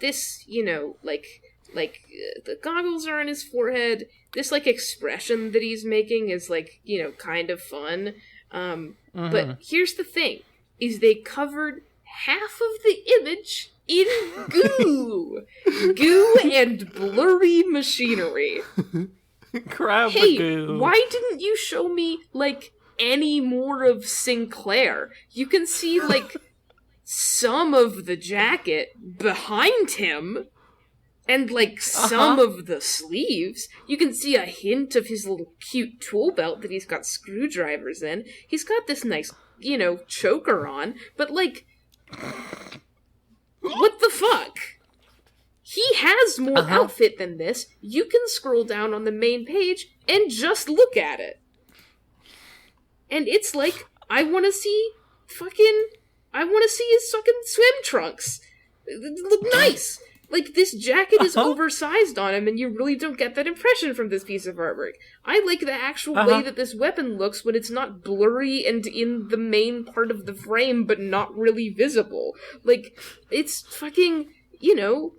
[SPEAKER 1] This, you know, like the goggles are on his forehead. This, like, expression that he's making is, like, you know, kind of fun. But here's the thing, is they covered half of the image in goo. Goo and blurry machinery.
[SPEAKER 2] Crabagoo.
[SPEAKER 1] Hey, why didn't you show me, like, any more of Sinclair? You can see, like, some of the jacket behind him, and, like, some of the sleeves. You can see a hint of his little cute tool belt that he's got screwdrivers in. He's got this nice, you know, choker on, but, like, what the fuck? He has more outfit than this. You can scroll down on the main page and just look at it. And it's like, I want to see his fucking swim trunks. They look nice. Like, this jacket is oversized on him, and you really don't get that impression from this piece of artwork. I like the actual way that this weapon looks when it's not blurry and in the main part of the frame, but not really visible. Like, it's fucking, you know,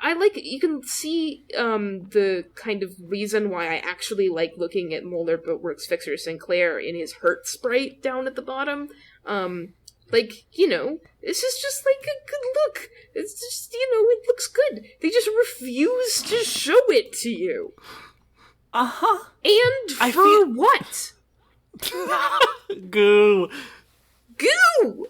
[SPEAKER 1] I like, you can see the kind of reason why I actually like looking at Molder Boatworks Fixer Sinclair in his hurt sprite down at the bottom. Like, you know, this is just, like, a good look. It's just, you know, it looks good. They just refuse to show it to you. And what?
[SPEAKER 2] Goo.
[SPEAKER 1] Goo!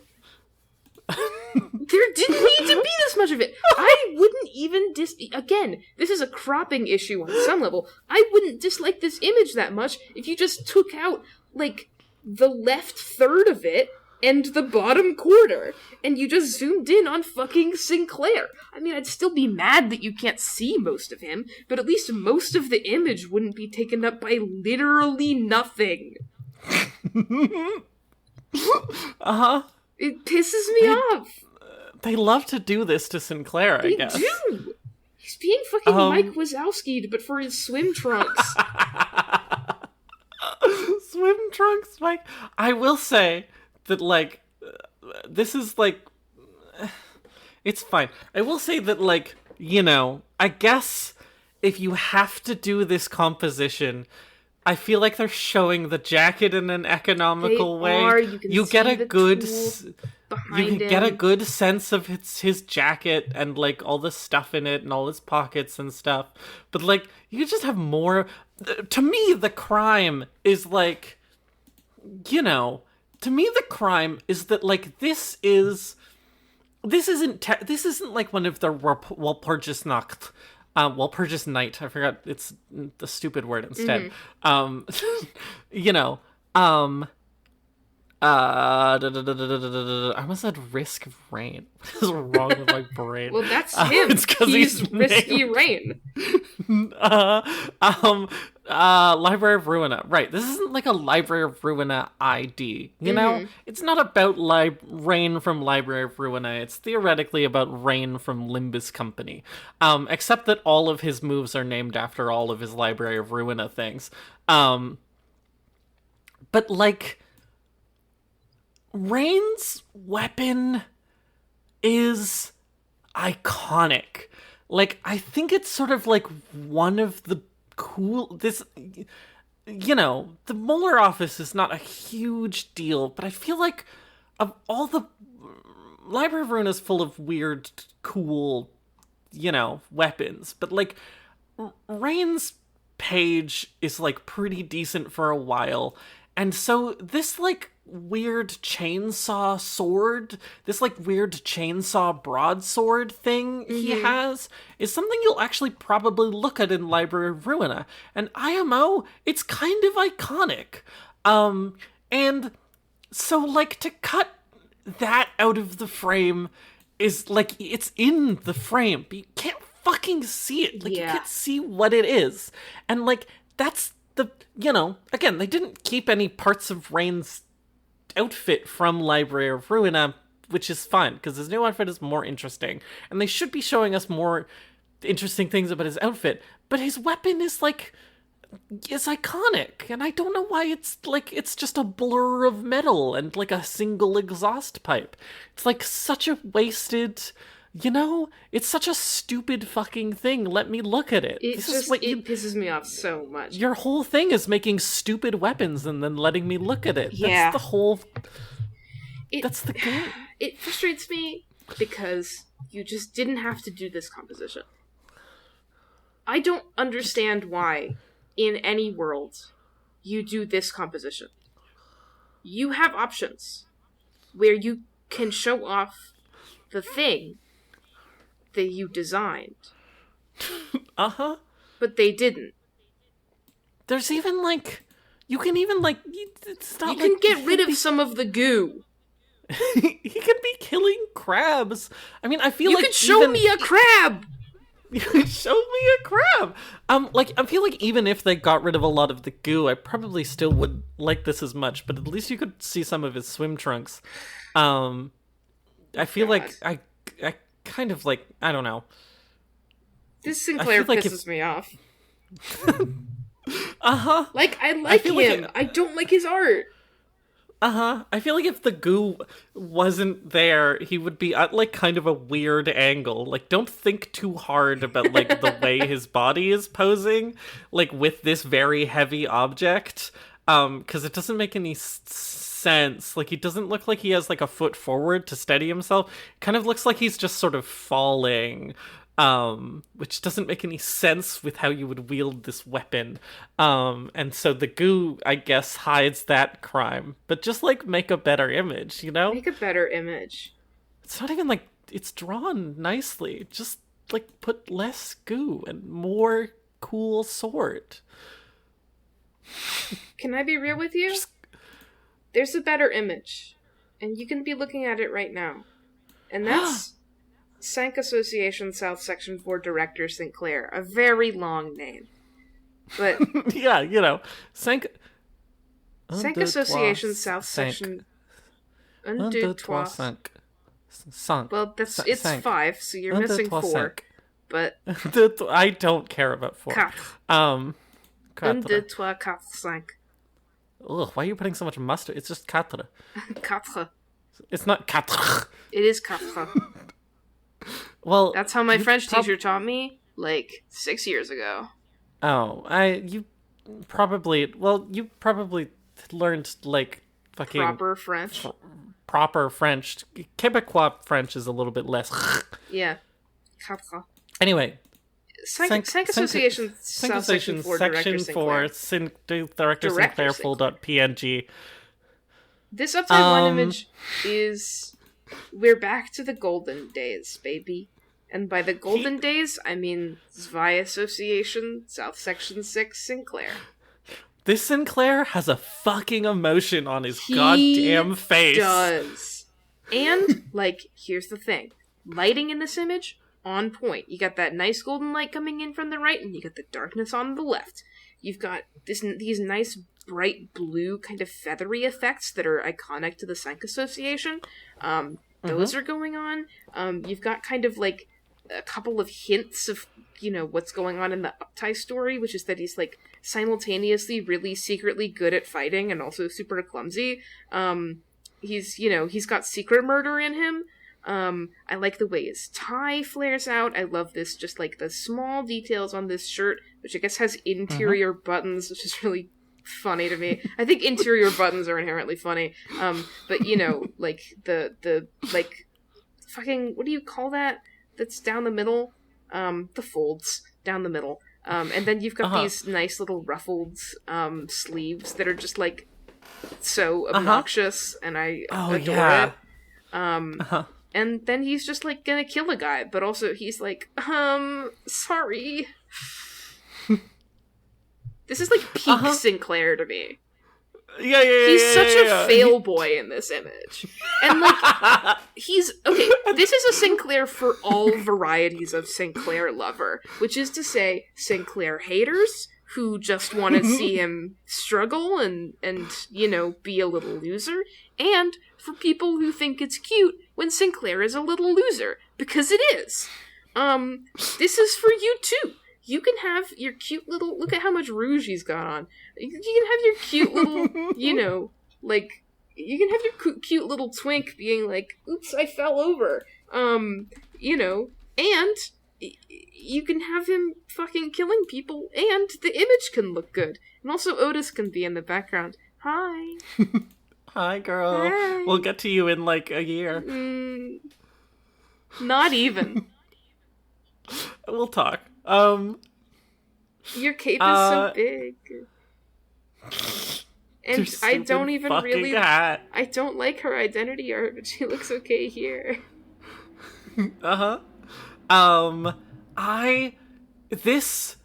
[SPEAKER 1] There didn't need to be this much of it. I wouldn't even again, this is a cropping issue on some level. I wouldn't dislike this image that much if you just took out, like, the left third of it and the bottom quarter, and you just zoomed in on fucking Sinclair. I mean, I'd still be mad that you can't see most of him, but at least most of the image wouldn't be taken up by literally nothing. It pisses me off.
[SPEAKER 2] They love to do this to Sinclair, I guess.
[SPEAKER 1] They do! He's being fucking Mike Wazowski'd, but for his swim trunks.
[SPEAKER 2] Swim trunks, Mike. I will say that, like, this is, like, it's fine. I will say that, like, you know, I guess if you have to do this composition, I feel like they're showing the jacket in an economical way. You get a good get a good sense of his jacket and, like, all the stuff in it and all his pockets and stuff. But, like, you just have more. To me, the crime is, like, you know, to me the crime is that, like, this is this isn't like one of the Walpurgisnacht. Walpurgis Night. I forgot it's the stupid word instead. You know, I almost said Risk of Rain. What is wrong with my brain?
[SPEAKER 1] Well, that's him.
[SPEAKER 2] It's because
[SPEAKER 1] he's Risky Rain.
[SPEAKER 2] Library of Ruina. Right, this isn't like a Library of Ruina ID, you know? It's not about Rain from Library of Ruina. It's theoretically about Rain from Limbus Company. Except that all of his moves are named after all of his Library of Ruina things. But, like, Rain's weapon is iconic. Like, I think it's sort of like one of the you know, the Molar office is not a huge deal, but I feel like of all the Library of Ruin is full of weird, cool, you know, weapons, but like Rain's page is like pretty decent for a while, and so this like weird chainsaw sword, this like weird chainsaw broadsword thing he has is something you'll actually probably look at in Library of Ruina. And IMO, it's kind of iconic. And so like to cut that out of the frame is like, it's in the frame, but you can't fucking see it. Like you can't see what it is. And like, that's the, you know, again, they didn't keep any parts of Rain's outfit from Library of Ruina, which is fine because his new outfit is more interesting, and they should be showing us more interesting things about his outfit, but his weapon is iconic, and I don't know why it's just a blur of metal and like a single exhaust pipe. It's like such a wasted, you know, it's such a stupid fucking thing. Let me look at it.
[SPEAKER 1] It pisses me off so much.
[SPEAKER 2] Your whole thing is making stupid weapons and then letting me look at it.
[SPEAKER 1] Yeah.
[SPEAKER 2] That's the whole... that's the game.
[SPEAKER 1] It frustrates me because you just didn't have to do this composition. I don't understand why, in any world, you do this composition. You have options where you can show off the thing that you designed. But they didn't.
[SPEAKER 2] There's even like, you can even like, it's not
[SPEAKER 1] you can get rid of some of the goo.
[SPEAKER 2] He could be killing crabs. I mean, I feel like
[SPEAKER 1] you could show me a crab.
[SPEAKER 2] You could show me a crab. Like, I feel like even if they got rid of a lot of the goo, I probably still wouldn't like this as much. But at least you could see some of his swim trunks. I feel like I kind of like, I don't know.
[SPEAKER 1] This Sinclair pisses me off. Like, I like him.
[SPEAKER 2] Like
[SPEAKER 1] I don't like his art.
[SPEAKER 2] I feel like if the goo wasn't there, he would be at like kind of a weird angle. Like, don't think too hard about like the way his body is posing, like with this very heavy object. Because it doesn't make any sense. Like, he doesn't look like he has like a foot forward to steady himself. It kind of looks like he's just sort of falling, which doesn't make any sense with how you would wield this weapon. And so the goo, I guess, hides that crime. But just like make a better image, you know?
[SPEAKER 1] Make a better image.
[SPEAKER 2] It's not even like it's drawn nicely. Just like put less goo and more cool sword.
[SPEAKER 1] Can I be real with you? There's a better image, and you can be looking at it right now. And that's Sank Association South Section 4 Director Sinclair. A very long name. But
[SPEAKER 2] yeah, you know, Sank
[SPEAKER 1] Association South Section 1, 2, 3.
[SPEAKER 2] Sank.
[SPEAKER 1] Well, it's 5, so you're missing 4. But
[SPEAKER 2] I don't care about 4.
[SPEAKER 1] 4. 1, 2, 3, 4, 5.
[SPEAKER 2] Ugh, why are you putting so much mustard? It's just 4.
[SPEAKER 1] 4.
[SPEAKER 2] It's not 4.
[SPEAKER 1] It is 4.
[SPEAKER 2] Well,
[SPEAKER 1] that's how my French teacher taught me, like, 6 years ago.
[SPEAKER 2] Oh, you probably learned, like, fucking...
[SPEAKER 1] Proper French.
[SPEAKER 2] Proper French. Quebecois French is a little bit less...
[SPEAKER 1] Yeah. 4.
[SPEAKER 2] Anyway.
[SPEAKER 1] Sank Association South Section 4 Director Sinclair.
[SPEAKER 2] Director Sinclair full.png.
[SPEAKER 1] This upside one image is We're back to the golden days, baby. And by the golden days, I mean Zwei Association, South Section 6, Sinclair.
[SPEAKER 2] This Sinclair has a fucking emotion on his goddamn face.
[SPEAKER 1] He does. And, like, here's the thing. Lighting in this image, on point. You got that nice golden light coming in from the right, and you got the darkness on the left. You've got these nice bright blue kind of feathery effects that are iconic to the Sync Association. Those are going on. You've got kind of, like, a couple of hints of, you know, what's going on in the Uptie story, which is that he's, like, simultaneously really secretly good at fighting and also super clumsy. He's got secret murder in him. I like the way his tie flares out. I love this, just like the small details on this shirt, which I guess has interior buttons, which is really funny to me. I think interior buttons are inherently funny. But you know, like the like fucking, what do you call that? That's down the middle? The folds down the middle. And then you've got these nice little ruffled sleeves that are just like so obnoxious, and I adore it. And then he's just like gonna kill a guy, but also he's like, sorry. This is like peak Sinclair to me.
[SPEAKER 2] Yeah.
[SPEAKER 1] He's such a failboy in this image. And like, he's, okay, this is a Sinclair for all varieties of Sinclair lover, which is to say, Sinclair haters who just want to see him struggle and, you know, be a little loser, and for people who think it's cute when Sinclair is a little loser, because it is. This is for you too. You can have your cute little, look at how much rouge he's got on. You can have your cute little, you know, like, you can have your cute little twink being like, oops, I fell over. You know, and you can have him fucking killing people, and the image can look good. And also Otis can be in the background. Hi.
[SPEAKER 2] Hi, girl. Hi. We'll get to you in like a year.
[SPEAKER 1] Not even.
[SPEAKER 2] We'll talk.
[SPEAKER 1] Your cape is so big. And I don't even really
[SPEAKER 2] hat.
[SPEAKER 1] I don't like her identity art, but she looks okay here.
[SPEAKER 2] This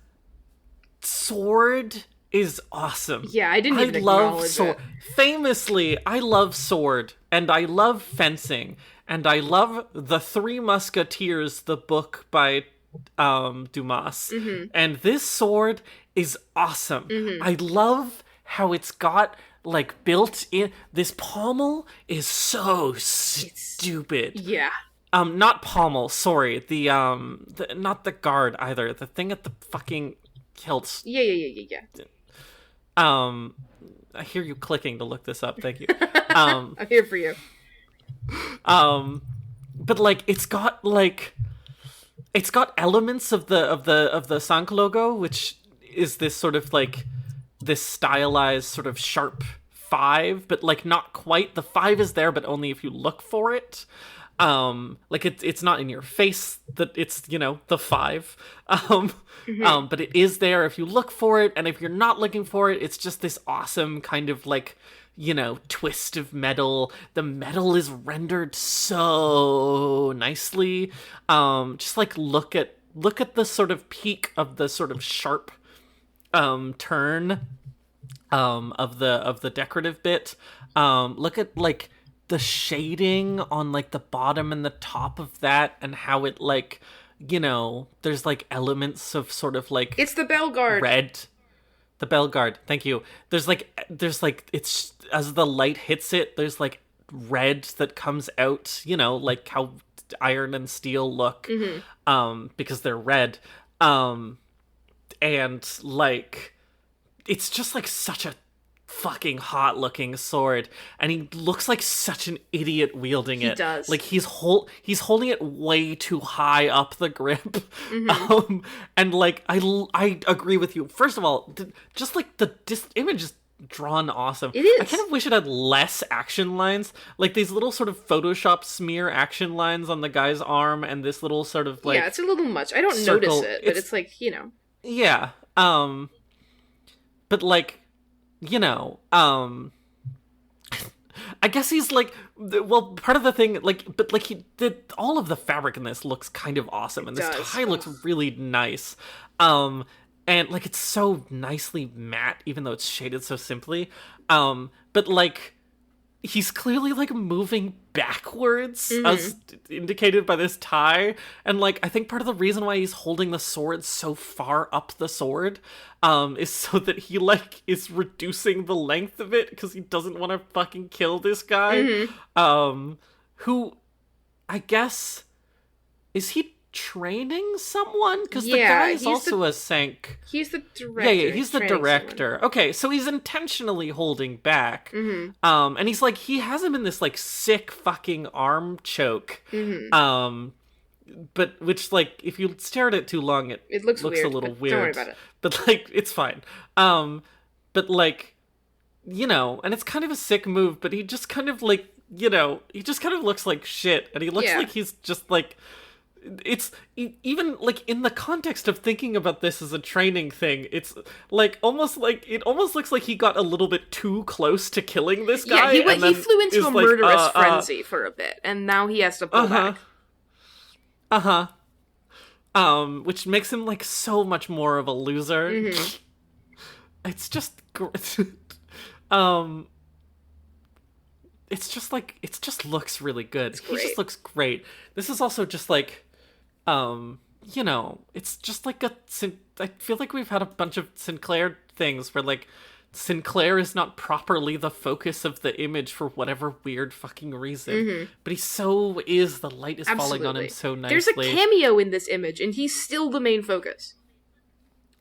[SPEAKER 2] sword is awesome.
[SPEAKER 1] Yeah, I didn't even acknowledge it.
[SPEAKER 2] Famously, I love sword, and I love fencing, and I love The Three Musketeers, the book by Dumas. And this sword is awesome. I love how it's got like built in. This pommel is so stupid.
[SPEAKER 1] Yeah.
[SPEAKER 2] Not pommel, sorry. The not the guard either. The thing at the fucking hilts.
[SPEAKER 1] Yeah.
[SPEAKER 2] I hear you clicking to look this up. Thank you.
[SPEAKER 1] I'm here for you.
[SPEAKER 2] But like it's got elements of the Sank logo, which is this sort of like this stylized sort of sharp 5, but like not quite. The 5 is there, but only if you look for it. Like it's not in your face that it's, you know, the 5. But it is there if you look for it, and if you're not looking for it, it's just this awesome kind of like, you know, twist of metal. The metal is rendered so nicely. Just like look at the sort of peak of the sort of sharp turn of the decorative bit. Look at like the shading on like the bottom and the top of that, and how it like, you know, there's like elements of sort of like,
[SPEAKER 1] it's the bell guard.
[SPEAKER 2] Red. The bell guard. Thank you. There's like it's as the light hits it, there's like red that comes out, you know, like how iron and steel look, because they're red. And like it's just like such a fucking hot looking sword, and he looks like such an idiot wielding it. He
[SPEAKER 1] does.
[SPEAKER 2] Like he's holding it way too high up the grip. And like I agree with you. First of all, just like this image is drawn awesome.
[SPEAKER 1] It is.
[SPEAKER 2] I kind of wish it had less action lines, like these little sort of Photoshop smear action lines on the guy's arm, and this little sort of like,
[SPEAKER 1] yeah, it's a little much. I don't
[SPEAKER 2] circle.
[SPEAKER 1] notice it, but it's like, you know.
[SPEAKER 2] Yeah. But like, you know, I guess he's like, well, part of the thing, like, but like all of the fabric in this looks kind of awesome, and this tie looks really nice. And like it's so nicely matte, even though it's shaded so simply. But like he's clearly like moving backwards, as indicated by this tie, and like I think part of the reason why he's holding the sword so far up the sword is so that he like is reducing the length of it because he doesn't want to fucking kill this guy. Who I guess is he training someone? Because the guy is also a Sank.
[SPEAKER 1] He's the director.
[SPEAKER 2] Yeah, he's the director. Someone. Okay, so he's intentionally holding back. And he's like, he has him in this like sick fucking arm choke. But which like, if you stare at it too long, it looks weird, a little weird.
[SPEAKER 1] Don't worry about it.
[SPEAKER 2] But like, it's fine. But like, you know, and it's kind of a sick move, but he just kind of like, you know, he just kind of looks like shit. And he looks like he's just like, it's even like in the context of thinking about this as a training thing, it's like it almost looks like he got a little bit too close to killing this guy.
[SPEAKER 1] He flew into a murderous frenzy for a bit, and now he has to pull back.
[SPEAKER 2] Which makes him like so much more of a loser. It's just it's just like it just looks really good. He just looks great. This is also just like you know, it's just like I feel like we've had a bunch of Sinclair things where like Sinclair is not properly the focus of the image for whatever weird fucking reason, but he so is. The light is falling on him so nicely.
[SPEAKER 1] There's a cameo in this image, and he's still the main focus.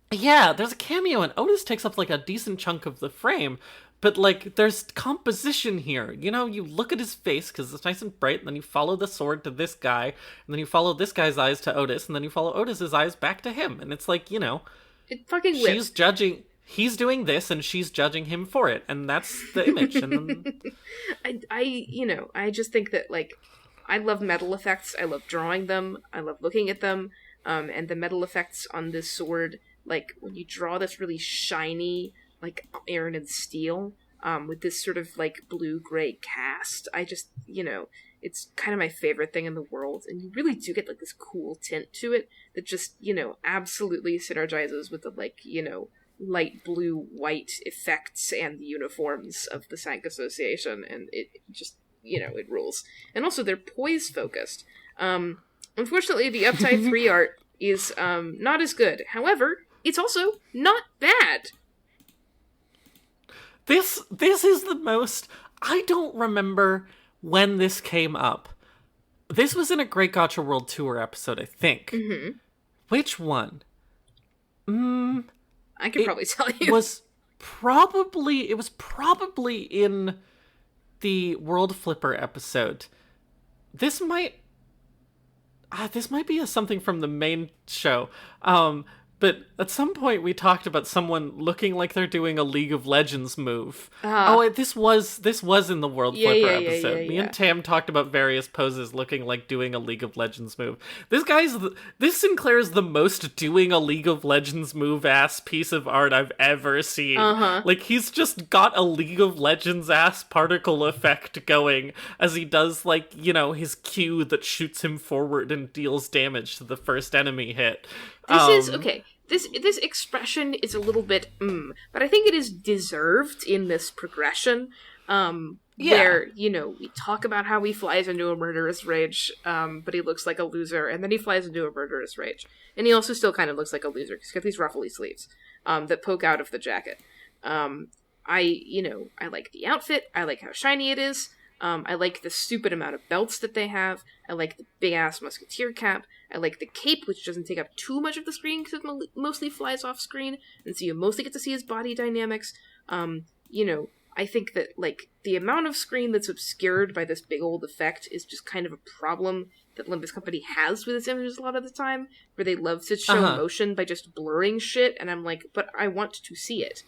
[SPEAKER 2] Yeah, there's a cameo, and Otis takes up like a decent chunk of the frame. But, like, there's composition here. You know, you look at his face, because it's nice and bright, and then you follow the sword to this guy, and then you follow this guy's eyes to Otis, and then you follow Otis's eyes back to him. And it's like, you know...
[SPEAKER 1] It fucking whips.
[SPEAKER 2] She's judging... He's doing this, and she's judging him for it, and that's the image. And then...
[SPEAKER 1] I just think that, like, I love metal effects. I love drawing them. I love looking at them. And the metal effects on this sword, like, when you draw this really shiny... like iron and steel, with this sort of like blue-gray cast. I just, you know, it's kind of my favorite thing in the world, and you really do get like this cool tint to it that just, you know, absolutely synergizes with the like, you know, light blue-white effects and the uniforms of the Sank Association, and it just, you know, it rules. And also they're poise focused. Unfortunately, the Uptide 3 art is not as good. However, it's also not bad.
[SPEAKER 2] This is the most... I don't remember when this came up. This was in a Great Gotcha World Tour episode, I think. Which one?
[SPEAKER 1] I could probably tell you.
[SPEAKER 2] It was probably in the World Flipper episode. This might be something from the main show. But at some point we talked about someone looking like they're doing a League of Legends move. This was in the World Flipper episode. Me and Tam talked about various poses looking like doing a League of Legends move. This Sinclair is the most doing a League of Legends move ass piece of art I've ever seen. Like he's just got a League of Legends ass particle effect going as he does like, you know, his Q that shoots him forward and deals damage to the first enemy hit.
[SPEAKER 1] This is okay. This expression is a little bit, but I think it is deserved in this progression. Where, you know, we talk about how he flies into a murderous rage, but he looks like a loser, and then he flies into a murderous rage, and he also still kind of looks like a loser because he's got these ruffly sleeves that poke out of the jacket. I like the outfit. I like how shiny it is. I like the stupid amount of belts that they have. I like the big-ass musketeer cap. I like the cape, which doesn't take up too much of the screen because it mostly flies off screen, and so you mostly get to see his body dynamics. You know, I think that, like, the amount of screen that's obscured by this big old effect is just kind of a problem that Limbus Company has with its images a lot of the time, where they love to show motion by just blurring shit, and I'm like, but I want to see it.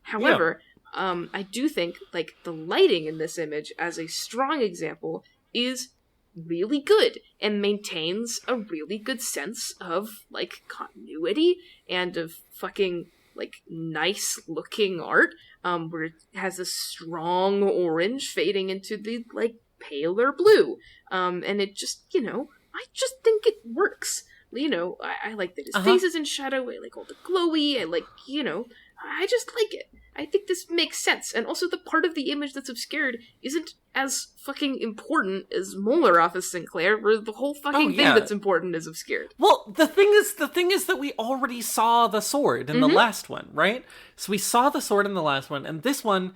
[SPEAKER 1] However... I do think, like, the lighting in this image, as a strong example, is really good and maintains a really good sense of, like, continuity and of fucking, like, nice-looking art, where it has a strong orange fading into the, like, paler blue. And it just, I just think it works. I like that his face is in shadow, I like all the glowy, I like, I just like it. I think this makes sense. And also the part of the image that's obscured isn't as fucking important as Molaroth as Sinclair, where the whole fucking thing that's important is obscured.
[SPEAKER 2] Well, the thing is that we already saw the sword in the last one, right? So we saw the sword in the last one, and this one,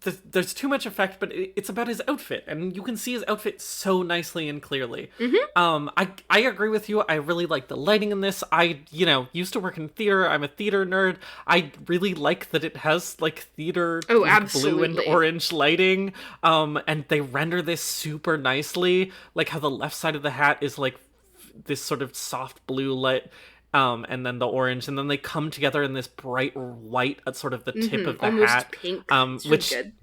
[SPEAKER 2] there's too much effect, but it's about his outfit, and you can see his outfit so nicely and clearly. I agree with you. I really like the lighting in this. I used to work in theater. I'm a theater nerd. I really like that it has like theater blue and orange lighting, and they render this super nicely, like how the left side of the hat is like this sort of soft blue light, and then the orange, and then they come together in this bright white at sort of the tip of the
[SPEAKER 1] almost
[SPEAKER 2] hat,
[SPEAKER 1] pink.
[SPEAKER 2] which
[SPEAKER 1] good.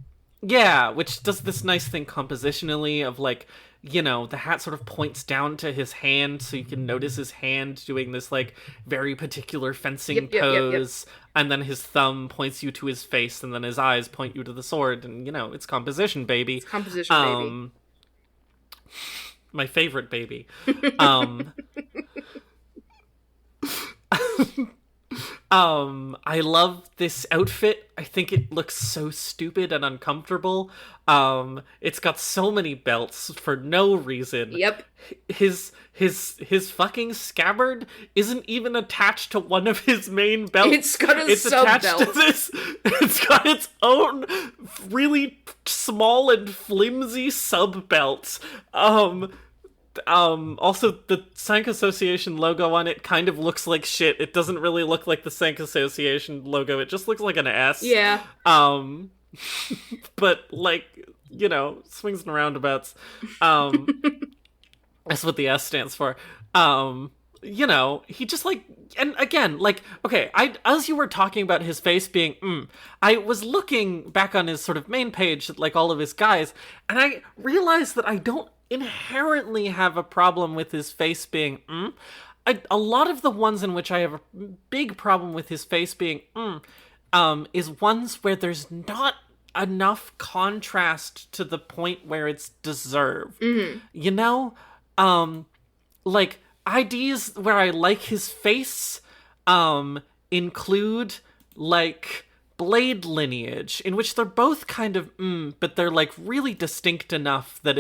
[SPEAKER 2] Which does this nice thing compositionally of like, the hat sort of points down to his hand, so you can notice his hand doing this like very particular fencing pose, and then his thumb points you to his face, and then his eyes point you to the sword, and it's composition, baby.
[SPEAKER 1] It's composition, baby.
[SPEAKER 2] My favorite baby. I love this outfit. I think it looks so stupid and uncomfortable. It's got so many belts for no reason.
[SPEAKER 1] Yep.
[SPEAKER 2] His fucking scabbard isn't even attached to one of his main belts.
[SPEAKER 1] It's got a sub-belt.
[SPEAKER 2] To this. It's got its own really small and flimsy sub-belt. Also, the Sank Association logo on it kind of looks like shit. It doesn't really look like the Sank Association logo. It just looks like an S.
[SPEAKER 1] Yeah.
[SPEAKER 2] But, like, swings and roundabouts. That's what the S stands for. He just, like, and again, like, okay, as you were talking about his face being, I was looking back on his sort of main page, like, all of his guys, and I realized that I don't inherently have a problem with his face being a lot of the ones in which I have a big problem with his face being is ones where there's not enough contrast to the point where it's deserved. Like IDs where I like his face include like Blade Lineage, in which they're both kind of but they're like really distinct enough that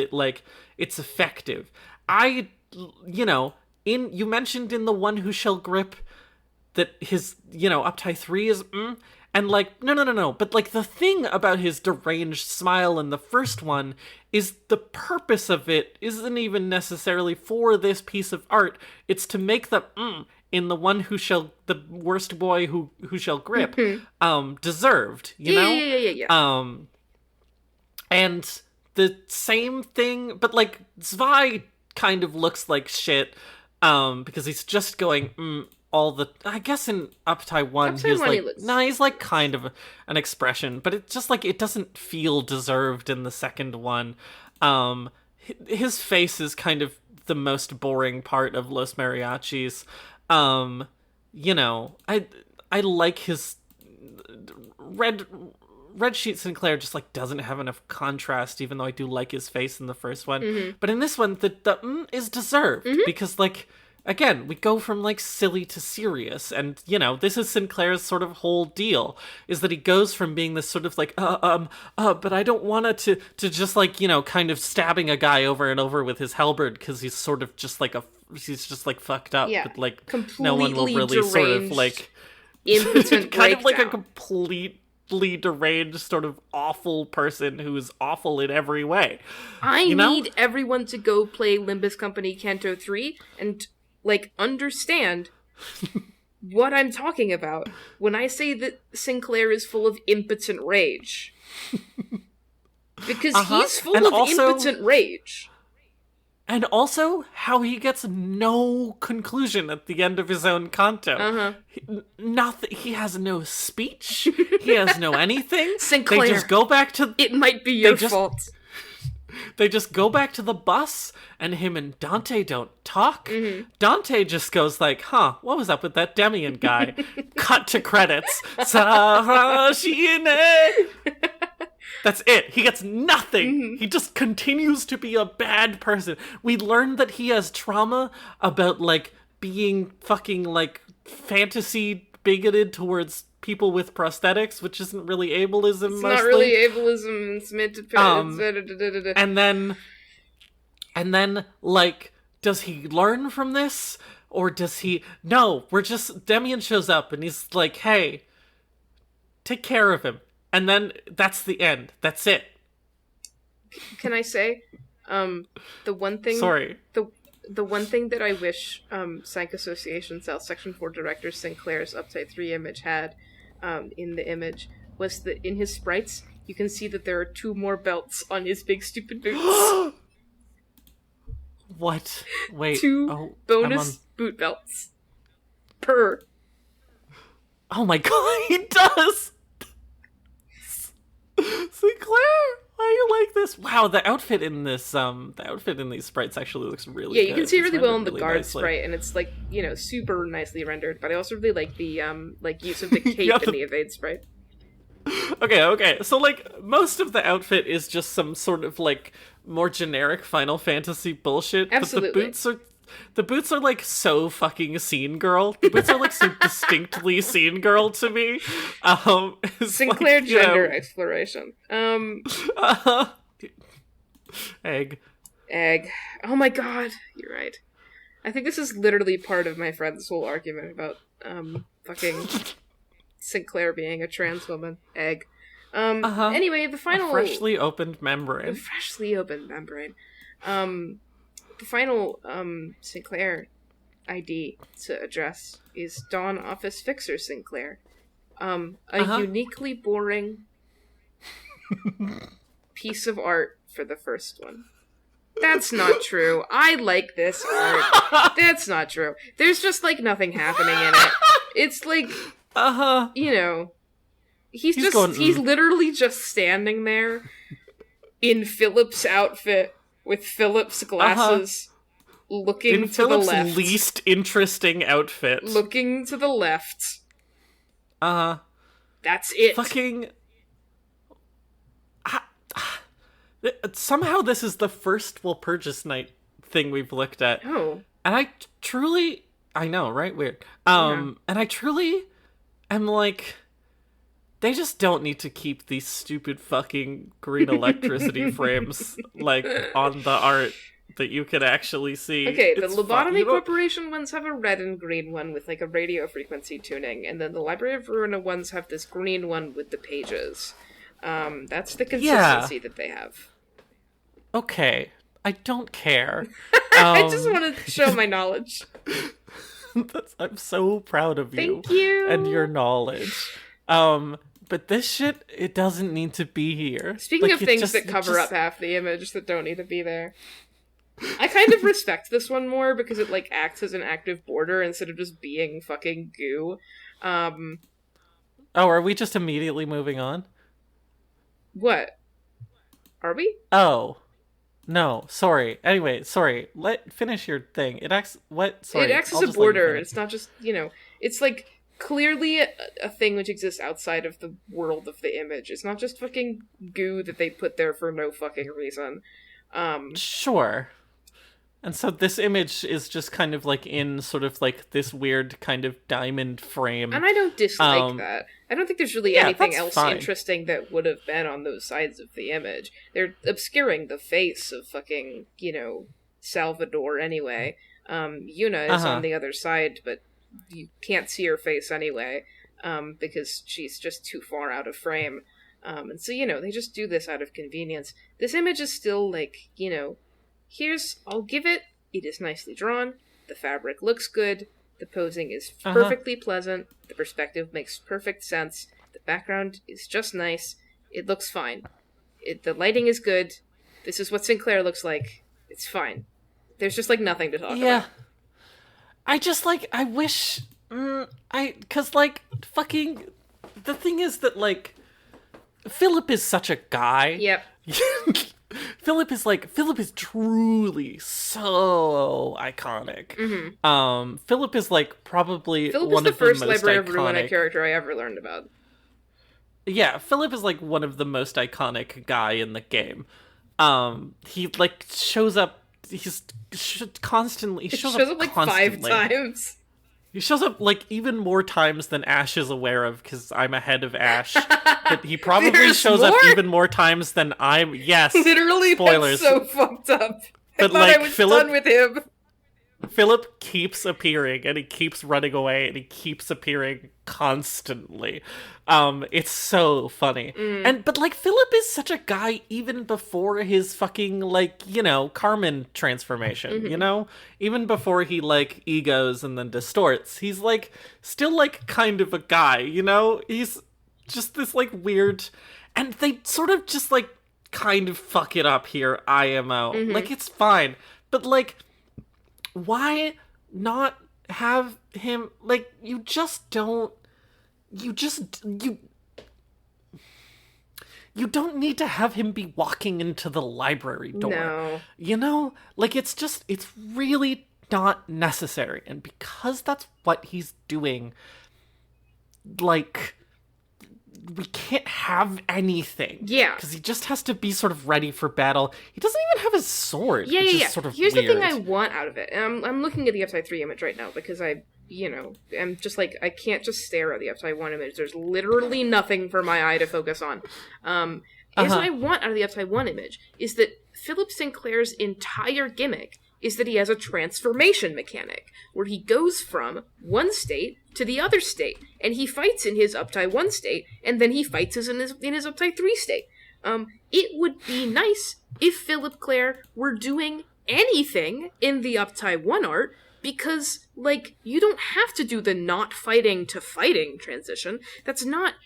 [SPEAKER 2] it's effective. You mentioned in the One Who Shall Grip that his Uptie 3 is and like no, but like the thing about his deranged smile in the first one is the purpose of it isn't even necessarily for this piece of art. It's to make the in the the worst boy who shall grip, deserved,
[SPEAKER 1] Yeah.
[SPEAKER 2] And the same thing, but like Zwei kind of looks like shit, because he's just going all the. I guess in Uptie 1, he's like kind of an expression, but it's just like it doesn't feel deserved in the second one. His face is kind of the most boring part of Los Mariachis. I like his Red Sheet Sinclair just like doesn't have enough contrast, even though I do like his face in the first one. But in this one, the is deserved because like again, we go from like silly to serious, and this is Sinclair's sort of whole deal is that he goes from being this sort of like but I don't want to just like kind of stabbing a guy over and over with his halberd because he's sort of just like he's just like fucked up, but like no one will really sort of like
[SPEAKER 1] impotent
[SPEAKER 2] kind of like a completely deranged sort of awful person who is awful in every way.
[SPEAKER 1] I need everyone to go play Limbus Company Canto 3 and like understand what I'm talking about when I say that Sinclair is full of impotent rage. Because he's full of impotent rage.
[SPEAKER 2] And also, how he gets no conclusion at the end of his own canto. He has no speech. He has no anything.
[SPEAKER 1] Sinclair,
[SPEAKER 2] they just go back to.
[SPEAKER 1] It might be your fault.
[SPEAKER 2] They just go back to the bus, and him and Dante don't talk.
[SPEAKER 1] Mm-hmm.
[SPEAKER 2] Dante just goes like, huh, what was up with that Demian guy? Cut to credits. Sarashine! That's it. He gets nothing.
[SPEAKER 1] Mm-hmm.
[SPEAKER 2] He just continues to be a bad person. We learned that he has trauma about, like, being fucking, like, fantasy bigoted towards people with prosthetics, which isn't really ableism.
[SPEAKER 1] It's
[SPEAKER 2] mostly.
[SPEAKER 1] not really ableism. It's meant to.
[SPEAKER 2] And then, like, does he learn from this, or does he? No, Demian shows up and he's like, "Hey, take care of him," and then that's the end. That's it.
[SPEAKER 1] Can I say, the one thing?
[SPEAKER 2] Sorry.
[SPEAKER 1] The one thing that I wish Psych Association South Section 4 Director Sinclair's Upside 3 image had in the image was that in his sprites, you can see that there are 2 more belts on his big stupid boots.
[SPEAKER 2] What? Wait.
[SPEAKER 1] 2 bonus boot belts. Per.
[SPEAKER 2] Oh my god, he does! Sinclair! Why do you like this? Wow, the outfit in this, these sprites actually looks really good.
[SPEAKER 1] Yeah, you can see it really well in the guard
[SPEAKER 2] nicely.
[SPEAKER 1] sprite, and it's, like, you know, super nicely rendered, but I also really like the, use of the cape in the evade sprite.
[SPEAKER 2] Okay, so, like, most of the outfit is just some sort of, like, more generic Final Fantasy bullshit.
[SPEAKER 1] Absolutely.
[SPEAKER 2] But the boots are, like, so fucking scene girl. The boots are, like, so distinctly scene girl to me.
[SPEAKER 1] Sinclair
[SPEAKER 2] like,
[SPEAKER 1] gender exploration.
[SPEAKER 2] Egg.
[SPEAKER 1] Oh my god, you're right. I think this is literally part of my friend's whole argument about, fucking Sinclair being a trans woman. Egg. Anyway, the final...
[SPEAKER 2] A freshly opened membrane.
[SPEAKER 1] The final Sinclair ID to address is Dawn Office Fixer Sinclair. A uniquely boring piece of art for the first one. That's not true. I like this art. That's not true. There's just, like, nothing happening in it. It's like, you know, he's literally just standing there in Philip's outfit with Philip's glasses, looking
[SPEAKER 2] in
[SPEAKER 1] to
[SPEAKER 2] Philip's
[SPEAKER 1] the left.
[SPEAKER 2] least interesting outfit.
[SPEAKER 1] Looking to the left.
[SPEAKER 2] That's
[SPEAKER 1] it.
[SPEAKER 2] Fucking... Somehow this is the first Walpurgis Night thing we've looked at.
[SPEAKER 1] Oh.
[SPEAKER 2] And I truly... I know, right? Weird. And I truly am like... They just don't need to keep these stupid fucking green electricity frames, like, on the art that you can actually see.
[SPEAKER 1] Okay, the Lobotomy Corporation ones have a red and green one with, like, a radio frequency tuning, and then the Library of Ruina ones have this green one with the pages. That's the consistency that they have.
[SPEAKER 2] Okay, I don't care.
[SPEAKER 1] I just want to show my knowledge.
[SPEAKER 2] I'm so proud of you.
[SPEAKER 1] Thank you.
[SPEAKER 2] And your knowledge. But this shit, it doesn't need to be here.
[SPEAKER 1] Speaking of things that cover up half the image that don't need to be there, I kind of respect this one more because it, like, acts as an active border instead of just being fucking goo.
[SPEAKER 2] Oh, are we just immediately moving on?
[SPEAKER 1] What? Are we?
[SPEAKER 2] Oh. No, sorry. Anyway, sorry. Finish your thing. It acts... What? Sorry.
[SPEAKER 1] It acts as a border. It's not just, you know... It's, like, clearly a thing which exists outside of the world of the image. It's not just fucking goo that they put there for no fucking reason.
[SPEAKER 2] Sure. And so this image is just kind of, like, in sort of, like, this weird kind of diamond frame.
[SPEAKER 1] And I don't dislike that. I don't think there's really anything else
[SPEAKER 2] fine.
[SPEAKER 1] Interesting that would have been on those sides of the image. They're obscuring the face of fucking, you know, Salvador anyway. Yuna is on the other side, but you can't see her face anyway, because she's just too far out of frame. And so, you know, they just do this out of convenience. This image is still, like, you know, I'll give it is nicely drawn, the fabric looks good, the posing is perfectly pleasant, the perspective makes perfect sense, the background is just nice, it looks fine. The lighting is good, this is what Sinclair looks like, it's fine. There's just, like, nothing to talk about.
[SPEAKER 2] I just, like, I wish, cause, like, fucking, the thing is that, like, Philip is such a guy.
[SPEAKER 1] Yep.
[SPEAKER 2] Philip is truly so iconic. Philip is like probably
[SPEAKER 1] Philip
[SPEAKER 2] one
[SPEAKER 1] is
[SPEAKER 2] of
[SPEAKER 1] the first
[SPEAKER 2] the most
[SPEAKER 1] Library of
[SPEAKER 2] iconic.
[SPEAKER 1] Ruina character I ever learned about.
[SPEAKER 2] Yeah, Philip is like one of the most iconic guy in the game. He like shows up. Constantly. He shows up
[SPEAKER 1] like
[SPEAKER 2] constantly.
[SPEAKER 1] 5 times.
[SPEAKER 2] He shows up like even more times than Ash is aware of, because I'm ahead of Ash. But he probably shows up even more times than I'm. Yes,
[SPEAKER 1] Literally,
[SPEAKER 2] spoilers.
[SPEAKER 1] that's so fucked up.
[SPEAKER 2] But
[SPEAKER 1] I thought
[SPEAKER 2] like
[SPEAKER 1] I was
[SPEAKER 2] Philip,
[SPEAKER 1] done with him.
[SPEAKER 2] Philip keeps appearing, and he keeps running away, and he keeps appearing constantly. It's so funny. But like Philip is such a guy even before his fucking like, Carmen transformation, Even before he like egos and then distorts. He's like still like kind of a guy, He's just this like weird, and they sort of just like kind of fuck it up here, IMO. Like it's fine. But like, why not have him, like, you don't need to have him be walking into the library door.
[SPEAKER 1] No.
[SPEAKER 2] Like, it's really not necessary. And because that's what he's doing, like, we can't have anything.
[SPEAKER 1] Yeah.
[SPEAKER 2] Because he just has to be sort of ready for battle. He doesn't even have his sword.
[SPEAKER 1] Yeah.
[SPEAKER 2] Sort of
[SPEAKER 1] Here's
[SPEAKER 2] weird.
[SPEAKER 1] the thing I want out of it. And I'm looking at the Upside 3 image right now because I'm just like, I can't just stare at the Upside 1 image. There's literally nothing for my eye to focus on. Here's what I want out of the Upside 1 image is that Philip Sinclair's entire gimmick is that he has a transformation mechanic, where he goes from one state to the other state, and he fights in his Upside 1 state, and then he fights in his Upside 3 state. It would be nice if Philip Clair were doing anything in the Upside 1 art, because, like, you don't have to do the not fighting to fighting transition. It's not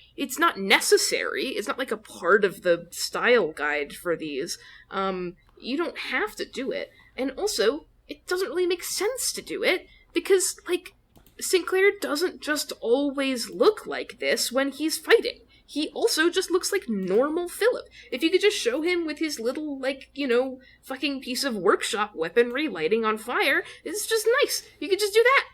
[SPEAKER 1] necessary. It's not like a part of the style guide for these. You don't have to do it. And also, it doesn't really make sense to do it, because, like, Sinclair doesn't just always look like this when he's fighting. He also just looks like normal Philip. If you could just show him with his little, like, fucking piece of workshop weaponry lighting on fire, it's just nice. You could just do that.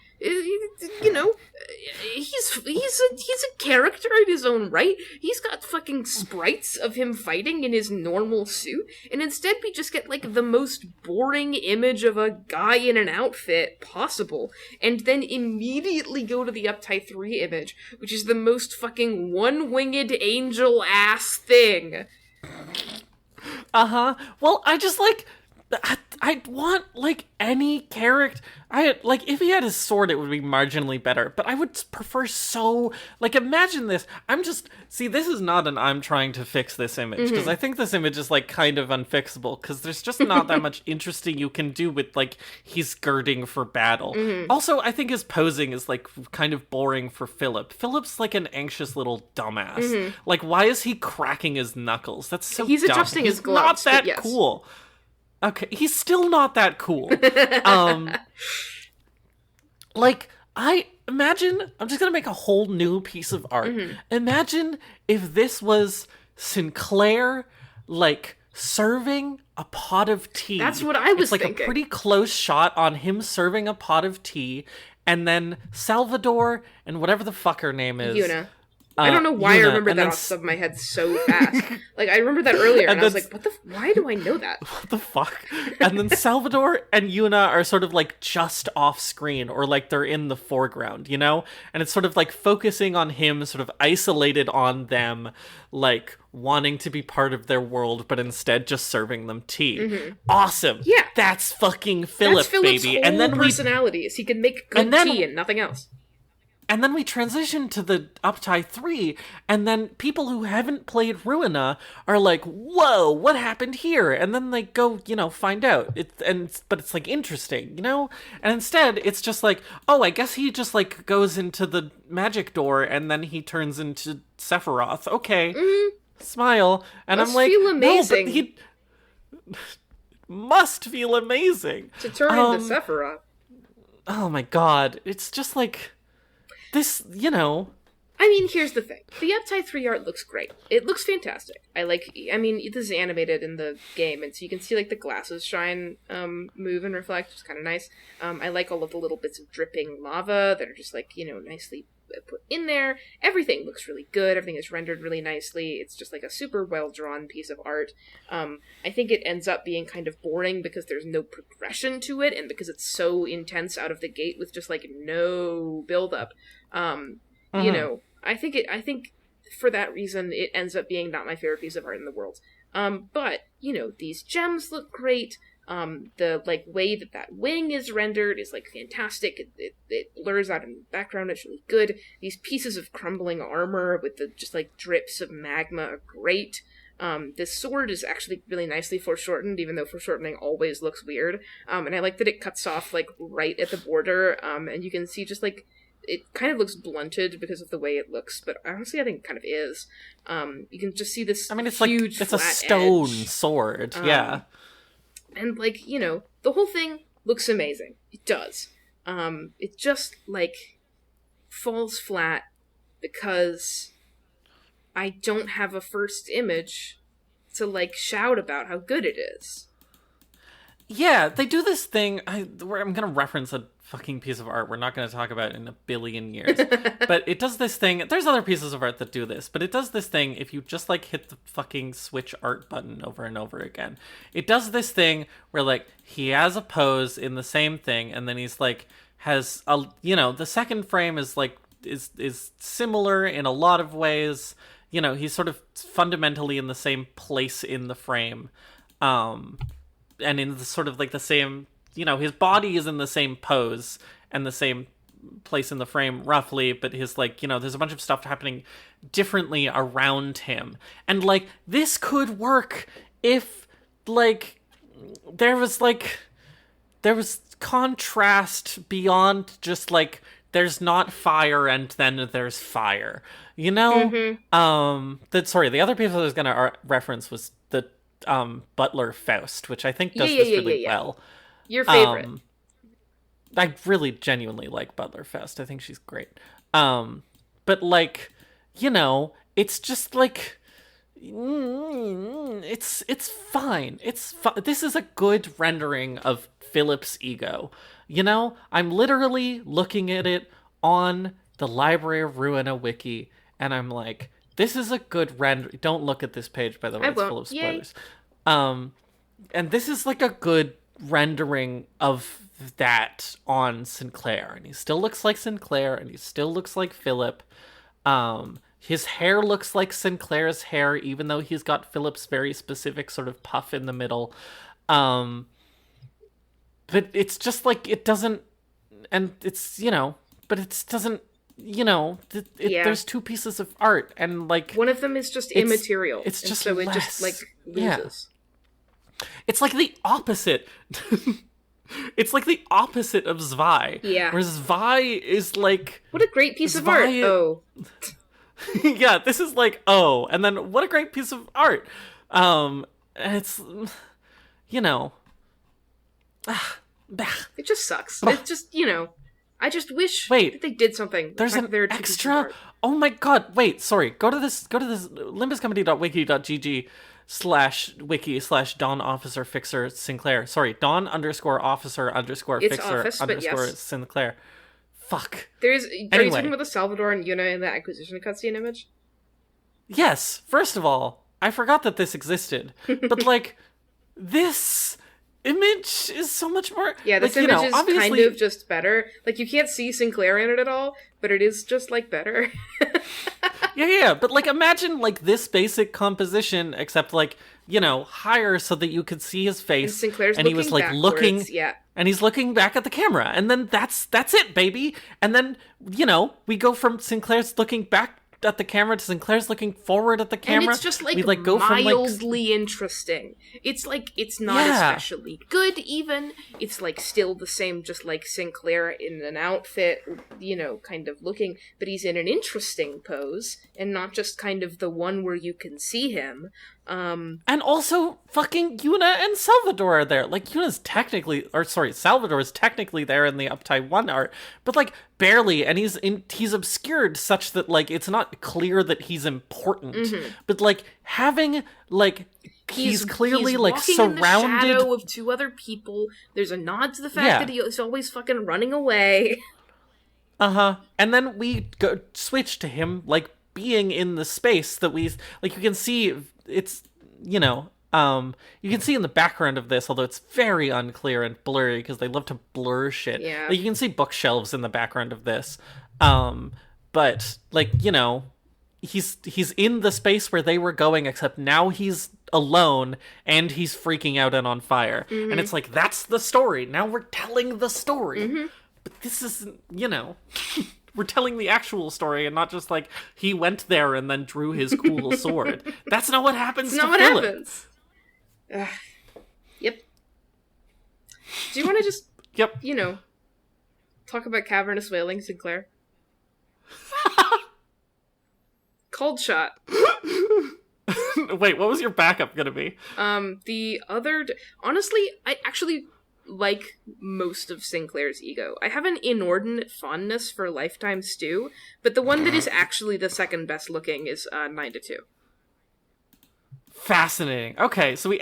[SPEAKER 1] He's a character in his own right. He's got fucking sprites of him fighting in his normal suit, and instead we just get like the most boring image of a guy in an outfit possible, and then immediately go to the Upside 3 image, which is the most fucking one-winged angel ass thing.
[SPEAKER 2] Well, I just like, I'd want, like, any character. If he had his sword, it would be marginally better. But I would prefer imagine this. This is not an I'm trying to fix this image. Because I think this image is, like, kind of unfixable. Because there's just not that much interesting you can do with, like, he's girding for battle. Also, I think his posing is, like, kind of boring for Philip. Philip's, like, an anxious little dumbass. Like, why is he cracking his knuckles? That's so
[SPEAKER 1] He's
[SPEAKER 2] dumb.
[SPEAKER 1] adjusting his gloves.
[SPEAKER 2] Not that cool. Okay, he's still not that cool. I'm just gonna make a whole new piece of art. Imagine if this was Sinclair, like, serving a pot of tea.
[SPEAKER 1] That's what I was
[SPEAKER 2] thinking. It's like a pretty close shot on him serving a pot of tea, and then Salvador and whatever the fuck her name is.
[SPEAKER 1] Yuna. I don't know why I remember that off the top of my head so fast. Like, I remember that earlier, and I was like, why do I know that?
[SPEAKER 2] What the fuck? And then Salvador and Yuna are sort of, like, just off screen, or, like, they're in the foreground, And it's sort of, like, focusing on him, sort of isolated on them, like, wanting to be part of their world, but instead just serving them tea. Awesome.
[SPEAKER 1] Yeah.
[SPEAKER 2] That's fucking Philip,
[SPEAKER 1] That's Philip's
[SPEAKER 2] baby.
[SPEAKER 1] whole
[SPEAKER 2] And then
[SPEAKER 1] personalities. He can make good tea and nothing else.
[SPEAKER 2] And then we transition to the Upside 3, and then people who haven't played Ruina are like, whoa, what happened here? And then they go, find out. But it's, like, interesting, And instead, it's just like, oh, I guess he just, like, goes into the magic door, and then he turns into Sephiroth. Okay. Smile. And
[SPEAKER 1] Must
[SPEAKER 2] I'm like,
[SPEAKER 1] feel amazing.
[SPEAKER 2] No, but he must feel amazing.
[SPEAKER 1] To turn into Sephiroth.
[SPEAKER 2] Oh my god. It's just like... This,
[SPEAKER 1] I I mean, here's the thing. The Uptide 3 art looks great. It looks fantastic. I mean, this is animated in the game, and so you can see, like, the glasses shine, move and reflect, which is kind of nice. I like all of the little bits of dripping lava that are just, like, nicely put in there. Everything looks really good. Everything is rendered really nicely. It's just, like, a super well-drawn piece of art. I think it ends up being kind of boring because there's no progression to it, and because it's so intense out of the gate with just, like, no build-up. I think for that reason, it ends up being not my favorite piece of art in the world. But, these gems look great. The, like, way that wing is rendered is, like, fantastic. It blurs out in the background. It's really good. These pieces of crumbling armor with the, just, like, drips of magma are great. This sword is actually really nicely foreshortened, even though foreshortening always looks weird. And I like that it cuts off, like, right at the border. And you can see just, like, it kind of looks blunted because of the way it looks, but honestly, I think it kind of is. You can just see this huge,
[SPEAKER 2] it's
[SPEAKER 1] flat
[SPEAKER 2] a stone
[SPEAKER 1] edge.
[SPEAKER 2] sword, yeah.
[SPEAKER 1] And, like, the whole thing looks amazing. It does. It just, like, falls flat because I don't have a first image to, like, shout about how good it is.
[SPEAKER 2] Yeah, they do this thing. I'm going to reference a fucking piece of art we're not going to talk about in a billion years. But it does this thing. There's other pieces of art that do this, but it does this thing if you just, like, hit the fucking switch art button over and over again. It does this thing where, like, he has a pose in the same thing, and then he's, like, has a, the second frame is, like, is similar in a lot of ways. He's sort of fundamentally in the same place in the frame. And in the sort of, like, the same, his body is in the same pose and the same place in the frame, roughly, but his, like, there's a bunch of stuff happening differently around him. And, like, this could work if, like, there was contrast beyond just, like, there's not fire and then there's fire,
[SPEAKER 1] Mm-hmm.
[SPEAKER 2] The other people I was going to reference was the Butler Faust, which I think does this really well.
[SPEAKER 1] Your favorite.
[SPEAKER 2] I really genuinely like Butler Faust. I think she's great. But, like, it's just, like, it's fine. This is a good rendering of Philip's ego. I'm literally looking at it on the Library of Ruina wiki, and I'm like, this is a good render. Don't look at this page, by the way. It's full of spoilers. And this is, like, a good rendering of that on Sinclair. And he still looks like Sinclair, and he still looks like Philip. His hair looks like Sinclair's hair, even though he's got Philip's very specific sort of puff in the middle. But it's just, like, it doesn't... And it's, but it doesn't... there's two pieces of art, and, like,
[SPEAKER 1] one of them is just immaterial.
[SPEAKER 2] It's just
[SPEAKER 1] so
[SPEAKER 2] less.
[SPEAKER 1] It just, like, loses.
[SPEAKER 2] Yeah. It's like the opposite. It's like the opposite of Zwei.
[SPEAKER 1] Yeah.
[SPEAKER 2] Where Zwei is, like,
[SPEAKER 1] what a great piece of art. Oh.
[SPEAKER 2] Yeah, this is like, oh, and then what a great piece of art. It's,
[SPEAKER 1] it just sucks. It just, I just wish that they did something.
[SPEAKER 2] There's an extra. Oh my god! Wait, sorry. Go to this. limbuscompany.wiki.gg/wiki/Don Officer Fixer Sinclair. Sorry, Don_officer_fixer_Sinclair. Fuck.
[SPEAKER 1] Are you talking about the Salvador and Yuna in the acquisition cutscene image?
[SPEAKER 2] Yes. First of all, I forgot that this existed, but, like, this image is so much more.
[SPEAKER 1] Yeah, this
[SPEAKER 2] like,
[SPEAKER 1] image is kind of just better. Like, you can't see Sinclair in it at all, but it is just, like, better.
[SPEAKER 2] yeah, but, like, imagine, like, this basic composition, except, like, higher so that you could see his face.
[SPEAKER 1] And Sinclair's
[SPEAKER 2] and he was, like, looking,
[SPEAKER 1] yeah.
[SPEAKER 2] And he's looking back at the camera, and then that's it, baby. And then, we go from Sinclair's looking back at the camera to Sinclair's looking forward at the camera.
[SPEAKER 1] And it's just, like,
[SPEAKER 2] we, go
[SPEAKER 1] mildly interesting. It's, like, it's not especially good, even. It's, like, still the same, just like Sinclair in an outfit, you know, kind of looking, but he's in an interesting pose, and not just kind of the one where you can see him.
[SPEAKER 2] And also, fucking Yuna and Salvador are there. Like, Salvador is technically there in the Uptide 1 art, but, like, barely, and he's obscured such that, like, it's not clear that he's important. Mm-hmm. But, like, having, like, he's clearly, like, surrounded...
[SPEAKER 1] in the shadow of two other people. There's a nod to the fact that he's always fucking running away.
[SPEAKER 2] Uh-huh. And then we switch to him, like, being in the space that we... Like, you can see... It's, you know, you can see in the background of this, although it's very unclear and blurry because they love to blur shit.
[SPEAKER 1] Yeah.
[SPEAKER 2] Like, you can see bookshelves in the background of this. But, like, you know, he's in the space where they were going, except now he's alone and he's freaking out and on fire. Mm-hmm. And it's like, that's the story. Now we're telling the story. Mm-hmm. But this isn't, you know... We're telling the actual story and not just, like, he went there and then drew his cool sword. That's not what happens to Philip. That's not what happens.
[SPEAKER 1] Yep. Do you want to just, you know, talk about cavernous whaling, Sinclair? Cold shot.
[SPEAKER 2] Wait, what was your backup gonna be?
[SPEAKER 1] The other... Honestly, I actually... like most of Sinclair's ego. I have an inordinate fondness for Lifetime Stew, but the one that is actually the second best looking is 9-2.
[SPEAKER 2] Fascinating. Okay, so we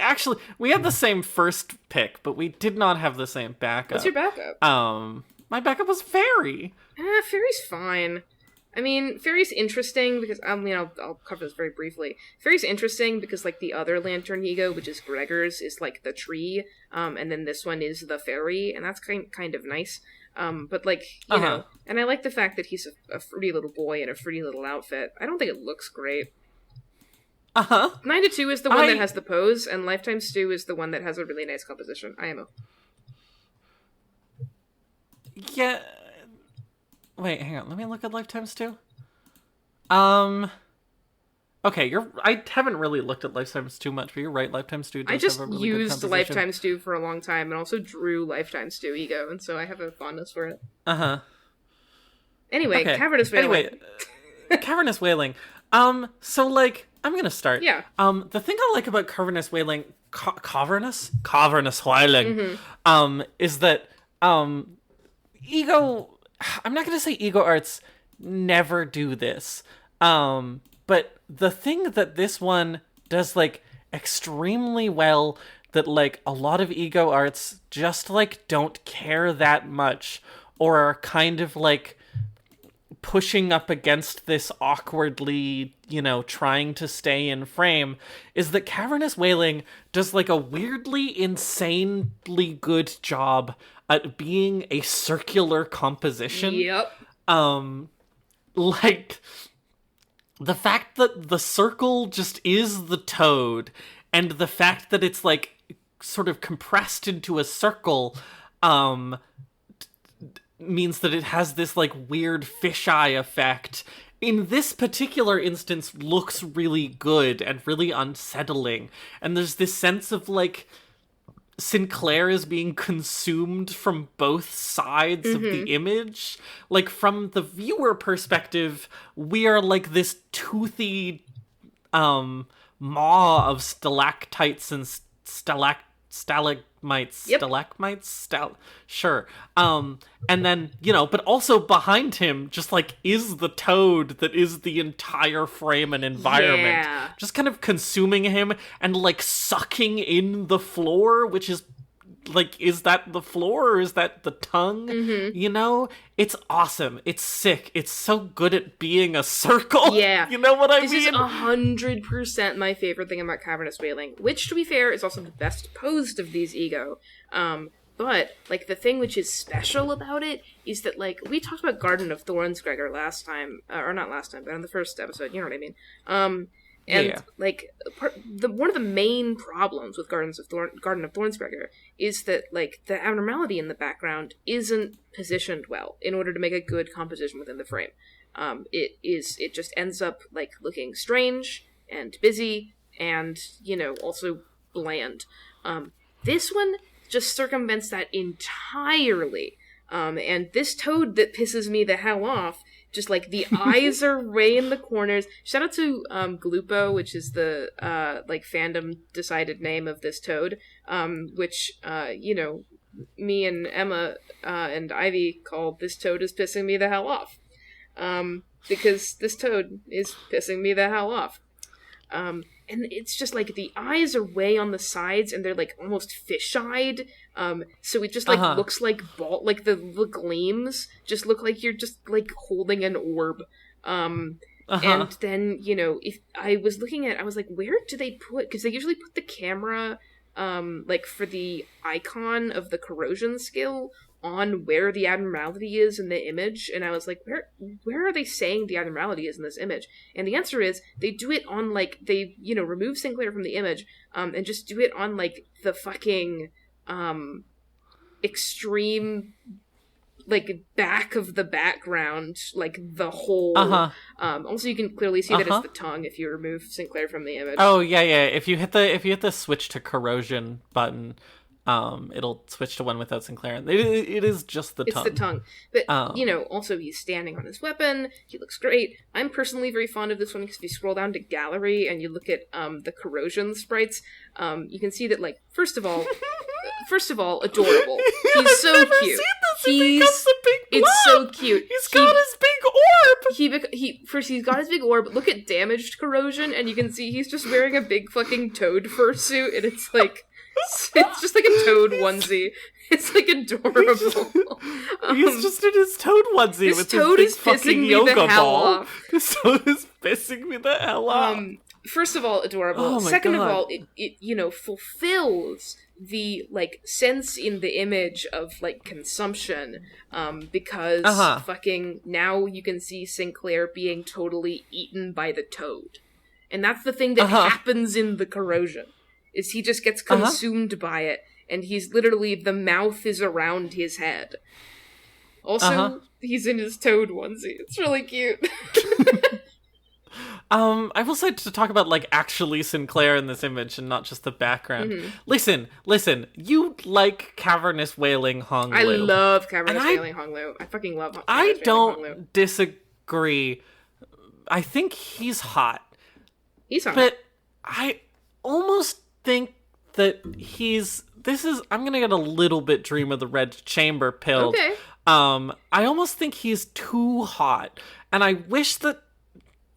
[SPEAKER 2] had the same first pick, but we did not have the same backup.
[SPEAKER 1] What's your backup?
[SPEAKER 2] My backup was Fairy.
[SPEAKER 1] Fairy's fine. I mean, Fairy's interesting because, I'll cover this very briefly. Fairy's interesting because, like, the other Lantern ego, which is Gregor's, is, like, the tree, and then this one is the fairy, and that's kind of nice. But, like, you know, and I like the fact that he's a fruity little boy in a fruity little outfit. I don't think it looks great. 9-2 is the one that has the pose, and Lifetime Stew is the one that has a really nice composition. IMO.
[SPEAKER 2] Yeah... Wait, hang on. Let me look at Lifetime Stew. Okay, I haven't really looked at Lifetime Stew much, but you're right. Lifetime Stew does have a really good composition. I just used
[SPEAKER 1] Lifetime Stew for a long time, and also drew Lifetime Stew ego, and so I have a fondness for it. Anyway, okay. Cavernous Whaling.
[SPEAKER 2] Cavernous Whaling. So, like, I'm gonna start.
[SPEAKER 1] Yeah.
[SPEAKER 2] The thing I like about Cavernous Whaling, Cavernous Whaling, is that, ego... I'm not going to say ego arts never do this. But the thing that this one does, like, extremely well that, like, a lot of ego arts just, like, don't care that much or are kind of, like, pushing up against this awkwardly, you know, trying to stay in frame, is that Cavernous Whaling does, like, a weirdly, insanely good job at being a circular composition.
[SPEAKER 1] Yep.
[SPEAKER 2] Like, the fact that the circle just is the toad, and the fact that it's, like, sort of compressed into a circle, means that it has this, like, weird fisheye effect. In this particular instance, looks really good and really unsettling. And there's this sense of, like, Sinclair is being consumed from both sides of the image. Like, from the viewer perspective, we are like this toothy maw of stalactites and stalagmites.
[SPEAKER 1] Yep.
[SPEAKER 2] Stalagmites? Sure. And then, you know, but also behind him just, like, is the toad that is the entire frame and environment.
[SPEAKER 1] Yeah.
[SPEAKER 2] Just kind of consuming him and, like, sucking in the floor, which is, like, is that the floor or is that the tongue? Mm-hmm. You know? It's awesome. It's sick. It's so good at being a circle.
[SPEAKER 1] Yeah.
[SPEAKER 2] You know what I mean?
[SPEAKER 1] This is 100% my favorite thing about Cavernous Whaling, which, to be fair, is also the best posed of these ego. But, like, the thing which is special about it is that, like, we talked about Garden of Thorns, Gregor, last time, or not last time, but in the first episode, you know what I mean? Like, one of the main problems with Garden of Thorns, Gregor, is that, like, the abnormality in the background isn't positioned well in order to make a good composition within the frame. it just ends up like looking strange and busy and, also bland. This one just circumvents that entirely. And this toad that pisses me the hell off, just like the eyes are way in the corners. Shout out to Glupo, which is the fandom decided name of this toad, which me and Emma and Ivy called this toad is pissing me the hell off. Because this toad is pissing me the hell off. And it's just like the eyes are way on the sides and they're like almost fish-eyed. So it just like looks like like the gleams just look like you're just like holding an orb. And then, if I was looking at, I was like, where do they put, because they usually put the camera, like for the icon of the corrosion skill on where the abnormality is in the image, and I was like, where are they saying the abnormality is in this image? And the answer is, they do it on, like, they, remove Sinclair from the image, and just do it on, like, the fucking, extreme, like, back of the background, like, the whole, also you can clearly see that it's the tongue if you remove Sinclair from the image.
[SPEAKER 2] Oh, yeah, if you hit the switch to corrosion button, it'll switch to one without Sinclair. It is just the tongue.
[SPEAKER 1] It's the tongue. But, also he's standing on his weapon. He looks great. I'm personally very fond of this one because if you scroll down to gallery and you look at the corrosion sprites, you can see that, like, first of all, adorable. He's so cute. It's so cute.
[SPEAKER 2] He's got his big orb.
[SPEAKER 1] He's got his big orb. Look at damaged corrosion, and you can see he's just wearing a big fucking toad fursuit, and it's like, it's just like a toad onesie. It's like adorable.
[SPEAKER 2] He's just in his toad onesie with his big fucking yoga ball. This toad is pissing me the hell off.
[SPEAKER 1] First of all, adorable.
[SPEAKER 2] Oh my
[SPEAKER 1] Second
[SPEAKER 2] God.
[SPEAKER 1] of all, it fulfills the, like, sense in the image of, like, consumption, because fucking now you can see Sinclair being totally eaten by the toad. And that's the thing that happens in the corrosion, is he just gets consumed by it, and he's literally, the mouth is around his head. Also, he's in his toad onesie. It's really cute.
[SPEAKER 2] I will say to talk about, like, actually Sinclair in this image and not just the background. Listen, you like cavernous wailing Hong Lu.
[SPEAKER 1] I love cavernous wailing Hong Lu. I fucking love cavernous
[SPEAKER 2] I
[SPEAKER 1] wailing Hong Lu.
[SPEAKER 2] don't disagree. I think he's hot.
[SPEAKER 1] He's hot.
[SPEAKER 2] But I almost think that I'm gonna get a little bit Dream of the Red Chamber pilled.
[SPEAKER 1] Okay.
[SPEAKER 2] I almost think he's too hot. And I wish that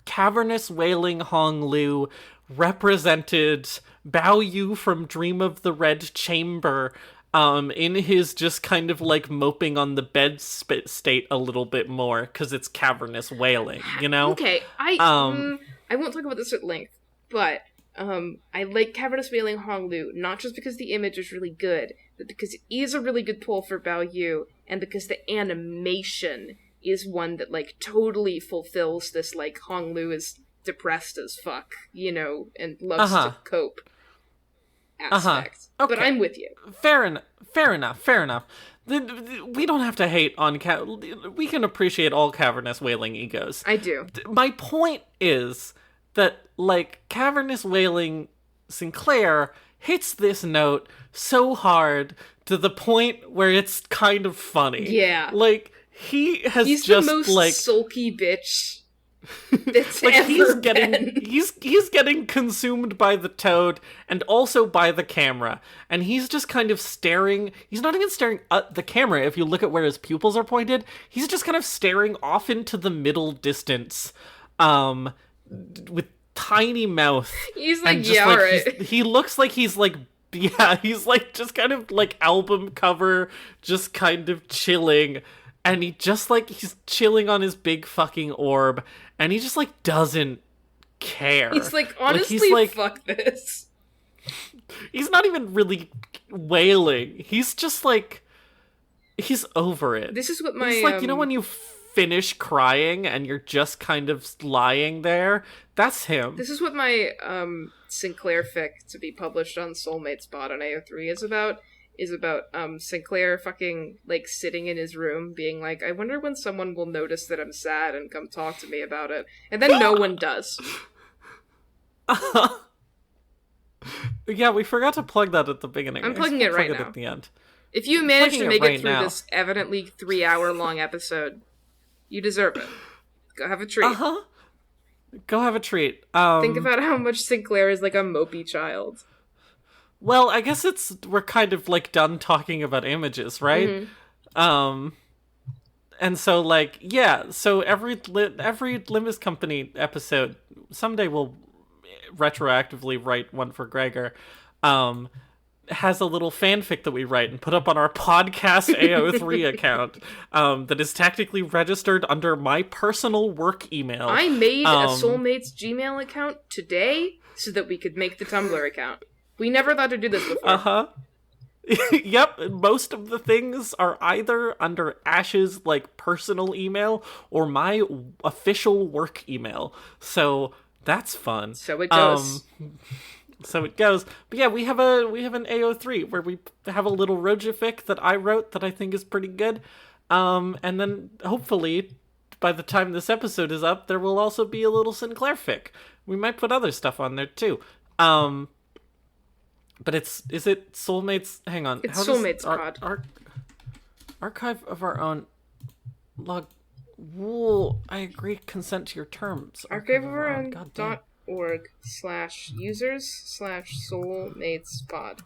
[SPEAKER 2] cavernous wailing Hong Lu represented Bao Yu from Dream of the Red Chamber in his just kind of like moping on the bed state a little bit more, because it's cavernous wailing,
[SPEAKER 1] Okay, I won't talk about this at length, but I like cavernous wailing Hong Lu, not just because the image is really good, but because it is a really good pull for Bao Yu, and because the animation is one that, like, totally fulfills this, like, Hong Lu is depressed as fuck, and loves to cope aspect.
[SPEAKER 2] Okay.
[SPEAKER 1] But I'm with you.
[SPEAKER 2] Fair enough. We don't have to hate on we can appreciate all cavernous wailing egos.
[SPEAKER 1] I do.
[SPEAKER 2] My point is that, like, cavernous wailing Sinclair hits this note so hard to the point where it's kind of funny.
[SPEAKER 1] Yeah.
[SPEAKER 2] Like, he's
[SPEAKER 1] just
[SPEAKER 2] the most, like,
[SPEAKER 1] sulky bitch that's
[SPEAKER 2] like,
[SPEAKER 1] ever been.
[SPEAKER 2] He's getting consumed by the toad and also by the camera, and he's just kind of staring. He's not even staring at the camera. If you look at where his pupils are pointed, he's just kind of staring off into the middle distance, with tiny mouth.
[SPEAKER 1] He's like,
[SPEAKER 2] and just,
[SPEAKER 1] yeah,
[SPEAKER 2] like,
[SPEAKER 1] alright.
[SPEAKER 2] He looks like he's like. Yeah, he's like just kind of like album cover, just kind of chilling. And he's chilling on his big fucking orb, and he just, like, doesn't care.
[SPEAKER 1] He's like, honestly, fuck this.
[SPEAKER 2] He's not even really wailing. He's just, like, he's over it.
[SPEAKER 1] This is what my...
[SPEAKER 2] He's like, when you finish crying and you're just kind of lying there? That's him.
[SPEAKER 1] This is what my Sinclair fic to be published on Soulmate Spot on AO3 is about. is about Sinclair fucking like sitting in his room being like, I wonder when someone will notice that I'm sad and come talk to me about it. And then no one does.
[SPEAKER 2] Yeah, we forgot to plug that at the beginning.
[SPEAKER 1] I'm plugging it right now.
[SPEAKER 2] At the end.
[SPEAKER 1] If you manage to make it through
[SPEAKER 2] now.
[SPEAKER 1] this evidently 3-hour long episode, you deserve it. Go have a treat.
[SPEAKER 2] Go have a treat.
[SPEAKER 1] Think about how much Sinclair is like a mopey child.
[SPEAKER 2] Well, I guess we're kind of like done talking about images, right? Mm-hmm. And so like, yeah, so every Limbus Company episode, someday we'll retroactively write one for Gregor, has a little fanfic that we write and put up on our podcast AO3 account that is technically registered under my personal work email.
[SPEAKER 1] I made a Soulmates Gmail account today so that we could make the Tumblr account. We never thought to do this before.
[SPEAKER 2] Yep, most of the things are either under Ash's like personal email or my official work email. So that's fun.
[SPEAKER 1] So it goes.
[SPEAKER 2] But yeah, we have an AO3 where we have a little Rojific that I wrote that I think is pretty good. And then hopefully by the time this episode is up, there will also be a little Sinclair fic. We might put other stuff on there too. But is it Soulmates? Hang on.
[SPEAKER 1] It's Soulmates Pod.
[SPEAKER 2] Archive of our own log. Whoa, I agree. Consent to your terms.
[SPEAKER 1] Archive of our own .org/users/soulmatespod.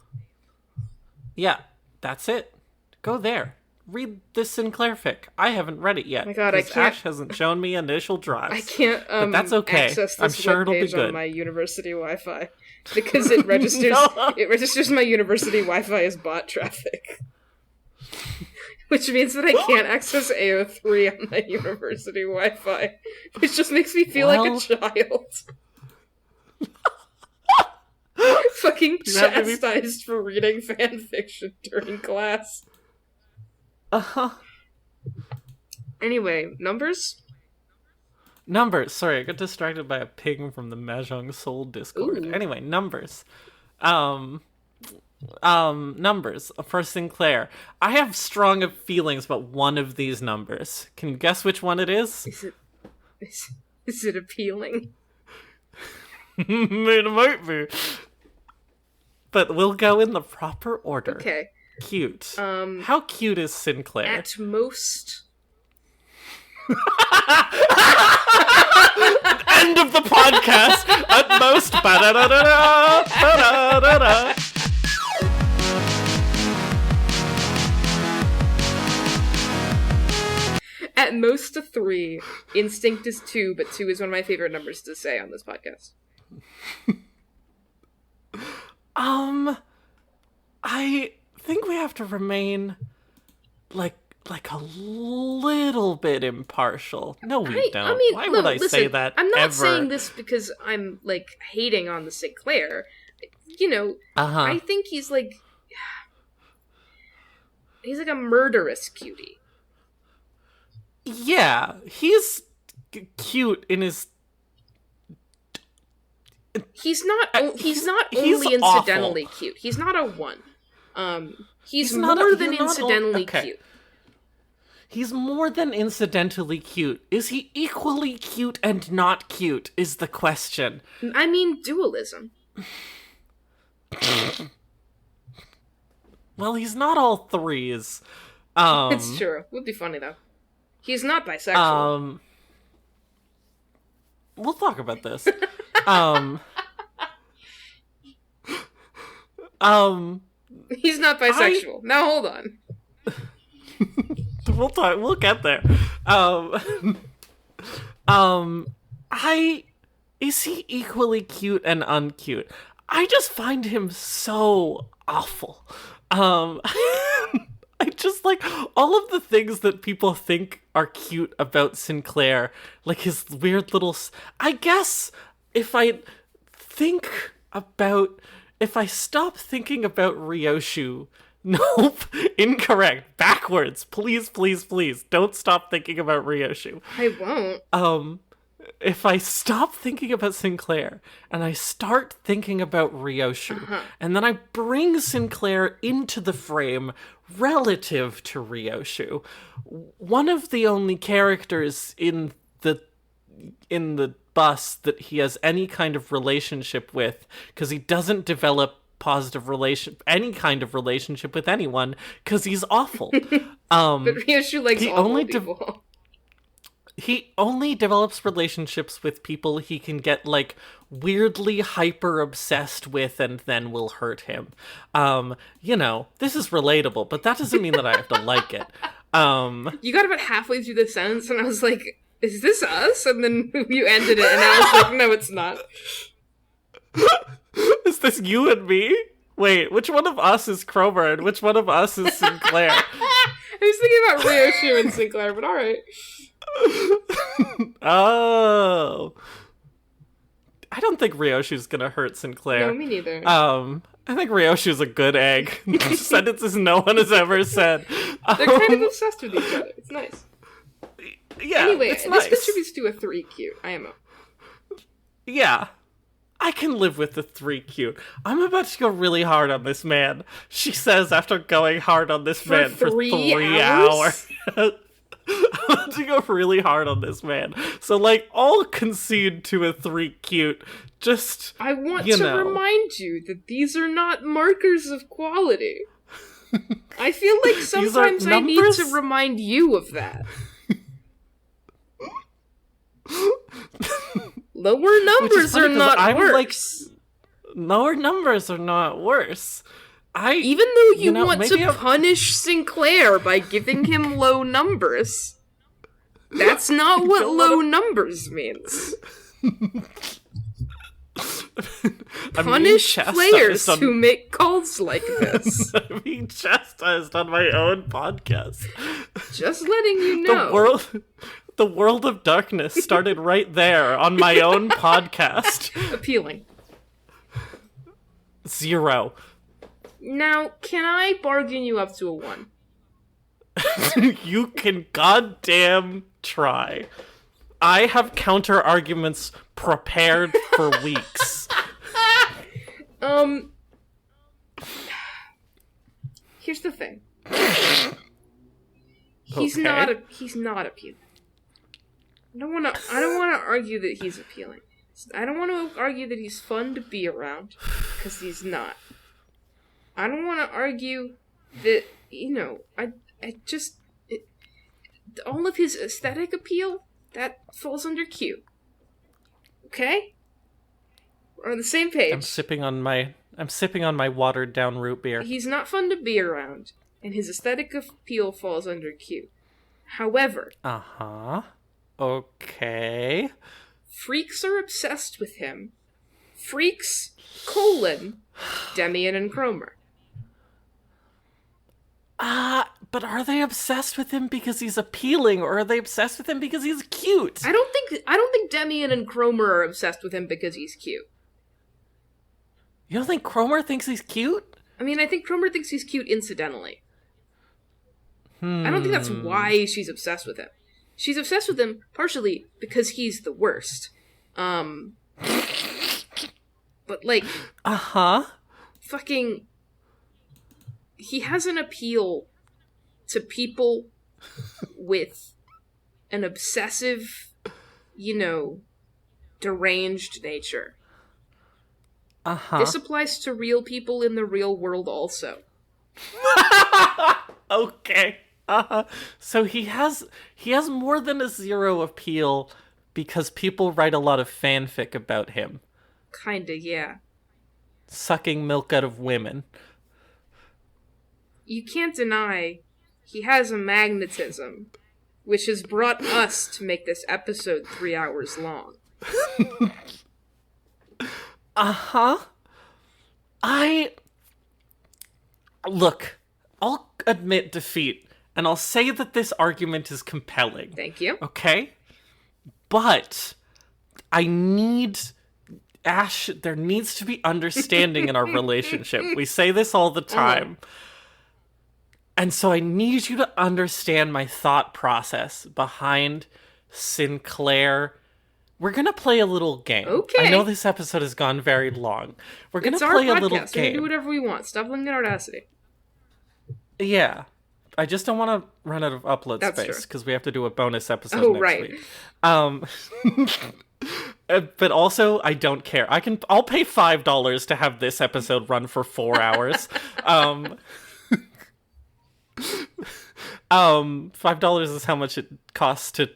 [SPEAKER 2] Yeah, that's it. Go there. Read this Sinclair fic. I haven't read it yet.
[SPEAKER 1] Oh my God, I can't.
[SPEAKER 2] Ash hasn't shown me initial drafts.
[SPEAKER 1] I can't.
[SPEAKER 2] But that's okay.
[SPEAKER 1] Access this
[SPEAKER 2] I'm sure it'll be good
[SPEAKER 1] on my university Wi-Fi because it registers. It registers my university Wi-Fi as bot traffic, which means that I can't access AO3 on my university Wi-Fi, which just makes me feel like a child. Fucking chastised for reading fanfiction during class. Anyway, numbers?
[SPEAKER 2] Sorry, I got distracted by a ping from the Mahjong Soul Discord.
[SPEAKER 1] Ooh.
[SPEAKER 2] Anyway, numbers. Numbers for Sinclair. I have strong feelings about one of these numbers. Can you guess which one it is?
[SPEAKER 1] Is it appealing?
[SPEAKER 2] It might be. But we'll go in the proper order.
[SPEAKER 1] Okay.
[SPEAKER 2] Cute. How cute is Sinclair?
[SPEAKER 1] At most.
[SPEAKER 2] End of the podcast. At most. Ba-da-da-da-da, ba-da-da-da.
[SPEAKER 1] At most a 3. Instinct is 2, but 2 is one of my favorite numbers to say on this podcast.
[SPEAKER 2] I think we have to remain like a little bit impartial. No, we don't.
[SPEAKER 1] I mean,
[SPEAKER 2] why would I say that?
[SPEAKER 1] I'm not
[SPEAKER 2] ever?
[SPEAKER 1] saying this because I'm like hating on the Sinclair. You know, I think he's like a murderous cutie.
[SPEAKER 2] Yeah, he's cute in his.
[SPEAKER 1] He's not
[SPEAKER 2] he's
[SPEAKER 1] only incidentally
[SPEAKER 2] awful.
[SPEAKER 1] cute. He's not a 1. He's
[SPEAKER 2] not
[SPEAKER 1] more
[SPEAKER 2] a-
[SPEAKER 1] than
[SPEAKER 2] you're not
[SPEAKER 1] incidentally
[SPEAKER 2] okay.
[SPEAKER 1] cute.
[SPEAKER 2] He's more than incidentally cute. Is he equally cute and not cute is the question.
[SPEAKER 1] I mean, dualism.
[SPEAKER 2] Well, he's not all threes.
[SPEAKER 1] It's true. Would be funny though. He's not bisexual.
[SPEAKER 2] We'll talk about this.
[SPEAKER 1] He's not bisexual. Now hold on.
[SPEAKER 2] We'll talk. We'll get there. Is he equally cute and uncute? I just find him so awful. I just like all of the things that people think are cute about Sinclair, like his weird little. I guess if I stop thinking about Ryoshu. Nope, incorrect. Backwards. Please, please, please. Don't stop thinking about Ryoshu.
[SPEAKER 1] I won't.
[SPEAKER 2] if I stop thinking about Sinclair and I start thinking about Ryoshu, and then I bring Sinclair into the frame relative to Ryoshu, one of the only characters in the bus that he has any kind of relationship with, because he doesn't develop any kind of relationship with anyone because he's awful.
[SPEAKER 1] But Ryoshu likes awful people.
[SPEAKER 2] He only develops relationships with people he can get, like, weirdly hyper-obsessed with and then will hurt him. This is relatable, but that doesn't mean that I have to like it.
[SPEAKER 1] You got about halfway through the sentence, and I was like, is this us? And then you ended it, and I was like, no, it's not.
[SPEAKER 2] Is this you and me? Wait, which one of us is Cromer and which one of us is Sinclair?
[SPEAKER 1] I was thinking about Ryoshu and Sinclair, but alright.
[SPEAKER 2] Oh. I don't think Ryoshu's gonna hurt Sinclair.
[SPEAKER 1] No, me neither.
[SPEAKER 2] I think Ryoshu's a good egg. Sentences no one has ever said.
[SPEAKER 1] They're kind of obsessed with each other. It's nice.
[SPEAKER 2] Yeah,
[SPEAKER 1] anyway,
[SPEAKER 2] it's
[SPEAKER 1] this
[SPEAKER 2] nice.
[SPEAKER 1] contributes to a 3 cute, IMO.
[SPEAKER 2] Yeah. I can live with the 3 cute. I'm about to go really hard on this man. She says after going hard on this man for 3 hours. I'm about to go really hard on this man. So, like, I'll concede to a 3 cute. Just,
[SPEAKER 1] I want to remind you that these are not markers of quality. I feel like sometimes I need to remind you of that. Lower numbers are not worse.
[SPEAKER 2] Lower numbers are not worse.
[SPEAKER 1] Even though you want to punish Sinclair by giving him low numbers, that's not what low numbers means. Punish players who make calls like this.
[SPEAKER 2] I'm being chastised on my own podcast.
[SPEAKER 1] Just letting you know.
[SPEAKER 2] The world of darkness started right there on my own podcast.
[SPEAKER 1] Appealing.
[SPEAKER 2] 0.
[SPEAKER 1] Now, can I bargain you up to a 1?
[SPEAKER 2] You can goddamn try. I have counter arguments prepared for weeks.
[SPEAKER 1] Here's the thing. He's not appealing. I don't want to argue that he's appealing. I don't want to argue that he's fun to be around, because he's not. I don't want to argue that, all of his aesthetic appeal, that falls under Q. Okay? We're on the same page.
[SPEAKER 2] I'm sipping on my watered down root beer.
[SPEAKER 1] He's not fun to be around, and his aesthetic appeal falls under Q. However...
[SPEAKER 2] Uh-huh. Okay.
[SPEAKER 1] Freaks are obsessed with him. Freaks, Demian and Cromer.
[SPEAKER 2] But are they obsessed with him because he's appealing, or are they obsessed with him because he's cute?
[SPEAKER 1] I don't think Demian and Cromer are obsessed with him because he's cute.
[SPEAKER 2] You don't think Cromer thinks he's cute?
[SPEAKER 1] I mean, I think Cromer thinks he's cute incidentally. I don't think that's why she's obsessed with him. She's obsessed with him partially because he's the worst. But like... Fucking... He has an appeal to people with an obsessive, deranged nature. This applies to real people in the real world also.
[SPEAKER 2] Okay. So he has more than a 0 appeal because people write a lot of fanfic about him.
[SPEAKER 1] Kinda, yeah.
[SPEAKER 2] Sucking milk out of women.
[SPEAKER 1] You can't deny he has a magnetism, which has brought us to make this episode 3 hours long.
[SPEAKER 2] Look, I'll admit defeat, and I'll say that this argument is compelling.
[SPEAKER 1] Thank you.
[SPEAKER 2] Okay? But there needs to be understanding in our relationship. We say this all the time. And so I need you to understand my thought process behind Sinclair we're gonna play a little game.
[SPEAKER 1] Okay.
[SPEAKER 2] I know this episode has gone very long. We're gonna
[SPEAKER 1] It's our
[SPEAKER 2] play
[SPEAKER 1] podcast.
[SPEAKER 2] a little
[SPEAKER 1] We can
[SPEAKER 2] game.
[SPEAKER 1] do whatever we want. Stop looking at Audacity.
[SPEAKER 2] Yeah. I just don't want to run out of upload
[SPEAKER 1] That's
[SPEAKER 2] space
[SPEAKER 1] true.
[SPEAKER 2] because we have to do a bonus episode next
[SPEAKER 1] right.
[SPEAKER 2] week. But also, I don't care. I'll pay $5 to have this episode run for 4 hours. $5 is how much it costs to,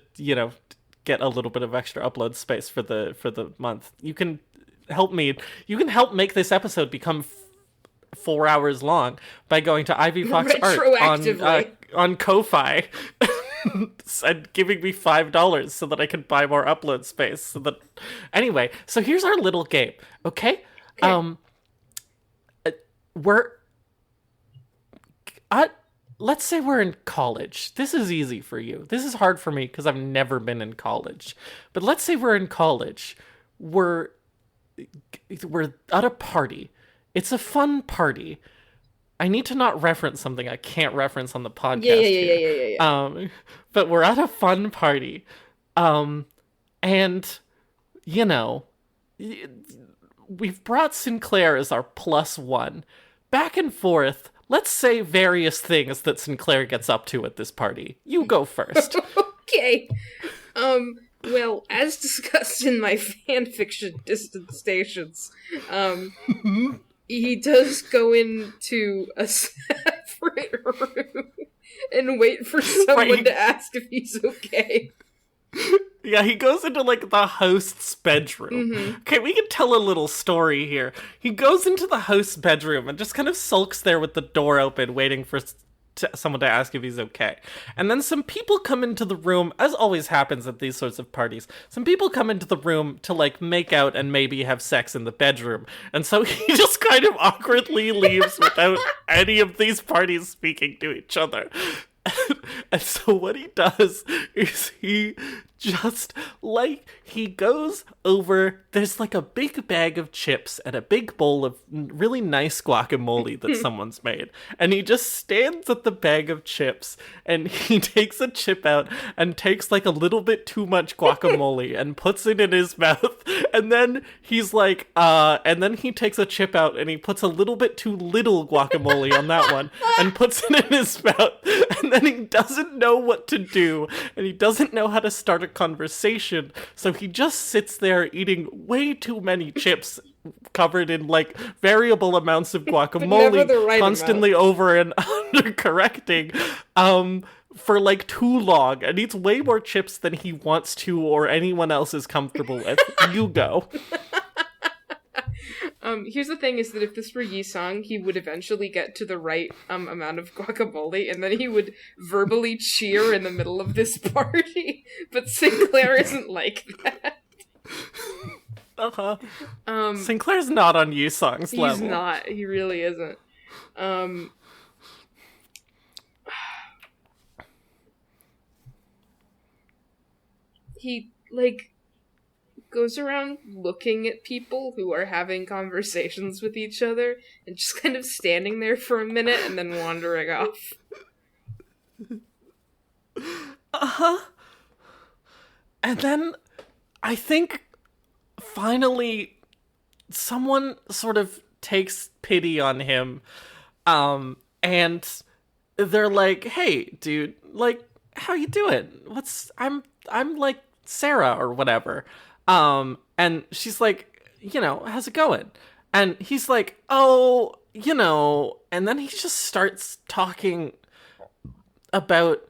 [SPEAKER 2] get a little bit of extra upload space for the month. You can help me. You can help make this episode become 4 hours long by going to Ivy Fox Art on Ko-Fi and giving me $5 so that I can buy more upload space. Anyway, so here's our little game. Okay. Let's say we're in college. This is easy for you. This is hard for me because I've never been in college. But let's say we're in college. We're at a party. It's a fun party. I need to not reference something I can't reference on the podcast.
[SPEAKER 1] Yeah.
[SPEAKER 2] But we're at a fun party. And, we've brought Sinclair as our +1. Back and forth. Let's say various things that Sinclair gets up to at this party. You go first.
[SPEAKER 1] Okay. Well, as discussed in my fanfiction Distant Stations, he does go into a separate room and wait for someone to ask if he's okay.
[SPEAKER 2] Yeah, he goes into, the host's bedroom.
[SPEAKER 1] Mm-hmm.
[SPEAKER 2] Okay, we can tell a little story here. He goes into the host's bedroom and just kind of sulks there with the door open, waiting for someone to ask if he's okay. And then some people come into the room, as always happens at these sorts of parties. Some people come into the room to, make out and maybe have sex in the bedroom. And so he just kind of awkwardly leaves without any of these parties speaking to each other. And so what he does is he just, he goes over, there's a big bag of chips and a big bowl of really nice guacamole that someone's made. And he just stands at the bag of chips and he takes a chip out and takes a little bit too much guacamole and puts it in his mouth. And then he's and then he takes a chip out and he puts a little bit too little guacamole on that one and puts it in his mouth. And then he doesn't know what to do and he doesn't know how to start a conversation, so he just sits there eating way too many chips covered in variable amounts of guacamole,
[SPEAKER 1] right
[SPEAKER 2] constantly
[SPEAKER 1] amount.
[SPEAKER 2] Over and under correcting for too long, and eats way more chips than he wants to or anyone else is comfortable with. You go.
[SPEAKER 1] Here's the thing is that if this were Yi-sung, he would eventually get to the right amount of guacamole, and then he would verbally cheer in the middle of this party. But Sinclair isn't like that.
[SPEAKER 2] Sinclair's not on Yi-sung's level.
[SPEAKER 1] He's not. He really isn't. He, goes around looking at people who are having conversations with each other and just kind of standing there for a minute and then wandering off.
[SPEAKER 2] And then I think finally someone sort of takes pity on him, and they're like, "Hey, dude, how you doing? I'm Sarah or whatever." And she's like, how's it going? And he's like, oh, and then he just starts talking about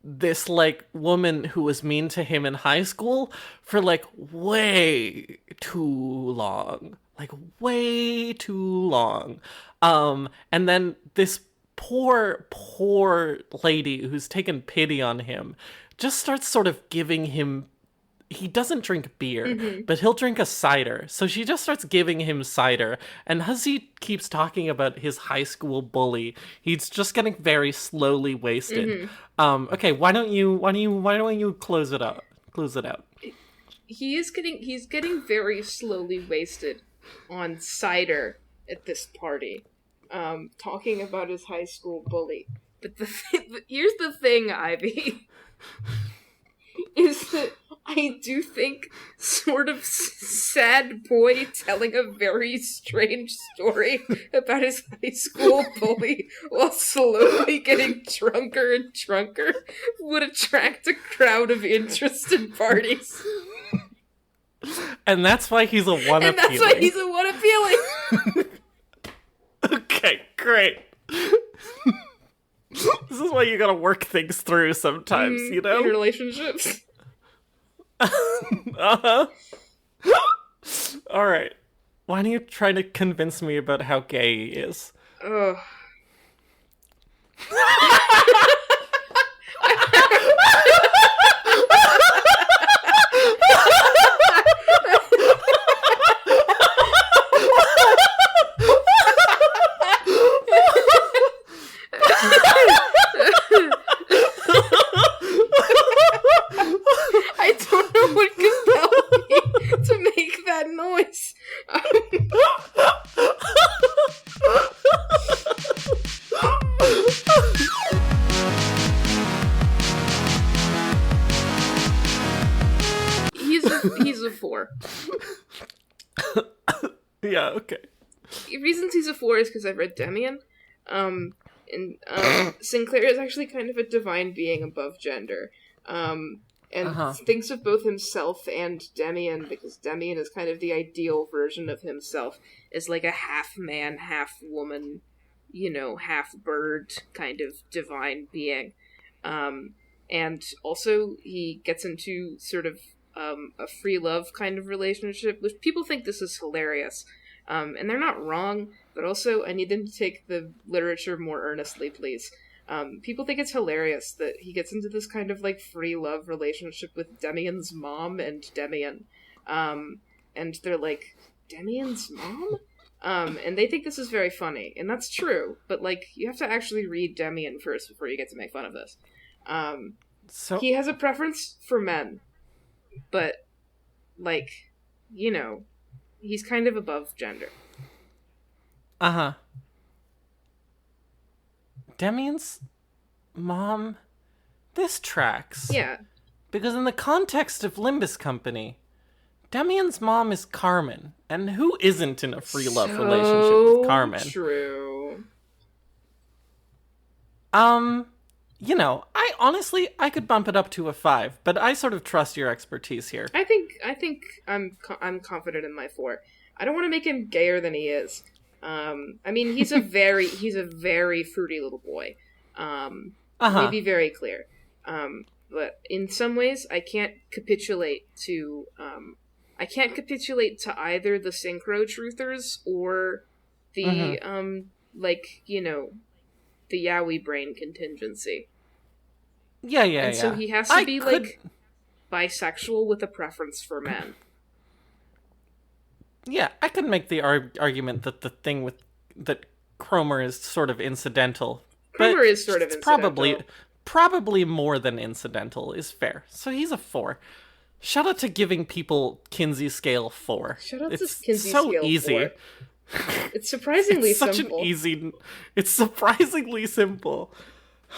[SPEAKER 2] this, woman who was mean to him in high school for, way too long. Way too long. And then this poor lady who's taken pity on him just starts sort of giving him. He doesn't drink beer, but he'll drink a cider. So she just starts giving him cider. And as he keeps talking about his high school bully, he's just getting very slowly wasted. Okay, why don't you close it out? Close it out.
[SPEAKER 1] He's getting very slowly wasted on cider at this party. Talking about his high school bully. But here's the thing, Ivy. Is that I do think sort of sad boy telling a very strange story about his high school bully while slowly getting drunker and drunker would attract a crowd of interested parties.
[SPEAKER 2] And that's why he's a one
[SPEAKER 1] And that's why he's a one appealing.
[SPEAKER 2] Okay, great. This is why you gotta work things through sometimes, you know?
[SPEAKER 1] In relationships.
[SPEAKER 2] Uh-huh. Alright. Why don't you try to convince me about how gay he is?
[SPEAKER 1] Ugh. I don't know what compelled me to make that noise. He's a 4.
[SPEAKER 2] Yeah, okay.
[SPEAKER 1] The reasons he's a 4 is because I've read Demian. Sinclair is actually kind of a divine being above gender. Thinks of both himself and Demian, because Demian is kind of the ideal version of himself, as like a half-man, half-woman, half-bird kind of divine being. And also he gets into sort of a free love kind of relationship, which people think this is hilarious. And they're not wrong, but also I need them to take the literature more earnestly, please. People think it's hilarious that he gets into this kind of, like, free love relationship with Demian's mom and Demian. And they're like, Demian's mom? And they think this is very funny. And that's true, but, like, you have to actually read Demian first before you get to make fun of this.
[SPEAKER 2] So
[SPEAKER 1] he has a preference for men, but, like, he's kind of above gender.
[SPEAKER 2] Uh-huh. Demian's mom, this tracks.
[SPEAKER 1] Yeah.
[SPEAKER 2] Because in the context of Limbus Company, Demian's mom is Carmen. And who isn't in a free love relationship with Carmen?
[SPEAKER 1] True.
[SPEAKER 2] I could bump it up to a 5, but I sort of trust your expertise here.
[SPEAKER 1] I think I'm confident in my 4. I don't want to make him gayer than he is. He's a very fruity little boy. Let me be very clear. But in some ways, I can't capitulate to either the synchro truthers or the the yaoi brain contingency.
[SPEAKER 2] Yeah.
[SPEAKER 1] So he has to be bisexual with a preference for men.
[SPEAKER 2] Yeah, I could make the argument that the thing that Cromer is sort of incidental.
[SPEAKER 1] Cromer is sort of incidental.
[SPEAKER 2] Probably more than incidental is fair. So he's a 4. Shout out to giving people Kinsey scale 4.
[SPEAKER 1] Shout out to
[SPEAKER 2] It's
[SPEAKER 1] Kinsey
[SPEAKER 2] so
[SPEAKER 1] scale
[SPEAKER 2] easy.
[SPEAKER 1] 4. It's surprisingly simple.
[SPEAKER 2] It's surprisingly simple.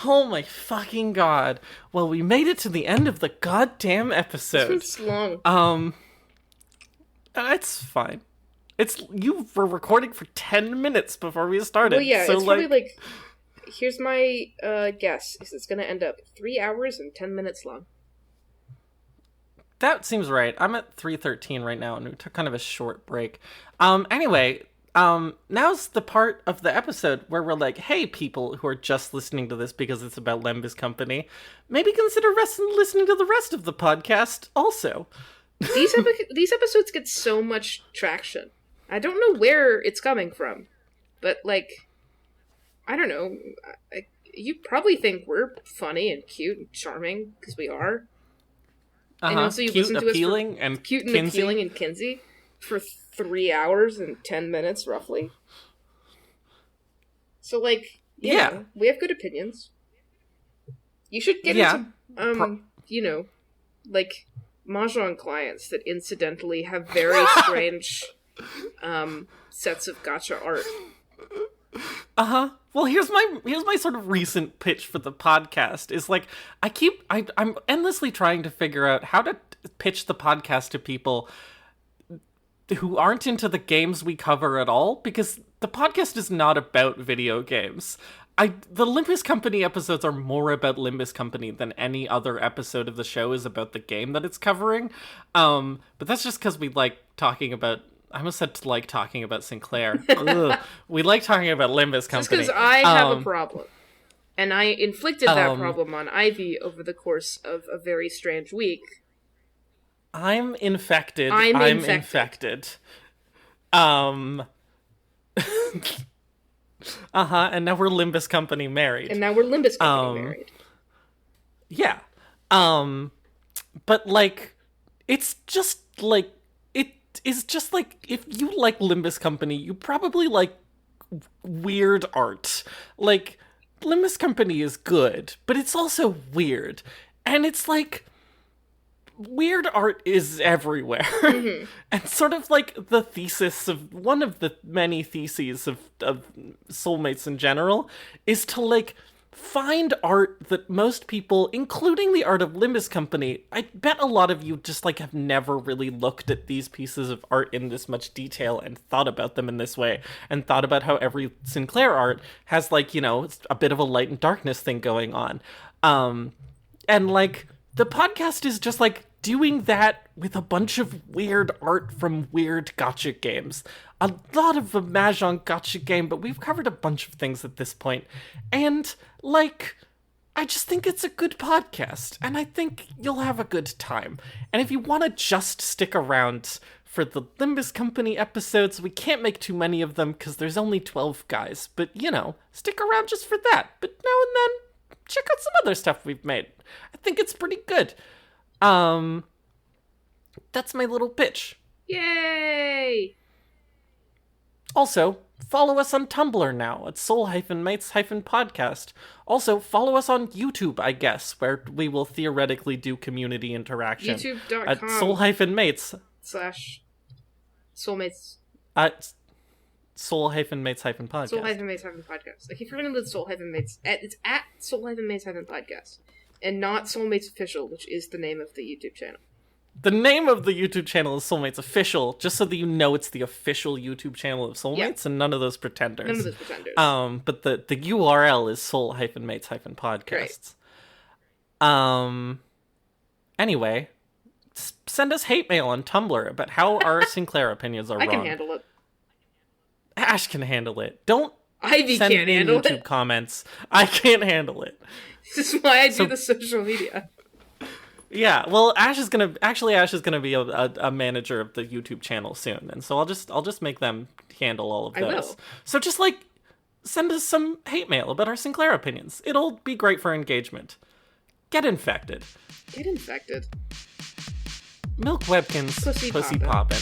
[SPEAKER 2] Oh my fucking god. Well, we made it to the end of the goddamn episode.
[SPEAKER 1] This one's long.
[SPEAKER 2] It's fine. You were recording for 10 minutes before we started.
[SPEAKER 1] Well, yeah,
[SPEAKER 2] so
[SPEAKER 1] it's probably here's my guess, is it's gonna end up 3 hours and 10 minutes long.
[SPEAKER 2] That seems right. I'm at 3:13 right now, and we took kind of a short break. Anyway, now's the part of the episode where we're like, hey, people who are just listening to this because it's about Limbus Company, maybe consider listening to the rest of the podcast also.
[SPEAKER 1] These episodes get so much traction. I don't know where it's coming from, but, I don't know. You probably think we're funny and cute and charming, because we are. And also you've listened to us for cute and appealing and Kinsey for 3 hours and 10 minutes, roughly. So, we have good opinions. You should get into, Mahjong clients that incidentally have very strange sets of gacha art.
[SPEAKER 2] Well, here's my sort of recent pitch for the podcast is I'm endlessly trying to figure out how to pitch the podcast to people who aren't into the games we cover at all, because the podcast is not about video games. The Limbus Company episodes are more about Limbus Company than any other episode of the show is about the game that it's covering. But that's just because we like talking about... I almost said to like talking about Sinclair. Ugh. We like talking about Limbus Company.
[SPEAKER 1] Just because I have a problem. And I inflicted that problem on Ivy over the course of a very strange week.
[SPEAKER 2] I'm infected. I'm infected. And now we're Limbus Company married. Yeah. But, like, it's just, like, it is just, like, if you like Limbus Company, you probably like weird art. Like, Limbus Company is good, but it's also weird. And it's, like, weird art is everywhere. Mm-hmm. And sort of like the thesis of one of the many theses of Soulmates in general is to like find art that most people, including the art of Limbus Company, I bet a lot of you just like have never really looked at these pieces of art in this much detail and thought about them in this way, and thought about how every Sinclair art has like, you know, a bit of a light and darkness thing going on. And like the podcast is just like doing that with a bunch of weird art from weird gacha games. A lot of a Mahjong gacha game, but we've covered a bunch of things at this point. And, like, I just think it's a good podcast, and I think you'll have a good time. And if you want to just stick around for the Limbus Company episodes, we can't make too many of them because there's only 12 guys, but, you know, stick around just for that. But now and then, check out some other stuff we've made. I think it's pretty good. That's my little pitch.
[SPEAKER 1] Yay!
[SPEAKER 2] Also, follow us on Tumblr now at soul-mates-podcast. Also, follow us on YouTube, I guess, where we will theoretically do community interaction.
[SPEAKER 1] YouTube.com
[SPEAKER 2] at soul-mates.
[SPEAKER 1] /soulmates.
[SPEAKER 2] Soul-mates-podcast.
[SPEAKER 1] Soul-mates-podcast. I keep forgetting that soul-mates. It's at soul-mates-podcast. And not Soulmates Official, which is the name of the YouTube channel.
[SPEAKER 2] The name of the YouTube channel is Soulmates Official, just so that you know it's the official YouTube channel of Soulmates, and none of those pretenders. But the URL is soul-mates-podcasts. Anyway, send us hate mail on Tumblr about how our Sinclair opinions are wrong.
[SPEAKER 1] I can handle it.
[SPEAKER 2] Ash can handle it. Don't
[SPEAKER 1] Ivy
[SPEAKER 2] send
[SPEAKER 1] can't
[SPEAKER 2] me
[SPEAKER 1] handle
[SPEAKER 2] YouTube
[SPEAKER 1] it.
[SPEAKER 2] comments. I can't handle it.
[SPEAKER 1] This is why I do the social media.
[SPEAKER 2] Yeah, well, Ash is gonna be a manager of the YouTube channel soon, and so I'll just make them handle all of those.
[SPEAKER 1] I will.
[SPEAKER 2] So just like send us some hate mail about our Sinclair opinions. It'll be great for engagement. Get infected.
[SPEAKER 1] Get infected.
[SPEAKER 2] Milk Webkins. Pussy poppin'.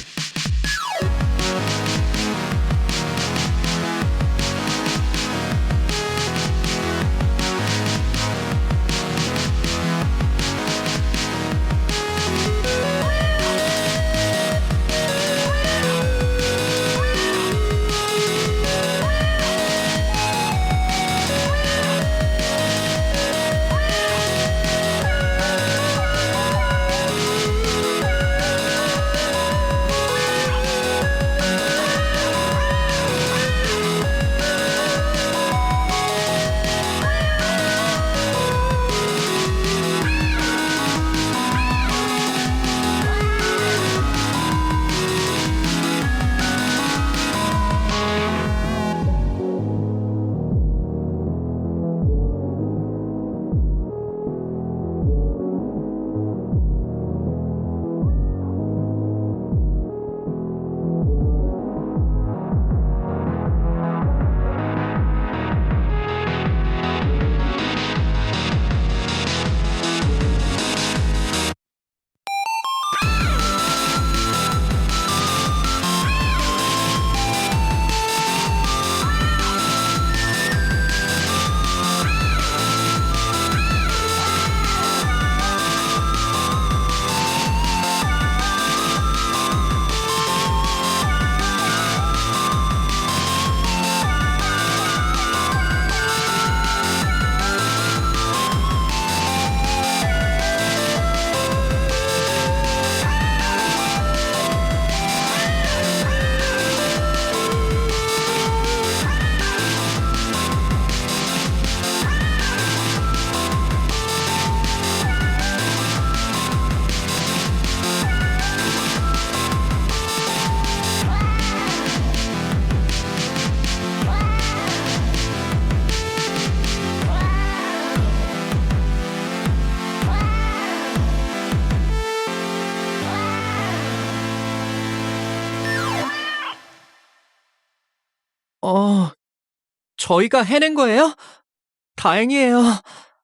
[SPEAKER 3] 저희가 해낸 거예요? 다행이에요.